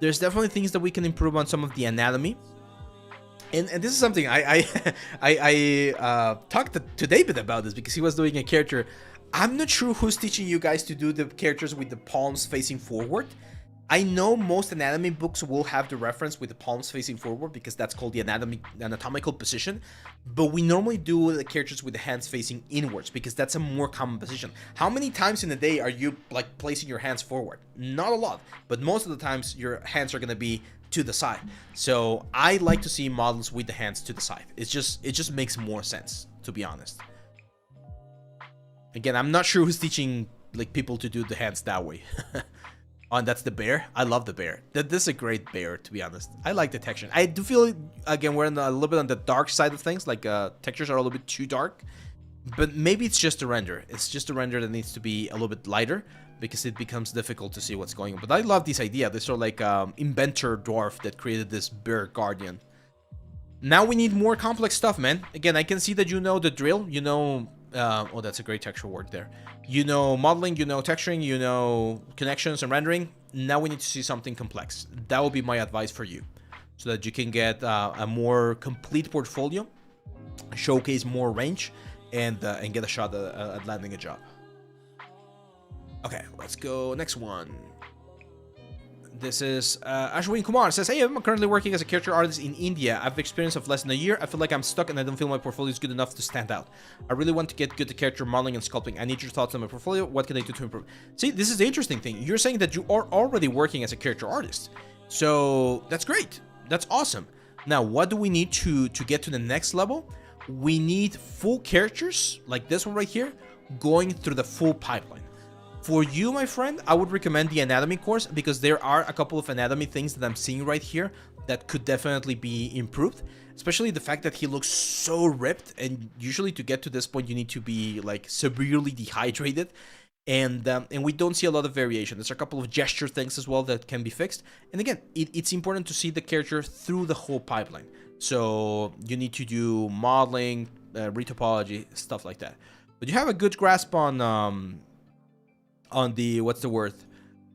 There's definitely things that we can improve on some of the anatomy. And this is something I talked to David about this because he was doing a character. I'm not sure who's teaching you guys to do the characters with the palms facing forward. I know most anatomy books will have the reference with the palms facing forward because that's called the anatomical position, but we normally do the characters with the hands facing inwards because that's a more common position. How many times in a day are you like placing your hands forward? Not a lot, but most of the times your hands are going to be to the side. So I like to see models with the hands to the side. It just makes more sense, to be honest. Again, I'm not sure who's teaching like people to do the hands that way. Oh, and that's the bear. I love the bear. This is a great bear, to be honest. I like the texture. I do feel, again, we're a little bit on the dark side of things. Like, textures are a little bit too dark. But maybe it's just a render. It's just a render that needs to be a little bit lighter because it becomes difficult to see what's going on. But I love this idea. This sort of like inventor dwarf that created this bear guardian. Now we need more complex stuff, man. Again, I can see that you know the drill. You know... oh, that's a great texture work there. You know modeling, you know texturing, you know connections and rendering. Now we need to see something complex. That will be my advice for you, so that you can get a more complete portfolio, showcase more range, and get a shot at landing a job. Okay, let's go next one. This is Ashwin Kumar says, hey, I'm currently working as a character artist in India. I have experience of less than a year. I feel like I'm stuck and I don't feel my portfolio is good enough to stand out. I really want to get good at character modeling and sculpting. I need your thoughts on my portfolio. What can I do to improve? See, this is the interesting thing. You're saying that you are already working as a character artist. So that's great. That's awesome. Now, what do we need to get to the next level? We need full characters, like this one right here, going through the full pipeline. For you, my friend, I would recommend the anatomy course because there are a couple of anatomy things that I'm seeing right here that could definitely be improved, especially the fact that he looks so ripped, and usually to get to this point you need to be like severely dehydrated, and we don't see a lot of variation. There's a couple of gesture things as well that can be fixed, and again, it's important to see the character through the whole pipeline. So you need to do modeling, retopology, stuff like that. But you have a good grasp on the, what's the word,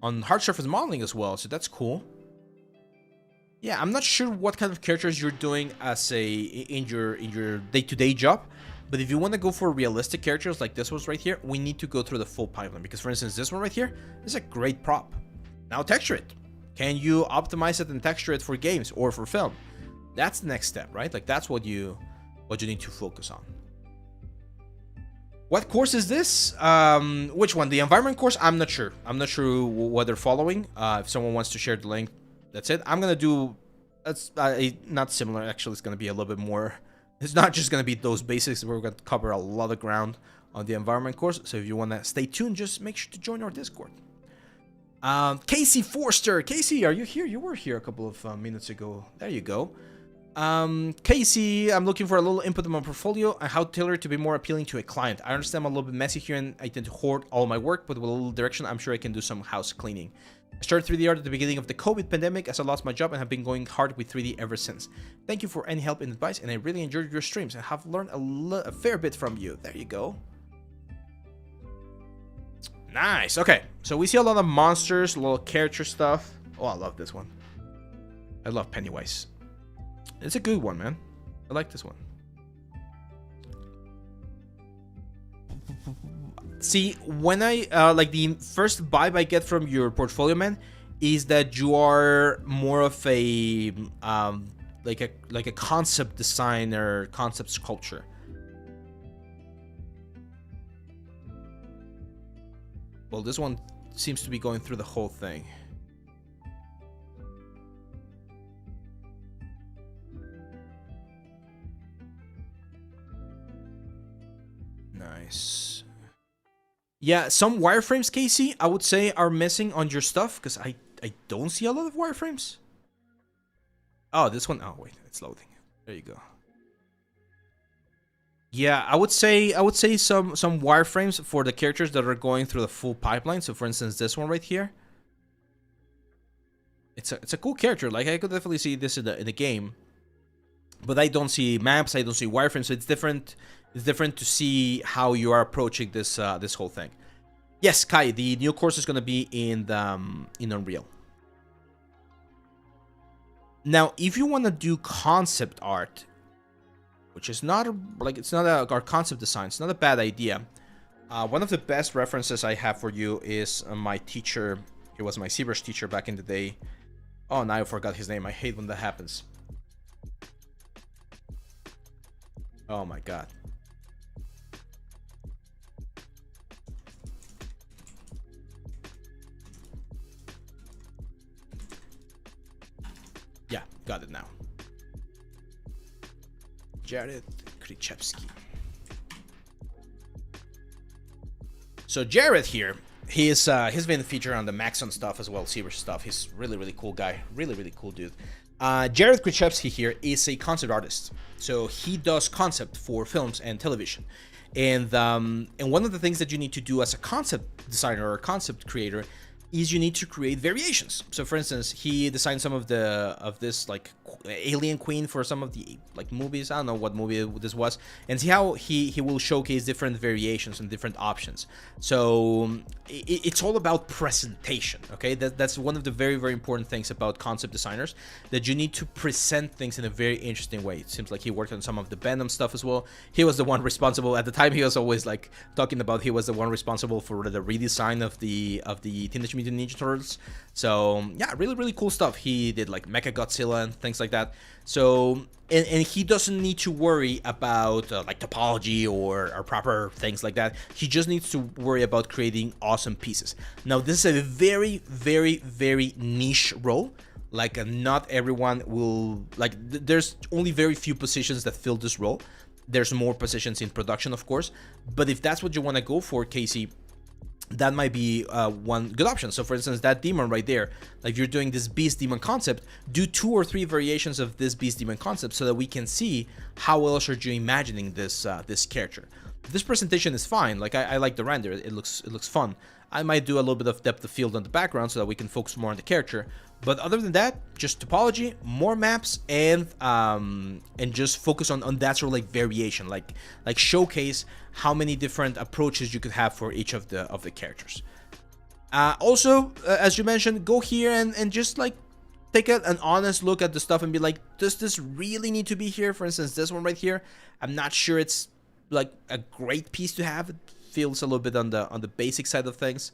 on hard surface modeling as well, so that's cool. Yeah, I'm not sure what kind of characters you're doing as in your day-to-day job, but if you want to go for realistic characters like this one right here, we need to go through the full pipeline, because for instance this one right here is a great prop. Now texture it. Can you optimize it and texture it for games or for film? That's the next step, right? Like that's what you need to focus on. What course is this? Which one? The environment course? I'm not sure. I'm not sure what they're following. If someone wants to share the link, that's it. I'm gonna do. That's not similar. Actually, it's gonna be a little bit more. It's not just gonna be those basics. We're gonna cover a lot of ground on the environment course. So if you wanna stay tuned, just make sure to join our Discord. Casey Forster. Casey, are you here? You were here a couple of minutes ago. There you go. Casey, I'm looking for a little input on my portfolio and how to tailor it to be more appealing to a client. I understand I'm a little bit messy here and I tend to hoard all my work, but with a little direction, I'm sure I can do some house cleaning. I started 3D art at the beginning of the COVID pandemic as I lost my job and have been going hard with 3D ever since. Thank you for any help and advice, and I really enjoyed your streams and have learned a fair bit from you. There you go. Nice. Okay, so we see a lot of monsters, a little character stuff. Oh, I love this one. I love Pennywise. It's a good one, man. I like this one. See, when I like the first vibe I get from your portfolio, man, is that you are more of a like a concept designer, concept sculpture. Well, this one seems to be going through the whole thing. Nice. Yeah, some wireframes, Casey, I would say are missing on your stuff because I don't see a lot of wireframes. Oh, this one. Oh, wait, it's loading. There you go. Yeah, I would say some wireframes for the characters that are going through the full pipeline. So, for instance, this one right here. It's a cool character. Like I could definitely see this in the game, but I don't see maps. I don't see wireframes. So it's different. It's different to see how you are approaching this this whole thing. Yes, Kai, the new course is going to be in Unreal. Now, if you want to do concept art, which is not our concept design, it's not a bad idea. One of the best references I have for you is my teacher. He was my ZBrush teacher back in the day. Oh, now I forgot his name. I hate when that happens. Oh my god. Yeah, got it now. Jared Krichevsky. So Jared here, he's been featured on the Maxon stuff as well, ZBrush stuff. He's really cool guy, really cool dude. Jared Krichevsky here is a concept artist, so he does concept for films and television. And one of the things that you need to do as a concept designer or a concept creator is you need to create variations. So for instance, he designed some of this like Alien Queen for some of the like movies. I don't know what movie this was, and see how he will showcase different variations and different options. So it's all about presentation. Okay, that's one of the very important things about concept designers, that you need to present things in a very interesting way. It seems like he worked on some of the Venom stuff as well. He was the one responsible at the time. He was always like talking about he was the one responsible for the redesign of the Teenage Mutant Ninja Turtles. So yeah, really cool stuff. He did like Mechagodzilla and things like that. So and he doesn't need to worry about like topology or proper things like that. He just needs to worry about creating awesome pieces. Now this is a very niche role. Like not everyone will like. There's only very few positions that fill this role. There's more positions in production, of course, but if that's what you want to go for, Casey, that might be one good option. So for instance, that demon right there, like you're doing this beast demon concept, do 2 or 3 variations of this beast demon concept so that we can see how else are you imagining this this character. This presentation is fine. Like I like the render. It looks fun. I might do a little bit of depth of field on the background so that we can focus more on the character. But other than that, just topology, more maps, and just focus on that sort of like variation, like showcase how many different approaches you could have for each of the characters. Also, as you mentioned, go here and just like take an honest look at the stuff and be like, does this really need to be here? For instance, this one right here, I'm not sure it's like a great piece to have. It feels a little bit on the basic side of things.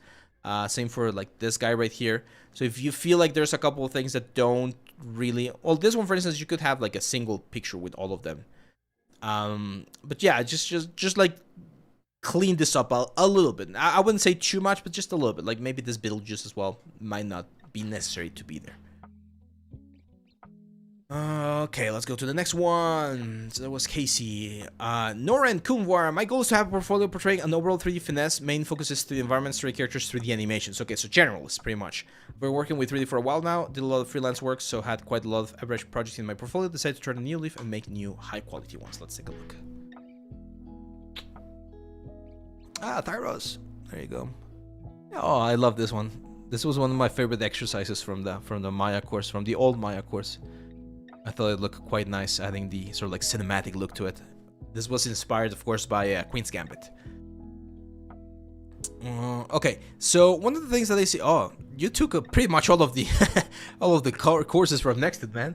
Same for like this guy right here. So if you feel like there's a couple of things that don't really, well, this one for instance, you could have like a single picture with all of them. But yeah, just like clean this up a little bit. I wouldn't say too much, but just a little bit. Like maybe this Beetlejuice as well might not be necessary to be there. Okay, let's go to the next one. So that was Casey. Noren Kumwar. My goal is to have a portfolio portraying an overall 3D finesse. Main focus is to the environment, story characters, 3D animations. Okay, so generalist, pretty much. We're working with 3D for a while now. Did a lot of freelance work, so had quite a lot of average projects in my portfolio. Decided to turn a new leaf and make new high-quality ones. Let's take a look. Tyros. There you go. Oh, I love this one. This was one of my favorite exercises from the Maya course, from the old Maya course. I thought it looked quite nice, adding the sort of like cinematic look to it. This was inspired, of course, by Queen's Gambit. Okay, so one of the things that I see, oh, you took pretty much all of the all of the courses from Nexted, man.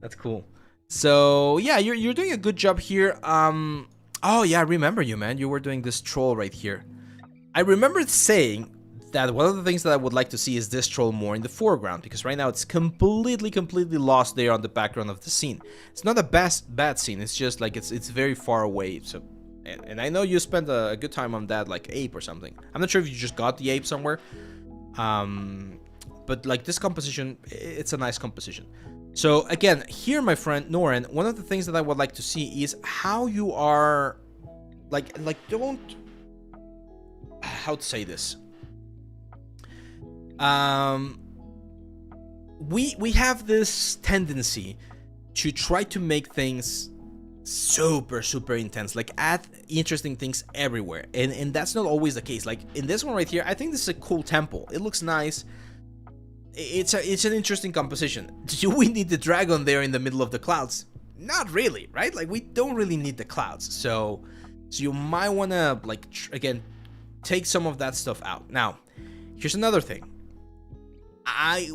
That's cool. So yeah, you're doing a good job here. Oh yeah, I remember you, man. You were doing this troll right here. I remember saying that one of the things that I would like to see is this troll more in the foreground, because right now it's completely lost there on the background of the scene. It's not a bad scene, it's just like it's very far away. So and I know you spent a good time on that like ape or something. I'm not sure if you just got the ape somewhere, but like this composition, it's a nice composition. So again, here, my friend Noren, one of the things that I would like to see is how you are like don't, how to say this. We have this tendency to try to make things super intense, like add interesting things everywhere, and that's not always the case. Like in this one right here, I think this is a cool temple. It looks nice. It's an interesting composition. Do we need the dragon there in the middle of the clouds? Not really, right? Like we don't really need the clouds. So you might want to like again take some of that stuff out. Now, here's another thing.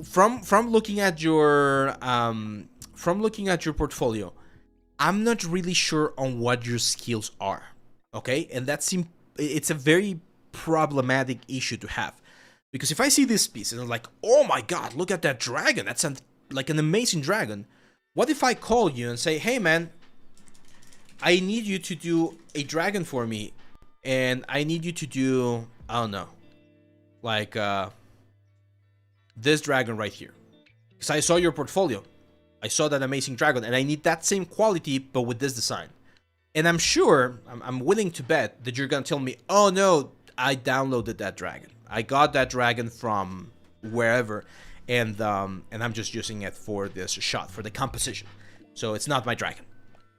From looking at your portfolio, I'm not really sure on what your skills are. Okay, and that's it's a very problematic issue to have. Because if I see this piece and I'm like, oh my god, look at that dragon, that's like an amazing dragon. What if I call you and say, hey man, I need you to do a dragon for me, and I need you to do, I don't know, like this dragon right here. Because I saw your portfolio. I saw that amazing dragon, and I need that same quality, but with this design. And I'm sure, I'm willing to bet that you're gonna tell me, oh no, I downloaded that dragon. I got that dragon from wherever, and I'm just using it for this shot, for the composition. So it's not my dragon.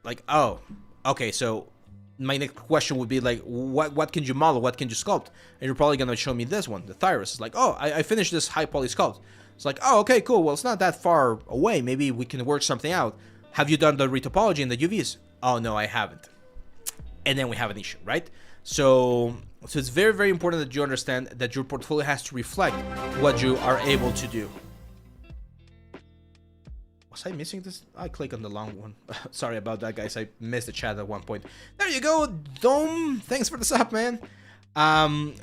Like, oh, okay, so my next question would be like, what can you model? What can you sculpt? And you're probably gonna show me this one, the Thyrus. It's like, oh, I finished this high poly sculpt. It's like, oh, okay, cool. Well, it's not that far away. Maybe we can work something out. Have you done the retopology and the UVs? Oh, no, I haven't. And then we have an issue, right? So it's very, very important that you understand that your portfolio has to reflect what you are able to do. Was I missing this? I click on the long one. Sorry about that, guys. I missed the chat at one point. There you go, Dome. Thanks for the sub, man.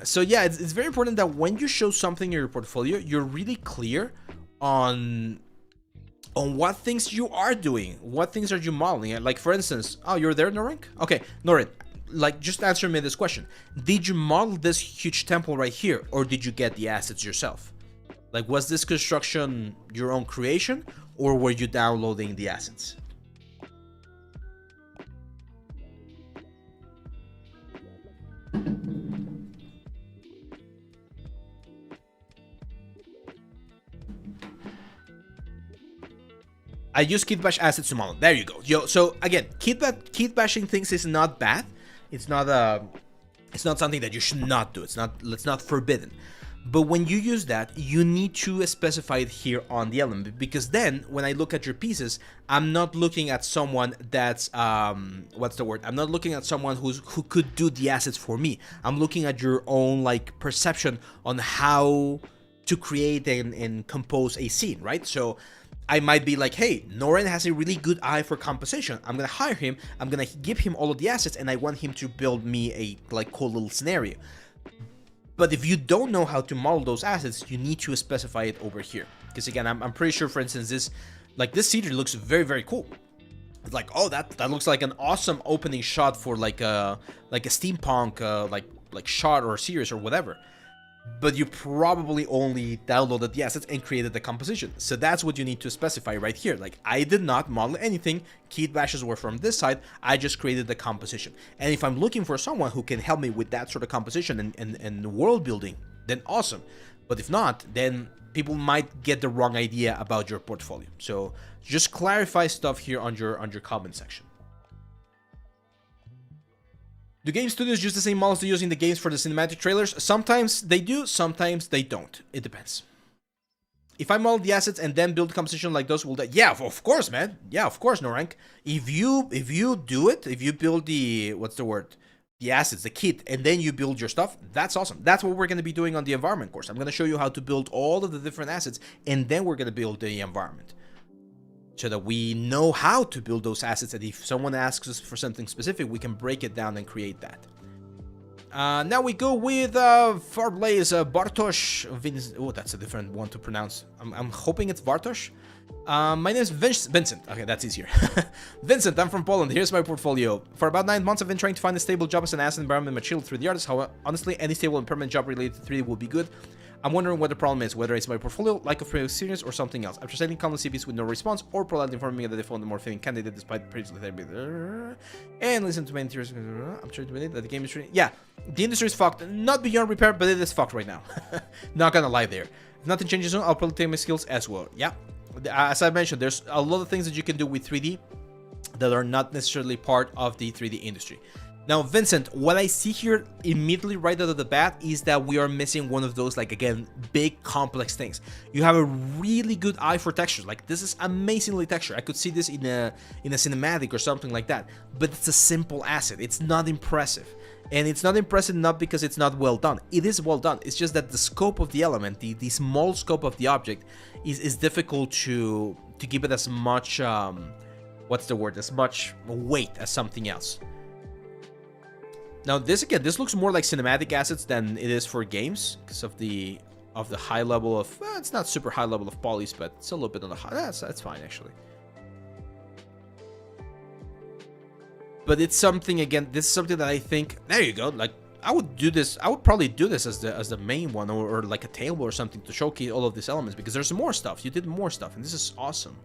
So yeah, it's very important that when you show something in your portfolio, you're really clear on what things you are doing, what things are you modeling. Like, for instance, oh, you're there, Norin? Okay, Norin, like, just answer me this question. Did you model this huge temple right here, or did you get the assets yourself? Like, was this construction your own creation, or were you downloading the assets? I use kit bash assets to model. There you go. Yo, so again, kit bashing things is not bad. It's not something that you should not do. It's not forbidden. But when you use that, you need to specify it here on the element, because then when I look at your pieces, I'm not looking at someone that's what's the word? I'm not looking at someone who could do the assets for me. I'm looking at your own like perception on how to create and compose a scene, right? So I might be like, hey, Norin has a really good eye for composition. I'm gonna hire him. I'm gonna give him all of the assets, and I want him to build me a like cool little scenario. But if you don't know how to model those assets, you need to specify it over here. Because again, I'm pretty sure, for instance, this cedar looks very, very cool. It's like, oh, that looks like an awesome opening shot for like a steampunk like shot or series or whatever. But you probably only downloaded the assets and created the composition. So that's what you need to specify right here. Like, I did not model anything. Kit bashes were from this side. I just created the composition. And if I'm looking for someone who can help me with that sort of composition and world building, then awesome. But if not, then people might get the wrong idea about your portfolio. So just clarify stuff here on your comment section. Do game studios use the same models they use in the games for the cinematic trailers? Sometimes they do, sometimes they don't. It depends. If I model the assets and then build composition like those, will yeah, of course, man. Yeah, of course, no rank. If you do it, if you build the the assets, the kit, and then you build your stuff, that's awesome. That's what we're going to be doing on the environment course. I'm going to show you how to build all of the different assets, and then we're going to build the environment, so that we know how to build those assets, and if someone asks us for something specific, we can break it down and create that. Now we go with Farblaze, Bartosz, oh, that's a different one to pronounce. I'm hoping it's Bartosz. My name is Vincent. Okay, that's easier. Vincent, I'm from Poland. Here's my portfolio. For about 9 months, I've been trying to find a stable job as an asset environment material 3D artist. However, honestly, any stable and permanent job related to 3D will be good. I'm wondering what the problem is, whether it's my portfolio, lack of previous experience, or something else. After sending countless CVs with no response, or politely informing me that they found a more fitting candidate despite previously and listen to my interest. I'm sure to admit that the game industry, yeah, the industry is fucked. Not beyond repair, but it is fucked right now. Not gonna lie there. If nothing changes soon, I'll probably take my skills as well. Yeah, as I mentioned, there's a lot of things that you can do with 3D that are not necessarily part of the 3D industry. Now, Vincent, what I see here immediately right out of the bat is that we are missing one of those, like, again, big complex things. You have a really good eye for textures. Like, this is amazingly textured. I could see this in a cinematic or something like that, but it's a simple asset. It's not impressive. And it's not impressive not because it's not well done. It is well done. It's just that the scope of the element, the small scope of the object is difficult to give it as much, as much weight as something else. Now this again, this looks more like cinematic assets than it is for games because of the high level of, well, it's not super high level of polys, but it's a little bit on the high. That's fine actually. But it's something, again, this is something that I think, there you go, like I would do this, I would probably do this as the main one, or like a table or something to showcase all of these elements, because there's more stuff. You did more stuff, and this is awesome.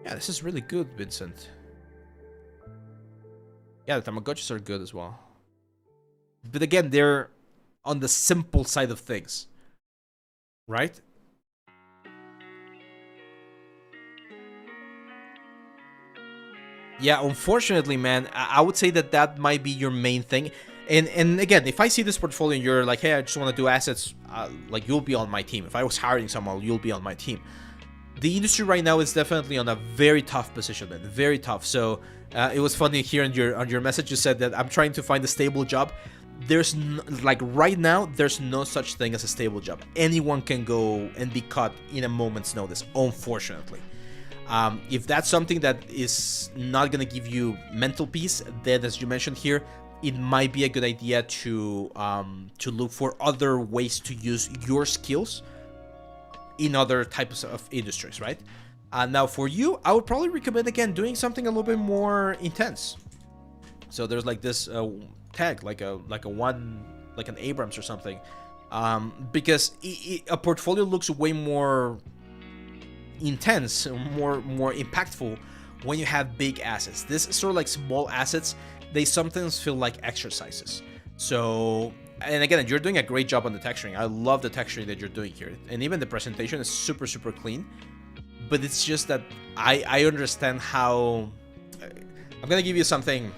Yeah, this is really good, Vincent. Yeah, the Tamagotchis are good as well. But again, they're on the simple side of things, right? Yeah, unfortunately, man, I would say that that might be your main thing. And again, if I see this portfolio and you're like, hey, I just want to do assets, like, you'll be on my team. If I was hiring someone, you'll be on my team. The industry right now is definitely on a very tough position, man. Very tough. So it was funny here on your message. You said that I'm trying to find a stable job. There's like right now, there's no such thing as a stable job. Anyone can go and be cut in a moment's notice, unfortunately. If that's something that is not going to give you mental peace, then as you mentioned here, it might be a good idea to look for other ways to use your skills in other types of industries, right? Now for you, I would probably recommend, again, doing something a little bit more intense. So there's like this tag, like an Abrams or something, because a portfolio looks way more intense, more impactful when you have big assets. This sort of like small assets, they sometimes feel like exercises. So, and again, you're doing a great job on the texturing. I love the texturing that you're doing here, and even the presentation is super clean. But it's just that I understand how. I'm gonna give you something.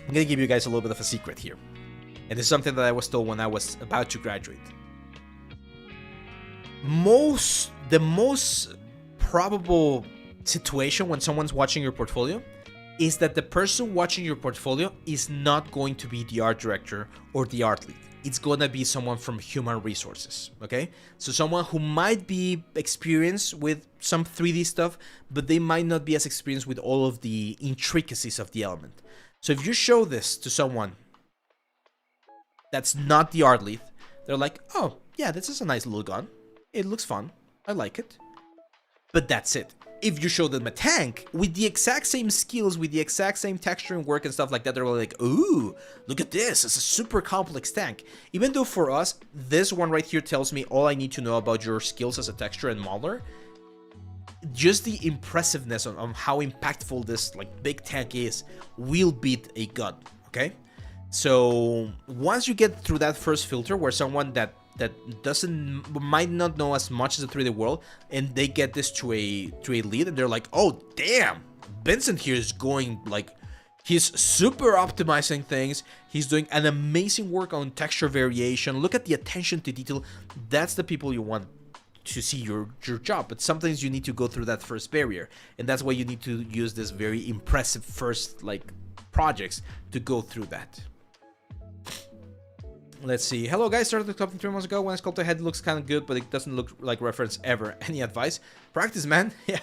I'm gonna give you guys a little bit of a secret here, and it's something that I was told when I was about to graduate. The most probable situation when someone's watching your portfolio is that the person watching your portfolio is not going to be the art director or the art lead. It's gonna be someone from human resources, okay? So someone who might be experienced with some 3D stuff, but they might not be as experienced with all of the intricacies of the element. So if you show this to someone that's not the art lead, they're like, oh, yeah, this is a nice little gun. It looks fun. I like it. But that's it. If you show them a tank with the exact same skills, with the exact same texturing work and stuff like that, they're like, ooh, look at this. It's a super complex tank. Even though for us, this one right here tells me all I need to know about your skills as a texture and modeler. Just the impressiveness on how impactful this like big tank is will beat a gun, okay? So once you get through that first filter where someone that might not know as much as the 3D world, and they get this to a lead, and they're like, oh damn, Vincent here is going, like, he's super optimizing things, he's doing an amazing work on texture variation, look at the attention to detail. That's the people you want to see your job. But sometimes you need to go through that first barrier, and that's why you need to use this very impressive first like projects to go through that. Let's see. Hello guys, started the club 3 months ago. When I sculpted head, it looks kind of good, but it doesn't look like reference ever. Any advice? Practice, man. Yeah.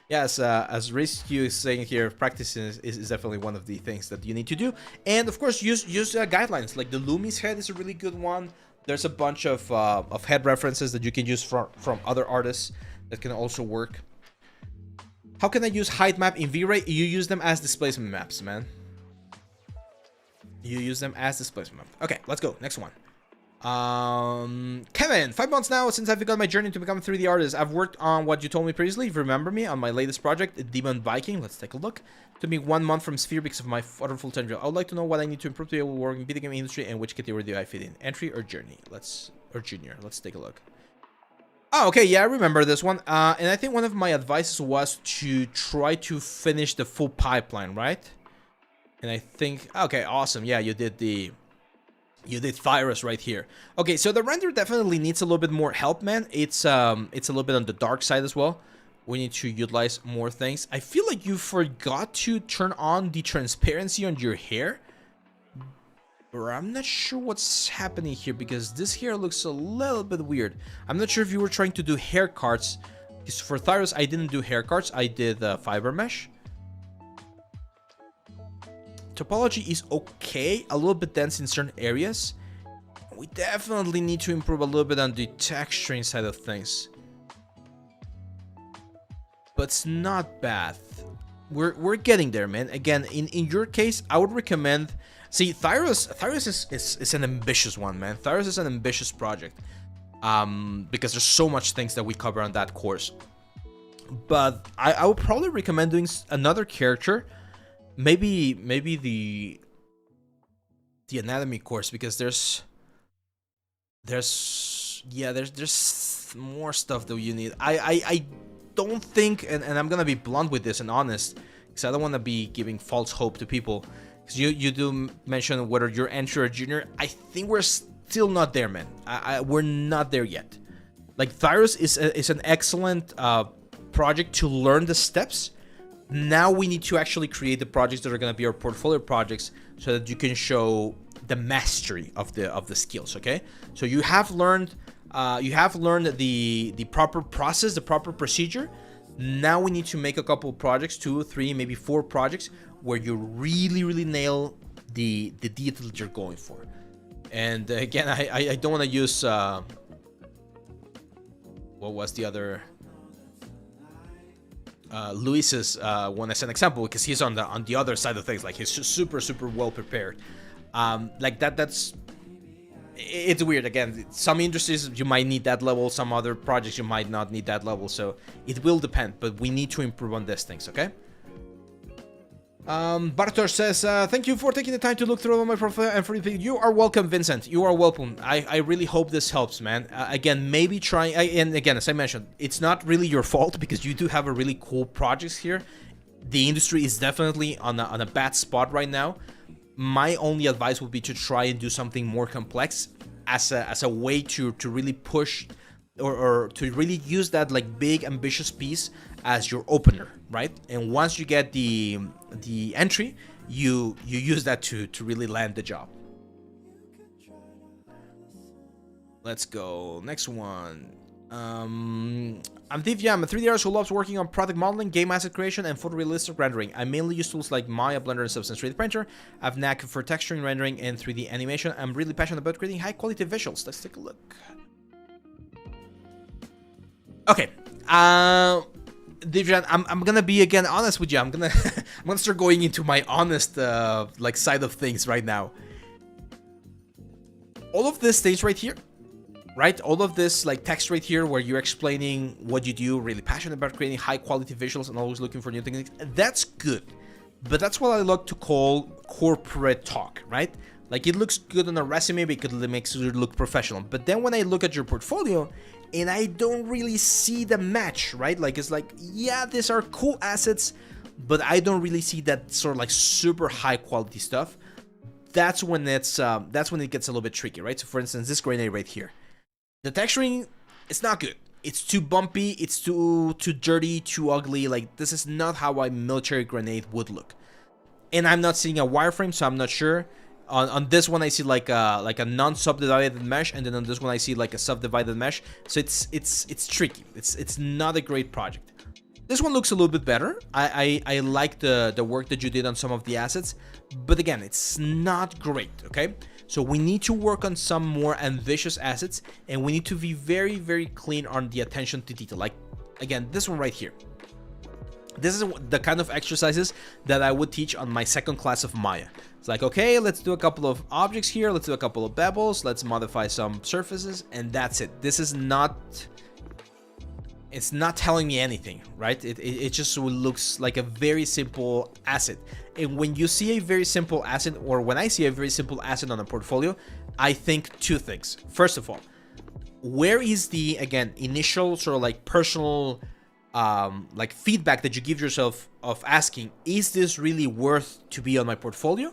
Yes, as Rescue is saying here, practice is definitely one of the things that you need to do. And of course, use guidelines. Like the Loomis head is a really good one. There's a bunch of head references that you can use from other artists that can also work. How can I use height map in V-Ray? You use them as displacement maps, man. You use them as displacement map. Okay, let's go. Next one. Kevin, 5 months now since I've begun my journey to become a 3D artist. I've worked on what you told me previously. If you remember me, on my latest project, Demon Viking. Let's take a look. It took me 1 month from Sphere because of my other full-time job. I would like to know what I need to improve to be able to work in video game industry and which category do I fit in? Entry or journey? Or junior. Let's take a look. Oh, okay, yeah, I remember this one. And I think one of my advices was to try to finish the full pipeline, right? And I think, okay, awesome. Yeah, you did Thyrus right here. Okay, so the render definitely needs a little bit more help, man. It's a little bit on the dark side as well. We need to utilize more things. I feel like you forgot to turn on the transparency on your hair. But I'm not sure what's happening here because this hair looks a little bit weird. I'm not sure if you were trying to do hair cards. Because for Thyrus, I didn't do hair cards. I did fiber mesh. Topology is okay, a little bit dense in certain areas. We definitely need to improve a little bit on the texturing side of things. But it's not bad. We're getting there, man. Again, in your case, I would recommend... See, Thyrus is an ambitious one, man. Thyrus is an ambitious project. Because there's so much things that we cover on that course. But I would probably recommend doing another character. Maybe the anatomy course, because there's more stuff that you need. I don't think, and I'm gonna be blunt with this and honest, because I don't want to be giving false hope to people, because you do mention whether you're entry or junior. I think we're still not there, man. We're not there yet. Like, Thyrus is an excellent project to learn the steps. Now we need to actually create the projects that are going to be our portfolio projects, so that you can show the mastery of the skills. Okay, so you have learned the proper process, the proper procedure. Now we need to make a couple of projects, 2, 3, maybe 4 projects, where you really nail the detail that you're going for. And again, I don't want to use what was the other Luis's one as an example, because he's on the other side of things. Like, he's just super well prepared. Like that's it's weird. Again, some industries you might need that level, some other projects you might not need that level, so it will depend, but we need to improve on these things. Okay. Bartosz says, thank you for taking the time to look through my profile and for you are welcome, Vincent. You are welcome. I really hope this helps, man. Again, maybe trying, and again, as I mentioned, it's not really your fault, because you do have a really cool projects here. The industry is definitely on a bad spot right now. My only advice would be to try and do something more complex as a way to really push or to really use that, like, big ambitious piece as your opener, right? And once you get the entry, you use that to really land the job. Let's go next one. I'm Divya. I'm a 3D artist who loves working on product modeling, game asset creation, and photorealistic rendering. I mainly use tools like Maya, Blender, and Substance 3D Printer. I've knack for texturing, rendering, and 3D animation. I'm really passionate about creating high quality visuals. Let's take a look. Okay. Divya, I'm gonna be again honest with you. I'm gonna start going into my honest like side of things right now. All of this things right here, right? All of this like text right here, where you're explaining what you do, really passionate about creating high quality visuals and always looking for new techniques. That's good, but that's what I like to call corporate talk, right? Like, it looks good on a resume because it makes you look professional. But then when I look at your portfolio, and I don't really see the match, right? Like, it's like, yeah, these are cool assets, but I don't really see that sort of like super high quality stuff. That's when it gets a little bit tricky, right? So for instance, this grenade right here, the texturing, it's not good. It's too bumpy, it's too dirty, too ugly. Like, this is not how a military grenade would look. And I'm not seeing a wireframe, so I'm not sure. On this one, I see like a non-subdivided mesh, and then on this one, I see like a subdivided mesh. So it's tricky. It's not a great project. This one looks a little bit better. I like the work that you did on some of the assets, but again, it's not great. Okay, so we need to work on some more ambitious assets, and we need to be very clean on the attention to detail. Like, again, this one right here. This is the kind of exercises that I would teach on my second class of Maya. It's like, okay, let's do a couple of objects here, let's do a couple of bevels, let's modify some surfaces, and that's it. This is not, it's not telling me anything, right? It just looks like a very simple asset. And when you see a very simple asset, or when I see a very simple asset on a portfolio, I think two things. First of all, where is the, again, initial sort of like personal like feedback that you give yourself of asking, is this really worth to be on my portfolio?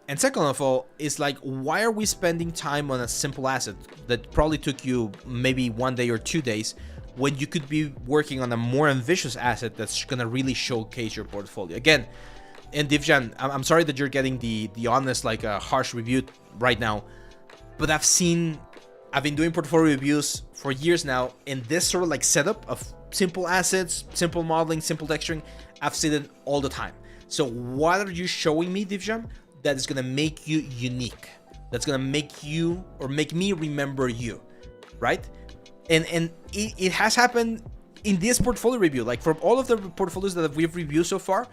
And second of all, is like, why are we spending time on a simple asset that probably took you maybe 1 day or 2 days, when you could be working on a more ambitious asset that's gonna really showcase your portfolio? Again, and Divjan, I'm sorry that you're getting the honest, like a harsh review right now, but I've been doing portfolio reviews for years now, and this sort of like setup of simple assets, simple modeling, simple texturing, I've seen it all the time. So what are you showing me, Divjam, that is gonna make you unique? That's gonna make you, or make me remember you, right? And it has happened in this portfolio review. Like from all of the portfolios that we've reviewed so far,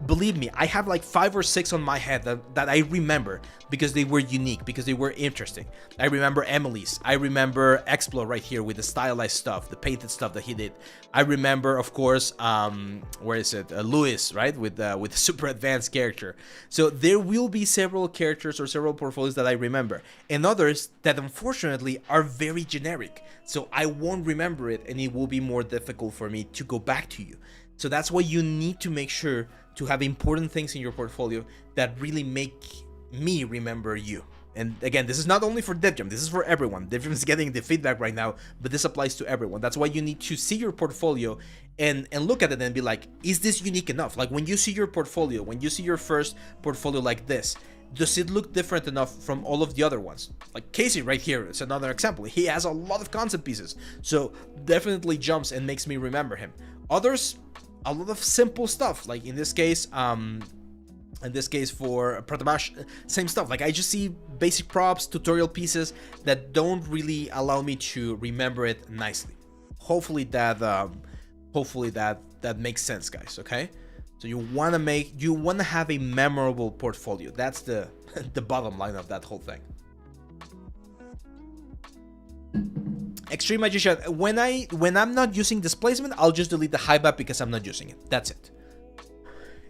believe me, I have like 5 or 6 on my head that I remember because they were unique, because they were interesting. I remember Emily's. I remember Explore right here with the stylized stuff, the painted stuff that he did. I remember, of course, where is it? Louis, right? With super advanced character. So there will be several characters or several portfolios that I remember, and others that unfortunately are very generic. So I won't remember it, and it will be more difficult for me to go back to you. So that's why you need to make sure to have important things in your portfolio that really make me remember you. And again, this is not only for Divjam, this is for everyone. Divjam is getting the feedback right now, but this applies to everyone. That's why you need to see your portfolio and look at it and be like, is this unique enough? Like when you see your portfolio, when you see your first portfolio like this, does it look different enough from all of the other ones? Like Casey right here is another example. He has a lot of concept pieces, so definitely jumps and makes me remember him. Others, a lot of simple stuff, like in this case for Pratamash, same stuff. Like I just see basic props, tutorial pieces that don't really allow me to remember it nicely. Hopefully that makes sense, guys. Okay, so you want to have a memorable portfolio. That's the the bottom line of that whole thing. Extreme Magician, when I'm not using displacement, I'll just delete the high map because I'm not using it. That's it.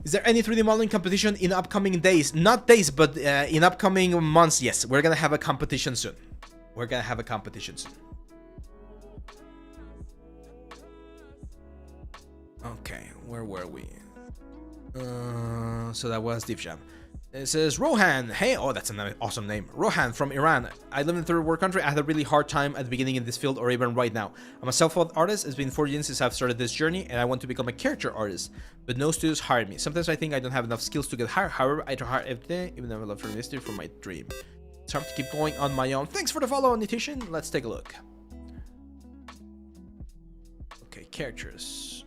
Is there any 3D modeling competition in upcoming days? Not days, but in upcoming months, yes. We're gonna have a competition soon. Okay, where were we? So that was Divjam. It says Rohan. Hey, oh, that's an awesome name. Rohan from Iran. I live in a third world country. I had a really hard time at the beginning in this field, or even right now. I'm a self-taught artist. It's been 4 years since I've started this journey, and I want to become a character artist, but no studios hired me. Sometimes I think I don't have enough skills to get hired. However, I try hard every day, even though I love mystery for my dream. It's hard to keep going on my own. Thanks for the follow, Nitition. Let's take a look. Okay, characters.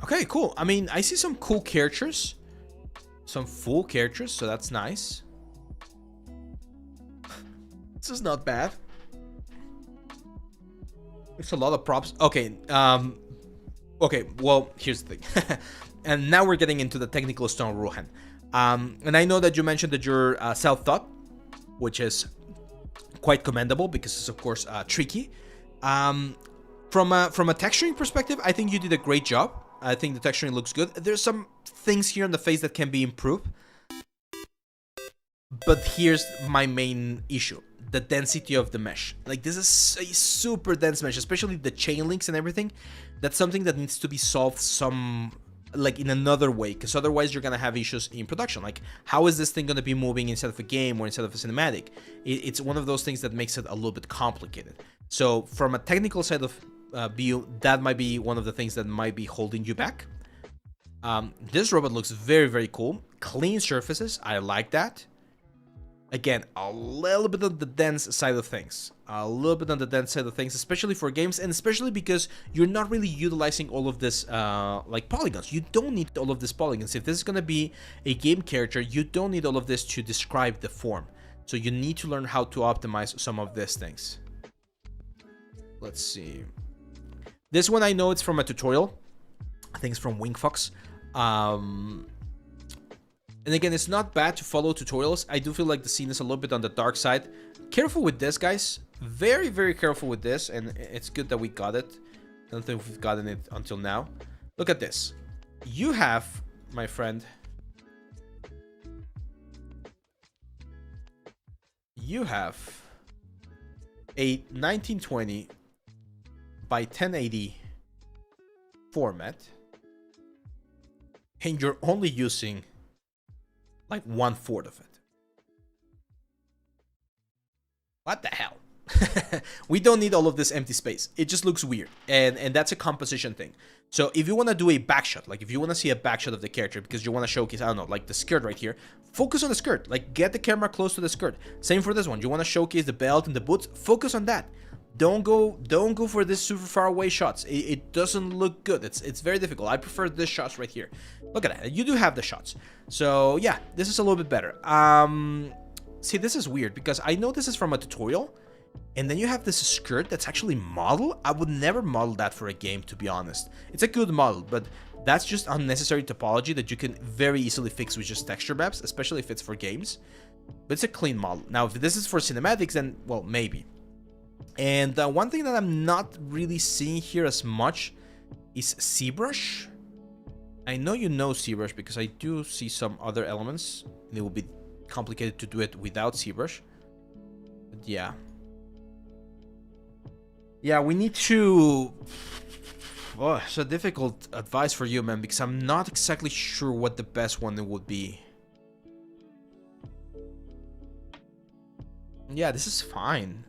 Okay, cool. I mean, I see some cool characters. Some full characters, so that's nice. This is not bad. It's a lot of props. Okay, okay, well, here's the thing. And now we're getting into the technical stone, Rohan. And I know that you mentioned that you're self-taught, which is quite commendable because it's, of course, tricky. From a texturing perspective, I think you did a great job. I think the texturing looks good. There's some things here in the face that can be improved. But here's my main issue. The density of the mesh. Like, this is a super dense mesh, especially the chain links and everything. That's something that needs to be solved in another way, because otherwise you're going to have issues in production. Like, how is this thing going to be moving instead of a game or instead of a cinematic? It's one of those things that makes it a little bit complicated. So from a technical side of view, that might be one of the things that might be holding you back. This robot looks very, very cool. Clean surfaces, I like that. Again, a little bit on the dense side of things. Especially for games, and especially because you're not really utilizing all of this like polygons. You don't need all of these polygons. If this is going to be a game character, you don't need all of this to describe the form. So you need to learn how to optimize some of these things. Let's see. This one I know it's from a tutorial. I think it's from Wingfox. And again, it's not bad to follow tutorials. I do feel like the scene is a little bit on the dark side. Careful with this, guys. Very, very careful with this. And it's good that we got it. I don't think we've gotten it until now. Look at this. You have, my friend, you have a 1920 by 1080 format, and you're only using like 1/4 of it. What the hell? We don't need all of this empty space. It just looks weird, and that's a composition thing. So if you want to do a backshot, like if you want to see a backshot of the character because you want to showcase, I don't know, like the skirt right here, focus on the skirt. Like, get the camera close to the skirt. Same for this one. You want to showcase the belt and the boots, focus on that. Don't go for this super far away shots. It doesn't look good. It's very difficult. I prefer this shots right here. Look at that. You do have the shots. So yeah, this is a little bit better. See, this is weird because I know this is from a tutorial, and then you have this skirt that's actually model. I would never model that for a game, to be honest. It's a good model, but that's just unnecessary topology that you can very easily fix with just texture maps, especially if it's for games. But it's a clean model. Now, if this is for cinematics, then, well, maybe. And one thing that I'm not really seeing here as much is ZBrush. I know you know ZBrush because I do see some other elements, and it will be complicated to do it without ZBrush. But yeah. Yeah, we need to... Oh, it's a difficult advice for you, man, because I'm not exactly sure what the best one would be. Yeah, this is fine.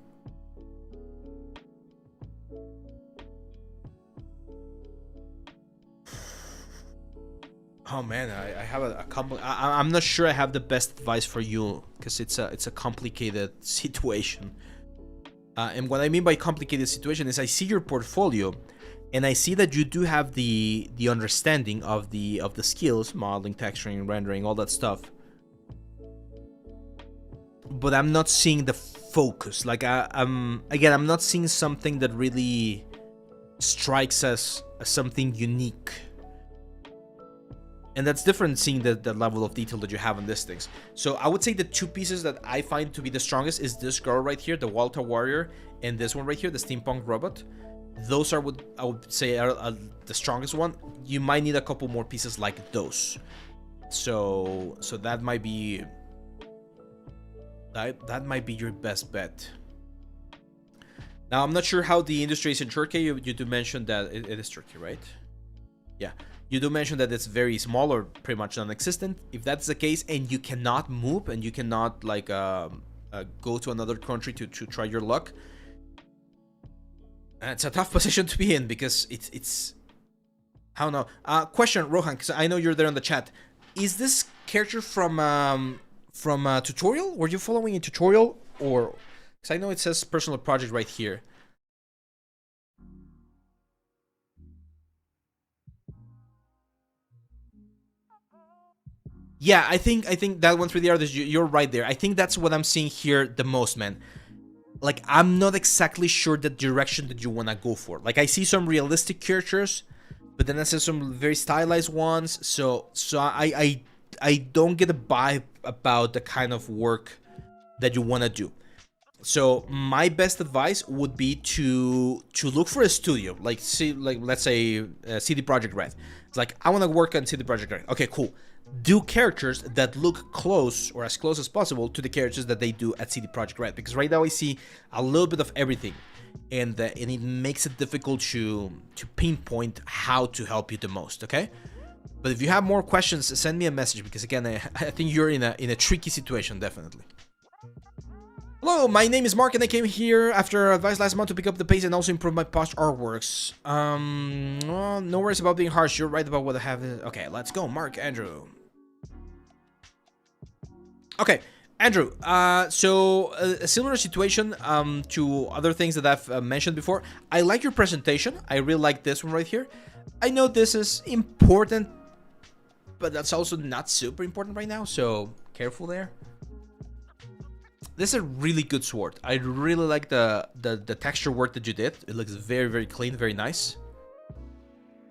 Oh man, I have I'm not sure I have the best advice for you because it's a complicated situation. And what I mean by complicated situation is I see your portfolio, and I see that you do have the understanding of the skills, modeling, texturing, rendering, all that stuff. But I'm not seeing the focus. Like I'm not seeing something that really strikes us as something unique. And that's different seeing the level of detail that you have on these things. So I would say the two pieces that I find to be the strongest is this girl right here, the Walter Warrior, and this one right here, the steampunk robot. Those are what I would say are the strongest one. You might need a couple more pieces like those. So that might be that might be your best bet. Now I'm not sure how the industry is in Turkey. You do mention that it is Turkey, right? Yeah. You do mention that it's very small or pretty much non-existent. If that's the case and you cannot move and you cannot like go to another country to try your luck, it's a tough position to be in because it's I don't know. Question, Rohan, because I know you're there on the chat. Is this character from a tutorial? Were you following a tutorial, or because I know it says personal project right here? Yeah, I think that one through the artist, you're right there. I think that's what I'm seeing here the most, man. Like, I'm not exactly sure the direction that you want to go for. Like, I see some realistic characters, but then I see some very stylized ones. So I don't get a vibe about the kind of work that you want to do. So my best advice would be to look for a studio, like let's say CD Projekt Red. It's like, I want to work on CD Projekt Red. Okay, cool. Do characters that look close or as close as possible to the characters that they do at CD Projekt Red, because right now I see a little bit of everything, and it makes it difficult to pinpoint how to help you the most. Okay, but if you have more questions, send me a message, because again, I think you're in a tricky situation, definitely. Hello, my name is Mark, and I came here after advice last month to pick up the pace and also improve my post artworks. Well, no worries about being harsh. You're right about what I have. Okay, let's go, Mark, Andrew. Okay, Andrew, so a similar situation to other things that I've mentioned before. I like your presentation. I really like this one right here. I know this is important, but that's also not super important right now, so careful there. This is a really good sword. I really like the texture work that you did. It looks very, very clean, very nice.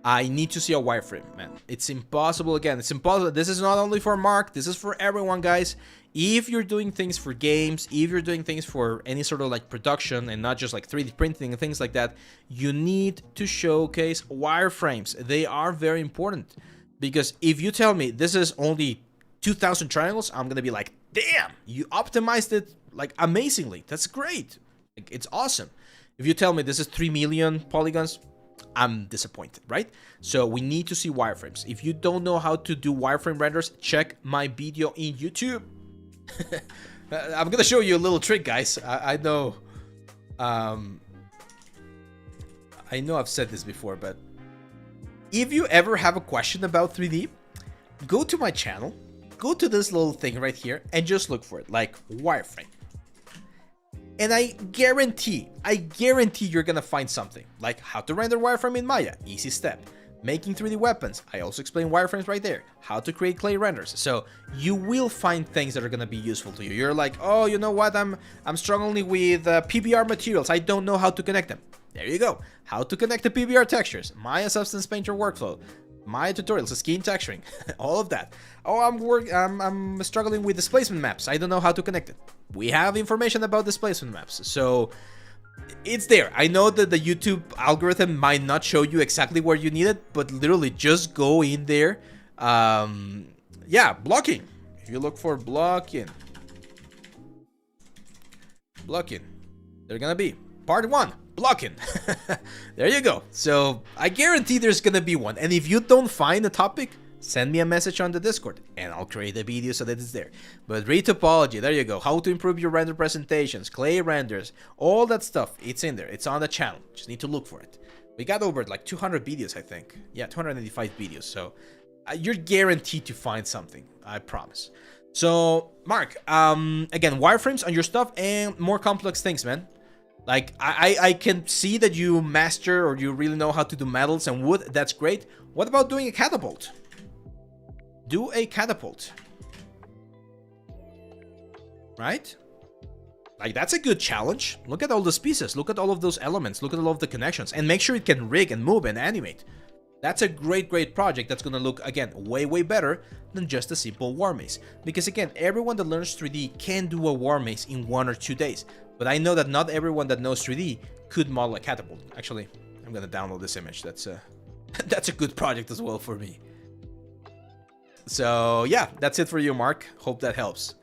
I need to see a wireframe, man. It's impossible. Again, it's impossible. This is not only for Mark. This is for everyone, guys. If you're doing things for games, if you're doing things for any sort of like production and not just like 3D printing and things like that, you need to showcase wireframes. They are very important, because if you tell me this is only 2,000 triangles, I'm gonna be like, damn, you optimized it like amazingly. That's great. Like, it's awesome. If you tell me this is 3 million polygons, I'm disappointed, right? So we need to see wireframes. If you don't know how to do wireframe renders, check my video in YouTube. I'm gonna show you a little trick, guys. I know I've said this before, but if you ever have a question about 3D, go to my channel, go to this little thing right here, and just look for it, like wireframe. And I guarantee you're gonna find something. Like how to render wireframe in Maya, easy step. Making 3D weapons, I also explain wireframes right there. How to create clay renders. So you will find things that are gonna be useful to you. You're like, oh, you know what, I'm struggling with PBR materials, I don't know how to connect them. There you go. How to connect the PBR textures, Maya Substance Painter workflow, Maya tutorials, skin texturing, all of that. Oh, I'm struggling with displacement maps, I don't know how to connect it. We have information about displacement maps, so it's there. I know that the YouTube algorithm might not show you exactly where you need it, but literally just go in there. Yeah, blocking. If you look for blocking, they're gonna be part 1, blocking. There you go. So I guarantee there's gonna be one. And if you don't find a topic, send me a message on the Discord and I'll create a video so that it's there. But retopology, there you go. How to improve your render presentations, clay renders, all that stuff. It's in there. It's on the channel. Just need to look for it. We got over like 200 videos, I think. Yeah, 285 videos. So you're guaranteed to find something. I promise. So Mark, again, wireframes on your stuff and more complex things, man. Like I can see that you master or you really know how to do metals and wood. That's great. What about doing a catapult? Do a catapult, right? Like that's a good challenge. Look at all those pieces, look at all of those elements, look at all of the connections, and make sure it can rig and move and animate. That's a great project that's gonna look, again, way better than just a simple war maze. Because again, everyone that learns 3D can do a war maze in 1 or 2 days, but I know that not everyone that knows 3D could model a catapult. Actually, I'm gonna download this image. That's a good project as well for me. So yeah, that's it for you, Mark. Hope that helps.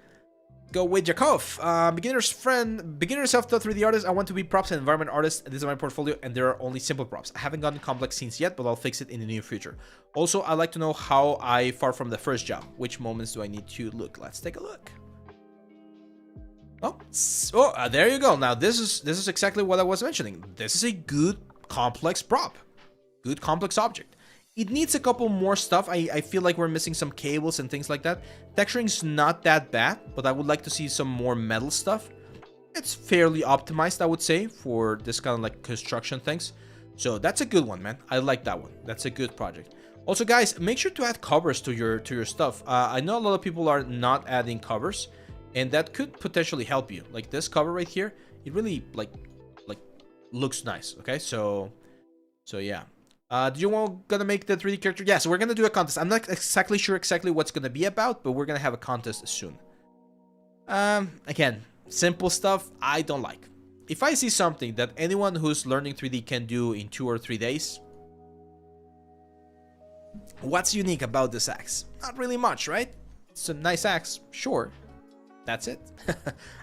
Go with Yakov. Beginner's self-taught 3D artist. I want to be props and environment artist. This is my portfolio and there are only simple props. I haven't gotten complex scenes yet, but I'll fix it in the near future. Also, I'd like to know how I far from the first job. Which moments do I need to look? Let's take a look. Oh, there you go. Now this is exactly what I was mentioning. This is a good complex prop. Good complex object. It needs a couple more stuff. I feel like we're missing some cables and things like that. Texturing's not that bad, but I would like to see some more metal stuff. It's fairly optimized, I would say, for this kind of like construction things. So that's a good one, man. I like that one. That's a good project. Also, guys, make sure to add covers to your stuff. I know a lot of people are not adding covers, and that could potentially help you. Like this cover right here, it really like looks nice. Okay, so yeah. Do you want gonna make the 3D character? Yeah, so we're gonna do a contest. I'm not exactly sure what's gonna be about, but we're gonna have a contest soon. Again, simple stuff I don't like. If I see something that anyone who's learning 3D can do in 2 or 3 days, what's unique about this axe? Not really much, right? It's a nice axe, sure. That's it.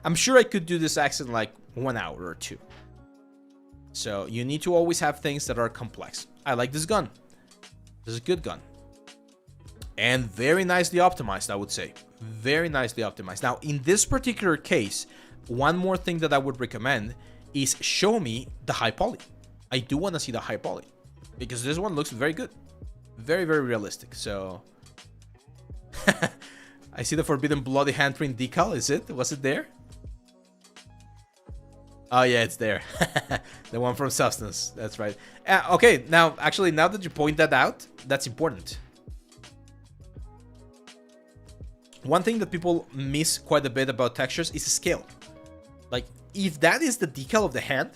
I'm sure I could do this axe in like 1 hour or 2. So you need to always have things that are complex. I like this gun. This is a good gun. And very nicely optimized, I would say. Very nicely optimized. Now, in this particular case, one more thing that I would recommend is show me the high poly. I do want to see the high poly. Because this one looks very good. Very realistic. So... I see the Forbidden Bloody handprint decal. Is it? Was it there? Oh yeah, it's there. The one from Substance. That's right. Okay, now actually, now that you point that out, that's important. One thing that people miss quite a bit about textures is scale. Like, if that is the decal of the hand,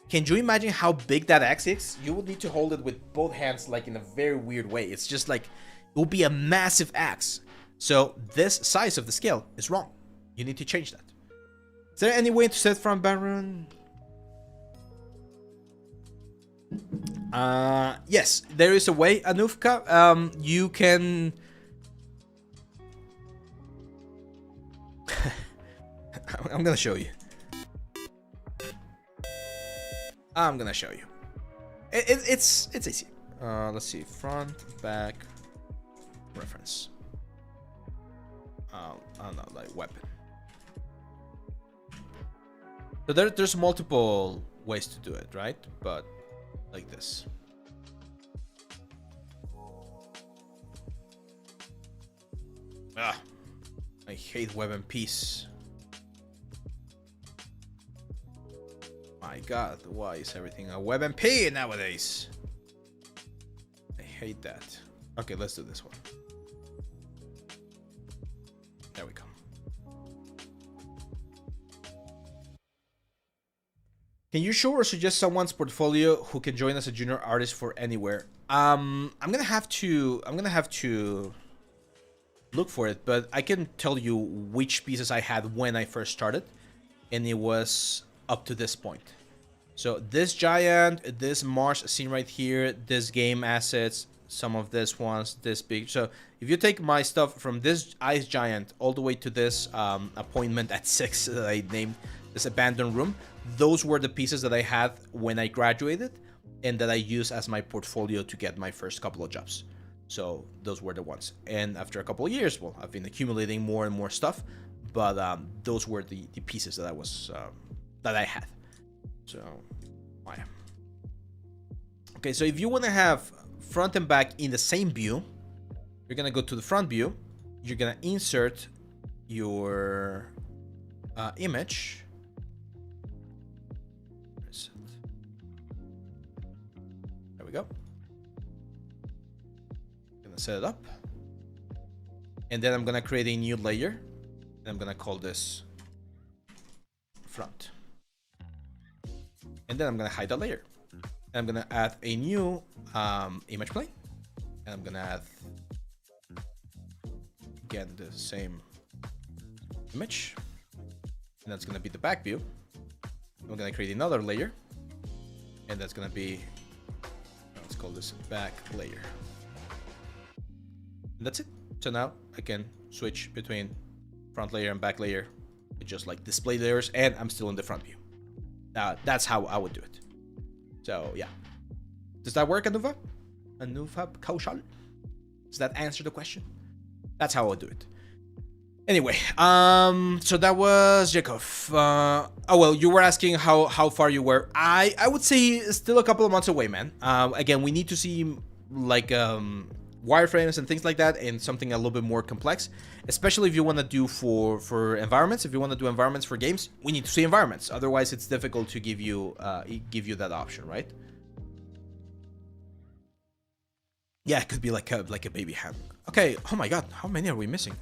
can you imagine how big that axe is? You would need to hold it with both hands, like in a very weird way. It's just like, it will be a massive axe. So this size of the scale is wrong. You need to change that. Is there any way to set from Baron? Yes, there is a way, Anufka. You can... I'm gonna show you. I'm gonna show you. It's easy. Let's see, front, back, reference. I don't know, like weapon. So there's multiple ways to do it, right? But like this. I hate weapon piece. My god, why is everything a WebMP nowadays? I hate that. Okay, let's do this one. There we go. Can you show or suggest someone's portfolio who can join as a junior artist for anywhere? I'm gonna have to look for it, but I can tell you which pieces I had when I first started, and it was up to this point. So this giant, this marsh scene right here, this game assets, some of this ones, this big. So if you take my stuff from this ice giant all the way to this appointment at 6 that I named this abandoned room, those were the pieces that I had when I graduated and that I used as my portfolio to get my first couple of jobs. So those were the ones. And after a couple of years, well, I've been accumulating more and more stuff, but those were the pieces that I was that I had. So, yeah. Okay, so if you want to have front and back in the same view, you're gonna go to the front view. You're gonna insert your image. There we go. Gonna set it up, and then I'm gonna create a new layer, and I'm gonna call this front. And then I'm gonna hide the layer. And I'm gonna add a new image plane. And I'm gonna add again the same image. And that's gonna be the back view. I'm gonna create another layer. And that's gonna be, let's call this back layer. And that's it. So now I can switch between front layer and back layer with just like display layers, and I'm still in the front view. That's how I would do it. So yeah, does that work, Anuva? Anuva Kaushal? Does that answer the question? That's how I would do it. Anyway, so that was Jacob. Oh well, you were asking how far you were. I would say still a couple of months away, man. Again, we need to see like wireframes and things like that, and something a little bit more complex, especially if you want to do for environments. If you want to do environments for games, we need to see environments. Otherwise, it's difficult to give you that option, right? Yeah, it could be like a baby hand. Okay. Oh my god, how many are we missing?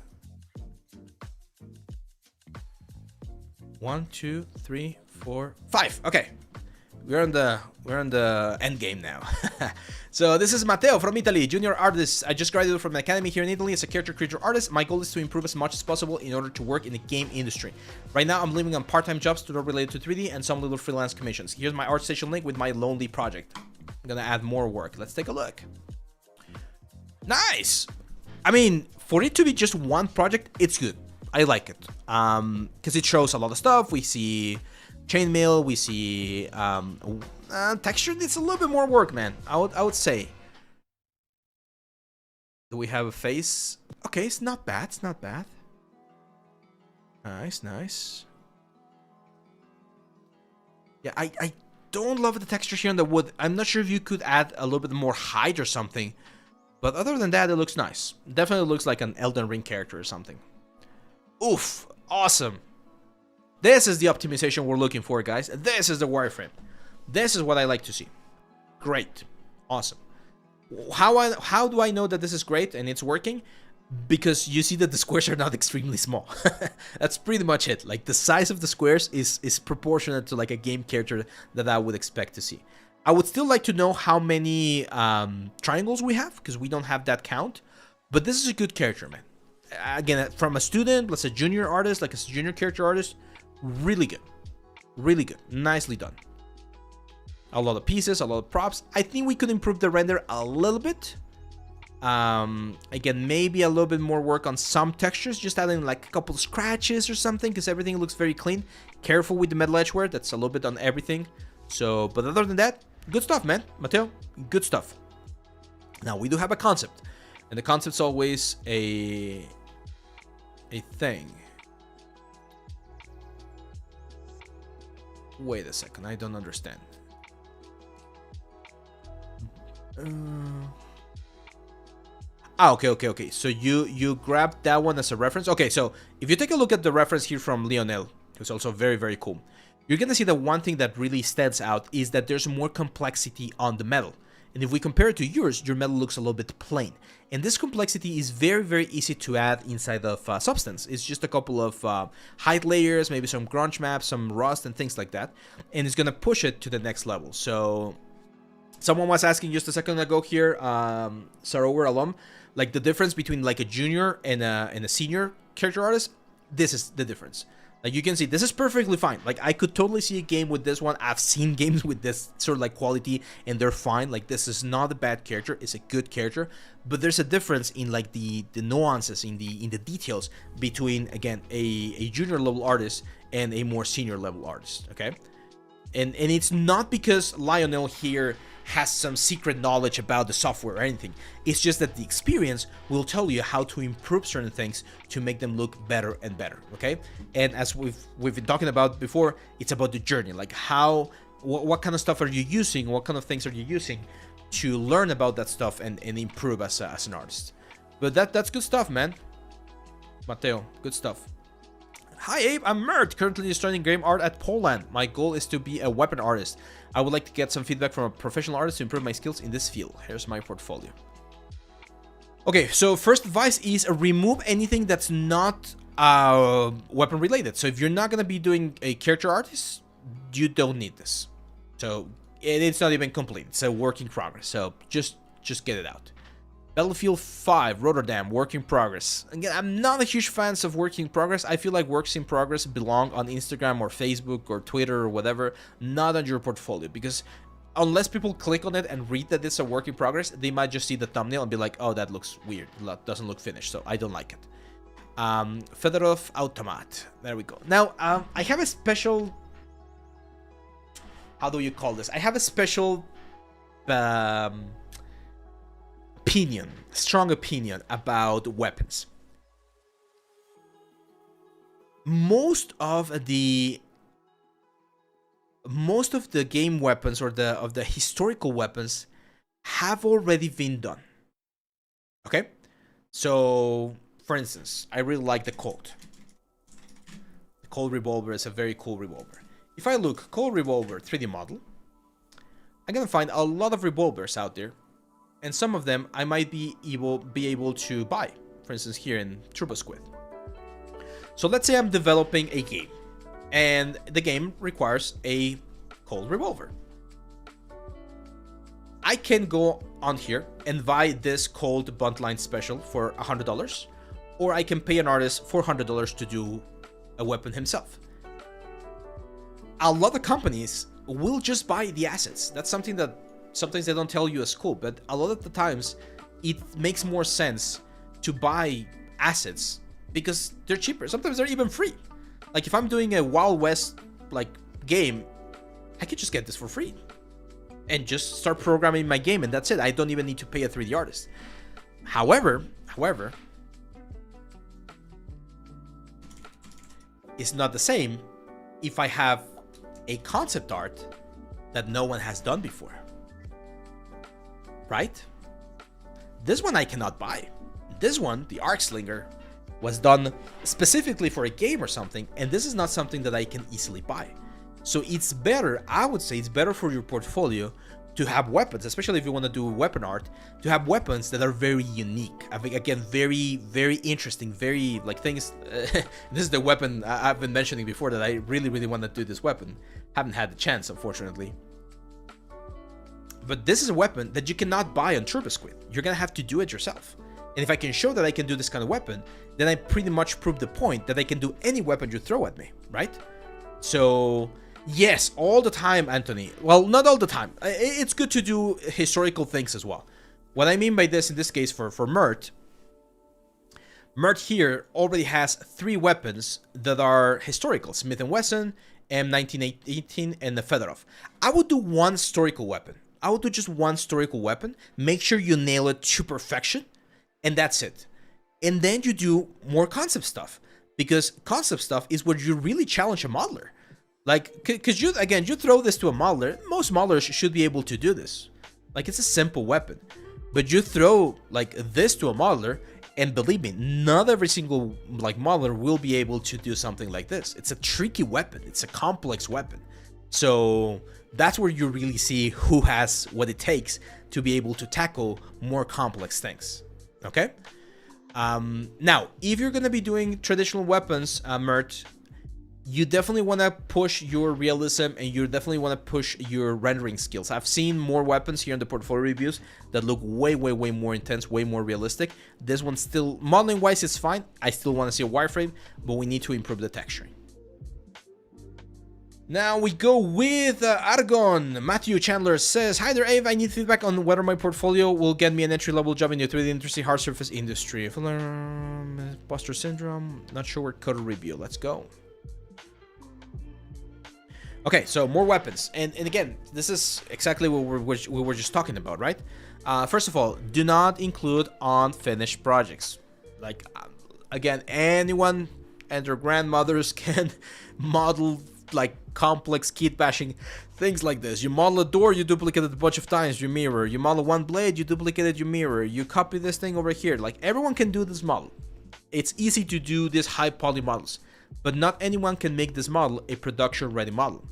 1, 2, 3, 4, 5. Okay. We're on the end game now. So this is Matteo from Italy, junior artist. I just graduated from the academy here in Italy as a character creator artist. My goal is to improve as much as possible in order to work in the game industry. Right now I'm living on part-time jobs not related to 3D and some little freelance commissions. Here's my ArtStation link with my lonely project. I'm gonna add more work. Let's take a look. Nice. I mean, for it to be just one project, it's good. I like it. Because it shows a lot of stuff. We see chainmail, we see texture needs a little bit more work, man. I would say. Do we have a face? Okay, it's not bad. It's not bad. Nice, nice. Yeah, I don't love the texture here on the wood. I'm not sure if you could add a little bit more height or something. But other than that, it looks nice. Definitely looks like an Elden Ring character or something. Oof, awesome. This is the optimization we're looking for, guys. This is the wireframe. This is what I like to see. Great. Awesome. How do I know that this is great and it's working? Because you see that the squares are not extremely small. That's pretty much it. Like the size of the squares is proportionate to like a game character that I would expect to see. I would still like to know how many triangles we have, because we don't have that count. But this is a good character, man. Again, from a student, plus a junior artist, like a junior character artist, really good. Really good. Nicely done. A lot of pieces, a lot of props. I think we could improve the render a little bit. Again, maybe a little bit more work on some textures, just adding like a couple of scratches or something, because everything looks very clean. Careful with the metal edgeware, that's a little bit on everything. So, but other than that, good stuff, man. Matteo, good stuff. Now, we do have a concept. And the concept's always a thing. Wait a second, I don't understand. Okay. So you grabbed that one as a reference. Okay, so if you take a look at the reference here from Leal, who's also very, very cool. you're gonna see that one thing that really stands out is that there's more complexity on the metal. And if we compare it to yours, your metal looks a little bit plain. And this complexity is very, very easy to add inside of Substance. It's just a couple of height layers, maybe some grunge maps, some rust and things like that. And it's gonna push it to the next level. So someone was asking just a second ago here, Sarower alum, like the difference between like a junior and a senior character artist. This is the difference. Like you can see, this is perfectly fine. Like I could totally see a game with this one. I've seen games with this sort of like quality and they're fine. Like this is not a bad character. It's a good character, but there's a difference in like the nuances in the details between, again, a junior level artist and a more senior level artist. Okay. And it's not because Lionel here has some secret knowledge about the software or anything. It's just that the experience will tell you how to improve certain things to make them look better and better, okay? And as we've been talking about before, it's about the journey, like what kind of stuff are you using, what kind of things are you using to learn about that stuff and improve as an artist. But that's good stuff, man. Mateo, good stuff. Hi Abe, I'm Mert, currently studying game art at Poland. My goal is to be a weapon artist. I would like to get some feedback from a professional artist to improve my skills in this field. Here's my portfolio. Okay, so first advice is remove anything that's not weapon related. So if you're not going to be doing a character artist, you don't need this. So it's not even complete. It's a work in progress. So just get it out. Battlefield 5, Rotterdam, work in progress. Again, I'm not a huge fan of work in progress. I feel like works in progress belong on Instagram or Facebook or Twitter or whatever, not on your portfolio. Because unless people click on it and read that it's a work in progress, they might just see the thumbnail and be like, oh, that looks weird. That doesn't look finished, so I don't like it. Fedorov Automat. There we go. Now, I have a special... How do you call this? I have a special... strong opinion about weapons. Most of the game weapons or the historical weapons have already been done. Okay, so for instance, I really like the Colt. The Colt revolver is a very cool revolver. If I look Colt revolver 3D model, I'm gonna find a lot of revolvers out there. And some of them I might be able to buy, for instance here in Turbo Squid. So let's say I'm developing a game, and the game requires a Colt revolver. I can go on here and buy this Colt Buntline Special for $100, or I can pay an artist $400 to do a weapon himself. A lot of companies will just buy the assets. That's something that sometimes they don't tell you as cool, but a lot of the times it makes more sense to buy assets because they're cheaper. Sometimes they're even free. Like if I'm doing a Wild West like game, I could just get this for free and just start programming my game, and that's it. I don't even need to pay a 3D artist. However, it's not the same if I have a concept art that no one has done before. Right? This one I cannot buy. This one, the Arc Slinger, was done specifically for a game or something, and this is not something that I can easily buy. So it's better, I would say it's better for your portfolio to have weapons, especially if you want to do weapon art, to have weapons that are very unique. I think, again, very, very interesting, very, like, things... this is the weapon I've been mentioning before that I really, really want to do this weapon. Haven't had the chance, unfortunately. But this is a weapon that you cannot buy on Turbo Squid. You're gonna have to do it yourself. And if I can show that I can do this kind of weapon, then I pretty much prove the point that I can do any weapon you throw at me, right? So, yes, all the time, Anthony. Well, not all the time. It's good to do historical things as well. What I mean by this, in this case, for Mert here already has 3 weapons that are historical. Smith & Wesson, M1918, and the Fedorov. I would do one historical weapon. I would do just one historical weapon, make sure you nail it to perfection, and that's it. And then you do more concept stuff, because concept stuff is where you really challenge a modeler. Like, because you throw this to a modeler, most modelers should be able to do this. Like, it's a simple weapon. But you throw, like, this to a modeler, And believe me, not every single like modeler will be able to do something like this. It's a tricky weapon. It's a complex weapon. So that's where you really see who has what it takes to be able to tackle more complex things. Okay? Now, if you're going to be doing traditional weapons, Mert, you definitely want to push your realism and you definitely want to push your rendering skills. I've seen more weapons here in the portfolio reviews that look way more intense, way more realistic. This one still, modeling wise, is fine. I still want to see a wireframe, but we need to improve the texturing. Now we go with Argon. Matthew Chandler says, "Hi there, Ave. I need feedback on whether my portfolio will get me an entry-level job in the 3D industry, hard surface industry. Buster Syndrome. Not sure where code review. Let's go." Okay, so more weapons, and again, this is exactly what we were just talking about, right? First of all, do not include unfinished projects. Like, again, anyone and their grandmothers can model like complex kit bashing things like this. You model a door, you duplicate it a bunch of times, you mirror. You model one blade, you duplicate it, you mirror. You copy this thing over here. Like, everyone can do this model. It's easy to do these high poly models, but not anyone can make this model a production ready model.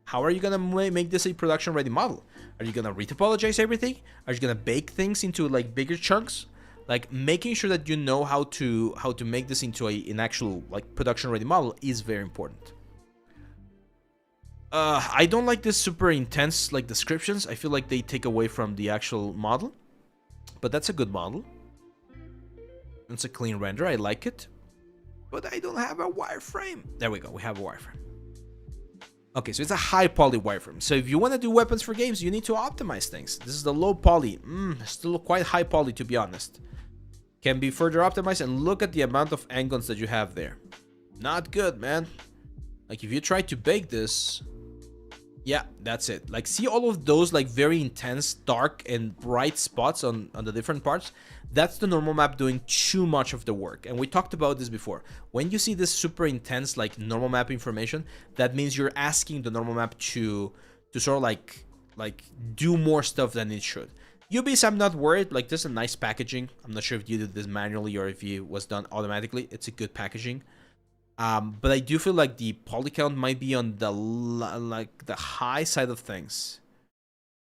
How are you gonna make this a production ready model? Are you gonna retopologize everything? Are you gonna bake things into like bigger chunks? Like, making sure that you know how to make this into an actual like production ready model is very important. I don't like this super intense like descriptions. I feel like they take away from the actual model, but that's a good model. It's a clean render. I like it, but I don't have a wireframe. There we go. We have a wireframe. Okay, so it's a high poly wireframe. So if you want to do weapons for games, you need to optimize things. This is the low poly. Still quite high poly, to be honest. Can be further optimized, and look at the amount of angons that you have there. Not good, man. Like, if you try to bake this, yeah, that's it. Like, see all of those like very intense, dark and bright spots on the different parts? That's the normal map doing too much of the work. And we talked about this before. When you see this super intense like normal map information, that means you're asking the normal map to sort of like do more stuff than it should. UBs, I'm not worried. Like, this is a nice packaging. I'm not sure if you did this manually or if it was done automatically. It's a good packaging. But I do feel like the poly count might be on the high side of things.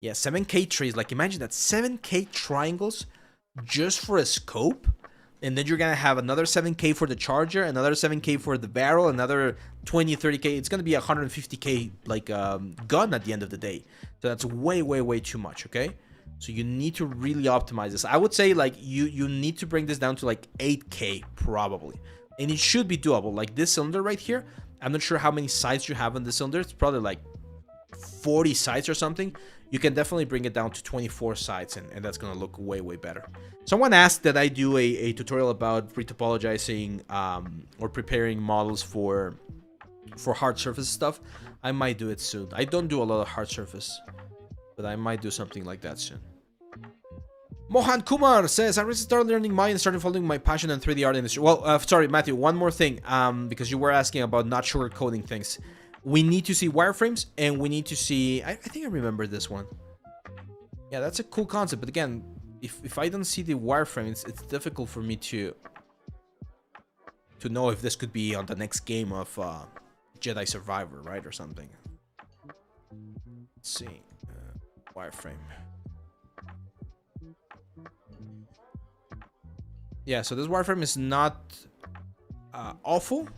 Yeah, 7K trees. Like, imagine that, 7K triangles just for a scope, and then you're gonna have another 7K for the charger, another 7K for the barrel, another 20, 30K. It's gonna be 150K like gun at the end of the day. So that's way too much. Okay, so you need to really optimize this. I would say like you need to bring this down to like 8K probably. And it should be doable. Like, this cylinder right here, I'm not sure how many sides you have on the cylinder. It's probably like 40 sides or something. You can definitely bring it down to 24 sides, and that's going to look way better. Someone asked that I do a tutorial about retopologizing or preparing models for hard surface stuff. I might do it soon. I don't do a lot of hard surface, but I might do something like that soon. Mohan Kumar says, I recently started learning Maya and started following my passion in 3D art industry. Well, sorry, Matthew, one more thing, because you were asking about not sugarcoating things. We need to see wireframes, and we need to see... I think I remember this one. Yeah, that's a cool concept, but again, if I don't see the wireframe, it's difficult for me to know if this could be on the next game of Jedi Survivor, right, or something. Let's see. Wireframe. Yeah, so this wireframe is not awful.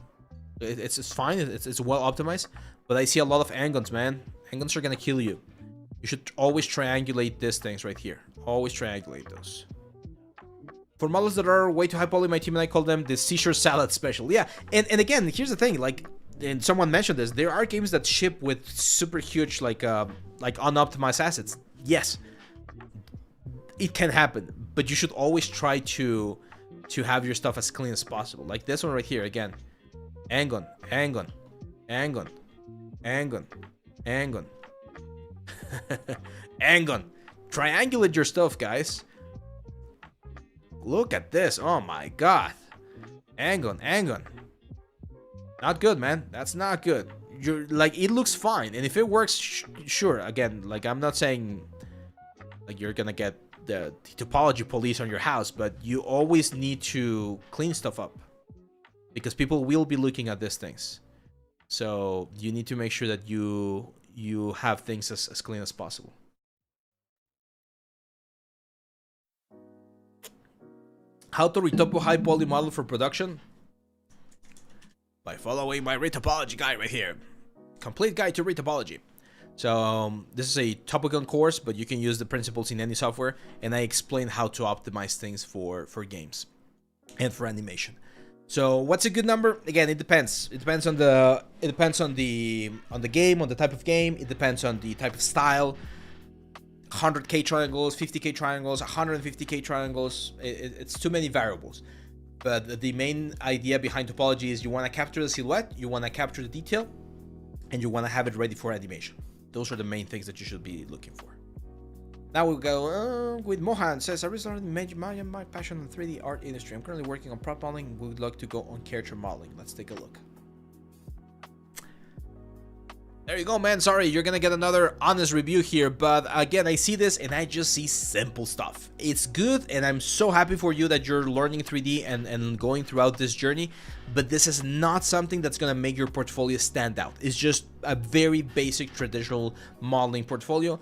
It's fine. It's well optimized. But I see a lot of angons, man. Angons are gonna kill you. You should always triangulate these things right here. Always triangulate those. For models that are way too high poly, my team and I call them the Seashore Salad Special. Yeah, and again, here's the thing. Like, and someone mentioned this. There are games that ship with super huge, like unoptimized assets. Yes, it can happen. But you should always try to have your stuff as clean as possible. Like this one right here, again. Angon, Angon, Angon, Angon, Angon. Angon. Triangulate your stuff, guys. Look at this. Oh my god. Angon, Angon. Not good, man. That's not good. You're like, it looks fine. And if it works, sure. Again, like, I'm not saying like you're gonna get the topology police on your house, but you always need to clean stuff up because people will be looking at these things. So you need to make sure that you have things as clean as possible. How to retopo high poly model for production? By following my retopology guide right here. Complete guide to retopology. So this is a topical course, but you can use the principles in any software, and I explain how to optimize things for games and for animation. So what's a good number? Again, it depends. It depends on the game, on the type of game. It depends on the type of style. 100K triangles, 50K triangles, 150K triangles. It's too many variables. But the main idea behind topology is you want to capture the silhouette, you want to capture the detail, and you want to have it ready for animation. Those are the main things that you should be looking for. Now we'll go with Mohan. Says, I recently made my passion in the 3D art industry. I'm currently working on prop modeling. We would like to go on character modeling. Let's take a look. There you go, man. Sorry, you're gonna get another honest review here, but again, I see this and I just see simple stuff. It's good, and I'm so happy for you that you're learning 3D and going throughout this journey, but this is not something that's gonna make your portfolio stand out. It's just a very basic traditional modeling portfolio.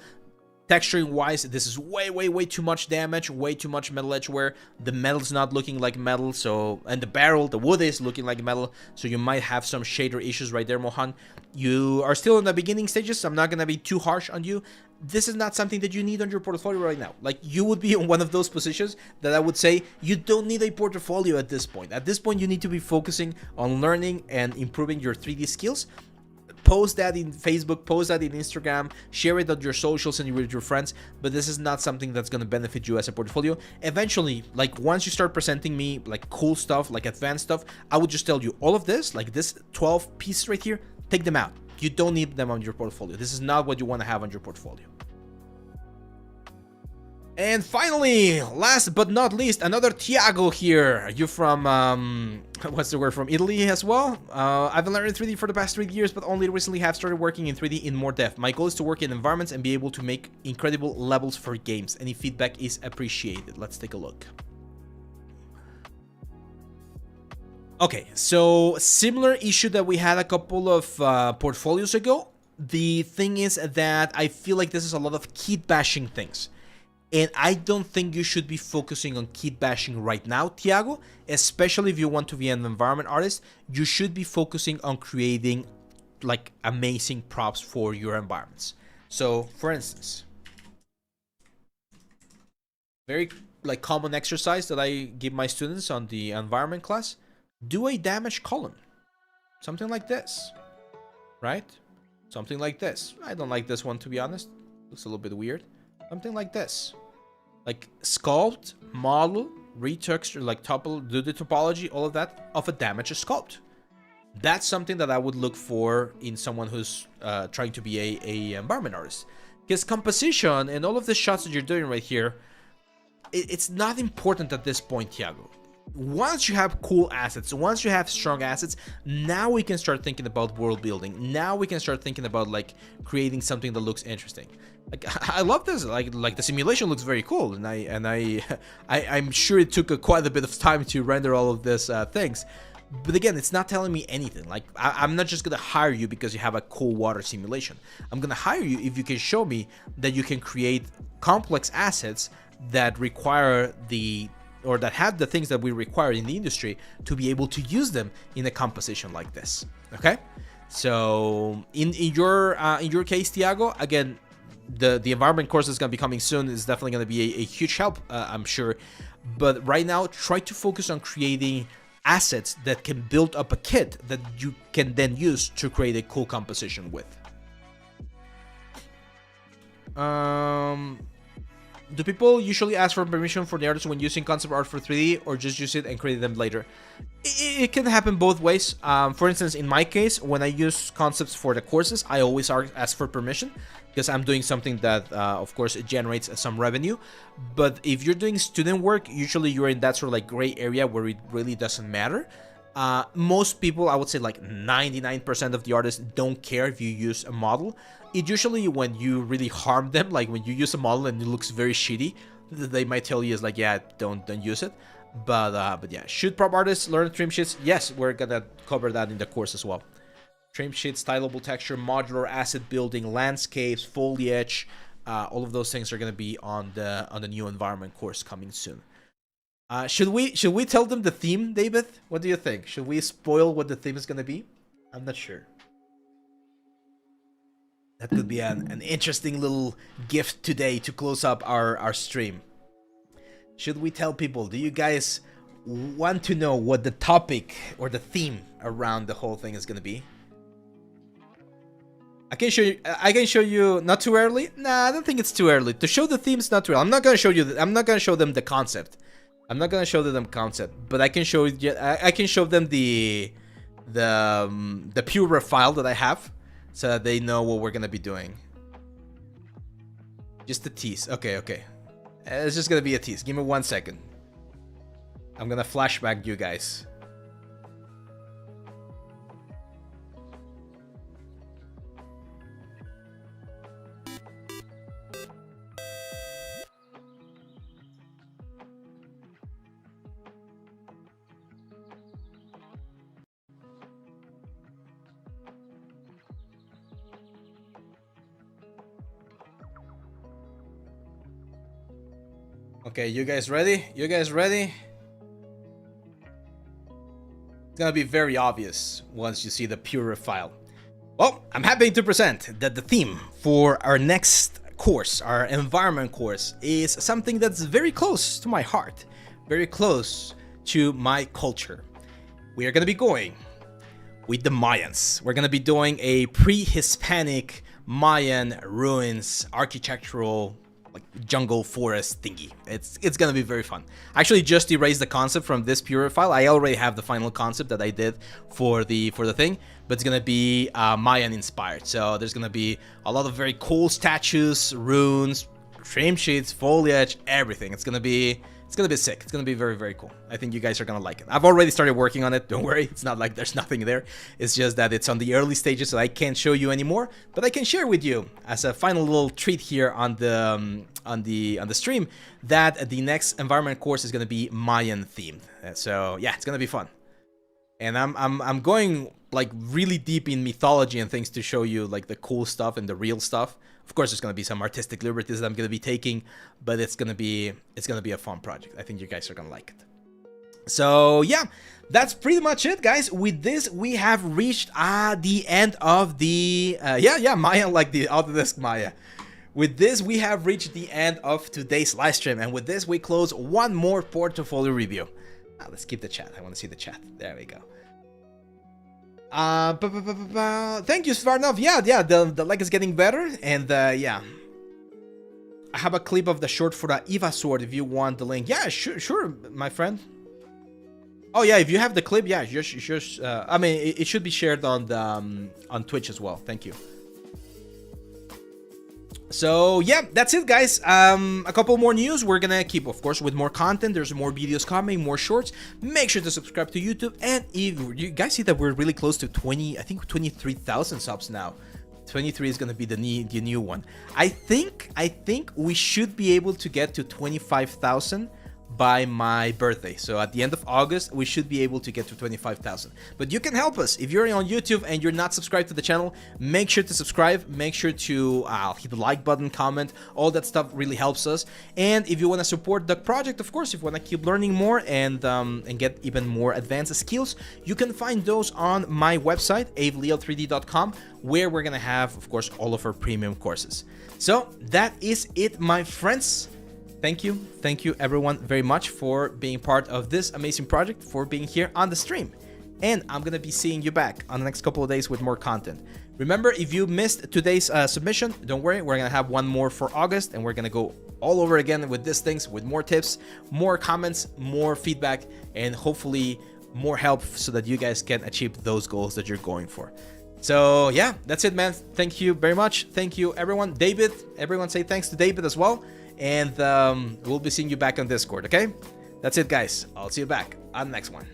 Texturing wise, this is way too much damage, way too much metal edge wear. The metal's not looking like metal, so, and the wood is looking like metal, so you might have some shader issues right there, Mohan. You are still in the beginning stages, so I'm not gonna be too harsh on you. This is not something that you need on your portfolio right now. Like, you would be in one of those positions that I would say you don't need a portfolio at this point. At this point, you need to be focusing on learning and improving your 3D skills. Post that in Facebook, post that in Instagram, share it on your socials and with your friends, but this is not something that's going to benefit you as a portfolio. Eventually, like once you start presenting me like cool stuff, like advanced stuff, I would just tell you all of this, like this 12 pieces right here, take them out. You don't need them on your portfolio. This is not what you want to have on your portfolio. And finally, last but not least, another Tiago here. You're from, what's the word, from Italy as well? I've been learning 3D for the past 3 years, but only recently have started working in 3D in more depth. My goal is to work in environments and be able to make incredible levels for games. Any feedback is appreciated. Let's take a look. Okay, so similar issue that we had a couple of portfolios ago. The thing is that I feel like this is a lot of kit bashing things. And I don't think you should be focusing on kit bashing right now, Tiago, especially if you want to be an environment artist. You should be focusing on creating like amazing props for your environments. So for instance, very like common exercise that I give my students on the environment class, do a damage column. Something like this, right? Something like this. I don't like this one, to be honest. Looks a little bit weird. Something like this. Like sculpt, model, retexture, like topple, do the topology, all of that of a damaged sculpt. That's something that I would look for in someone who's trying to be a environment artist. Because composition and all of the shots that you're doing right here, it's not important at this point, Tiago. Once you have cool assets, once you have strong assets, now we can start thinking about world building. Now we can start thinking about like creating something that looks interesting. Like I love this. Like the simulation looks very cool, and I'm sure it took quite a bit of time to render all of these things. But again, it's not telling me anything. Like I'm not just gonna hire you because you have a cool water simulation. I'm gonna hire you if you can show me that you can create complex assets that require or that have the things that we require in the industry to be able to use them in a composition like this. Okay, so in your case, Tiago, again, the environment course that's going to be coming soon is definitely going to be a huge help, I'm sure. But right now, try to focus on creating assets that can build up a kit that you can then use to create a cool composition with. Do people usually ask for permission for the artist when using concept art for 3D, or just use it and create them later? It can happen both ways. For instance, in my case, when I use concepts for the courses, I always ask for permission because I'm doing something that, of course, it generates some revenue. But if you're doing student work, usually you're in that sort of like gray area where it really doesn't matter. Most people, I would say like 99% of the artists don't care if you use a model. It usually when you really harm them, like when you use a model and it looks very shitty, they might tell you is like, yeah, don't use it. But yeah, should prop artists learn trim sheets? Yes, we're gonna cover that in the course as well. Trim sheets, stylable texture, modular asset building, landscapes, foliage, all of those things are gonna be on the new environment course coming soon. Should we tell them the theme, David? What do you think? Should we spoil what the theme is gonna be? I'm not sure. That could be an interesting little gift today to close up our stream. Should we tell people? Do you guys want to know what the topic or the theme around the whole thing is gonna be? I can show you. Not too early. Nah, I don't think it's too early to show the themes. Not too early. I'm not gonna show you. I'm not gonna show them the concept. I'm not gonna show them the concept, but I can show you. I can show them the pure file that I have, so that they know what we're gonna be doing. Just a tease. Okay. It's just gonna be a tease. Give me 1 second. I'm gonna flashback you guys. Okay, you guys ready? You guys ready? It's gonna be very obvious once you see the pure file. Well, I'm happy to present that the theme for our next course, our environment course, is something that's very close to my heart, very close to my culture. We are gonna be going with the Mayans. We're gonna be doing a pre-Hispanic Mayan ruins architectural like jungle forest thingy. It's gonna be very fun. I actually just erased the concept from this pure file. I already have the final concept that I did for the thing, but it's gonna be Mayan inspired. So there's gonna be a lot of very cool statues, runes, trim sheets, foliage, everything. It's gonna be sick. It's gonna be very, very cool. I think you guys are gonna like it. I've already started working on it. Don't worry. It's not like there's nothing there. It's just that it's on the early stages, so I can't show you anymore. But I can share with you as a final little treat here on the stream that the next environment course is gonna be Mayan themed. So yeah, it's gonna be fun. And I'm going like really deep in mythology and things to show you like the cool stuff and the real stuff. Of course, there's gonna be some artistic liberties that I'm gonna be taking, but it's gonna be a fun project. I think you guys are gonna like it. So yeah, that's pretty much it, guys. With this, we have reached the end of the Maya, like the Autodesk Maya. With this, we have reached the end of today's live stream, and with this, we close one more portfolio review. Let's keep the chat. I want to see the chat. There we go. Thank you, Svarnov. Yeah, the leg is getting better, and yeah. I have a clip of the short for the Eva sword if you want the link. Yeah, sure, my friend. Oh yeah, if you have the clip, yeah, just I mean, it should be shared on the on Twitch as well. Thank you. So yeah, that's it, guys. A couple more news. We're gonna keep, of course, with more content. There's more videos coming, more shorts. Make sure to subscribe to YouTube. And if you guys see that we're really close to 23,000 subs now. 23 is gonna be the new one. I think we should be able to get to 25,000 by my birthday. So at the end of August, we should be able to get to 25,000. But you can help us. If you're on YouTube and you're not subscribed to the channel, make sure to subscribe. Make sure to hit the like button, comment. All that stuff really helps us. And if you want to support the project, of course, if you want to keep learning more and get even more advanced skills, you can find those on my website, aveleal3d.com, where we're going to have, of course, all of our premium courses. So that is it, my friends. Thank you everyone very much for being part of this amazing project, for being here on the stream. And I'm gonna be seeing you back on the next couple of days with more content. Remember, if you missed today's submission, don't worry, we're gonna have one more for August, and we're gonna go all over again with these things, with more tips, more comments, more feedback, and hopefully more help so that you guys can achieve those goals that you're going for. So yeah, that's it, man. Thank you very much. Thank you, everyone. David, everyone say thanks to David as well. And we'll be seeing you back on Discord, okay? That's it, guys. I'll see you back on the next one.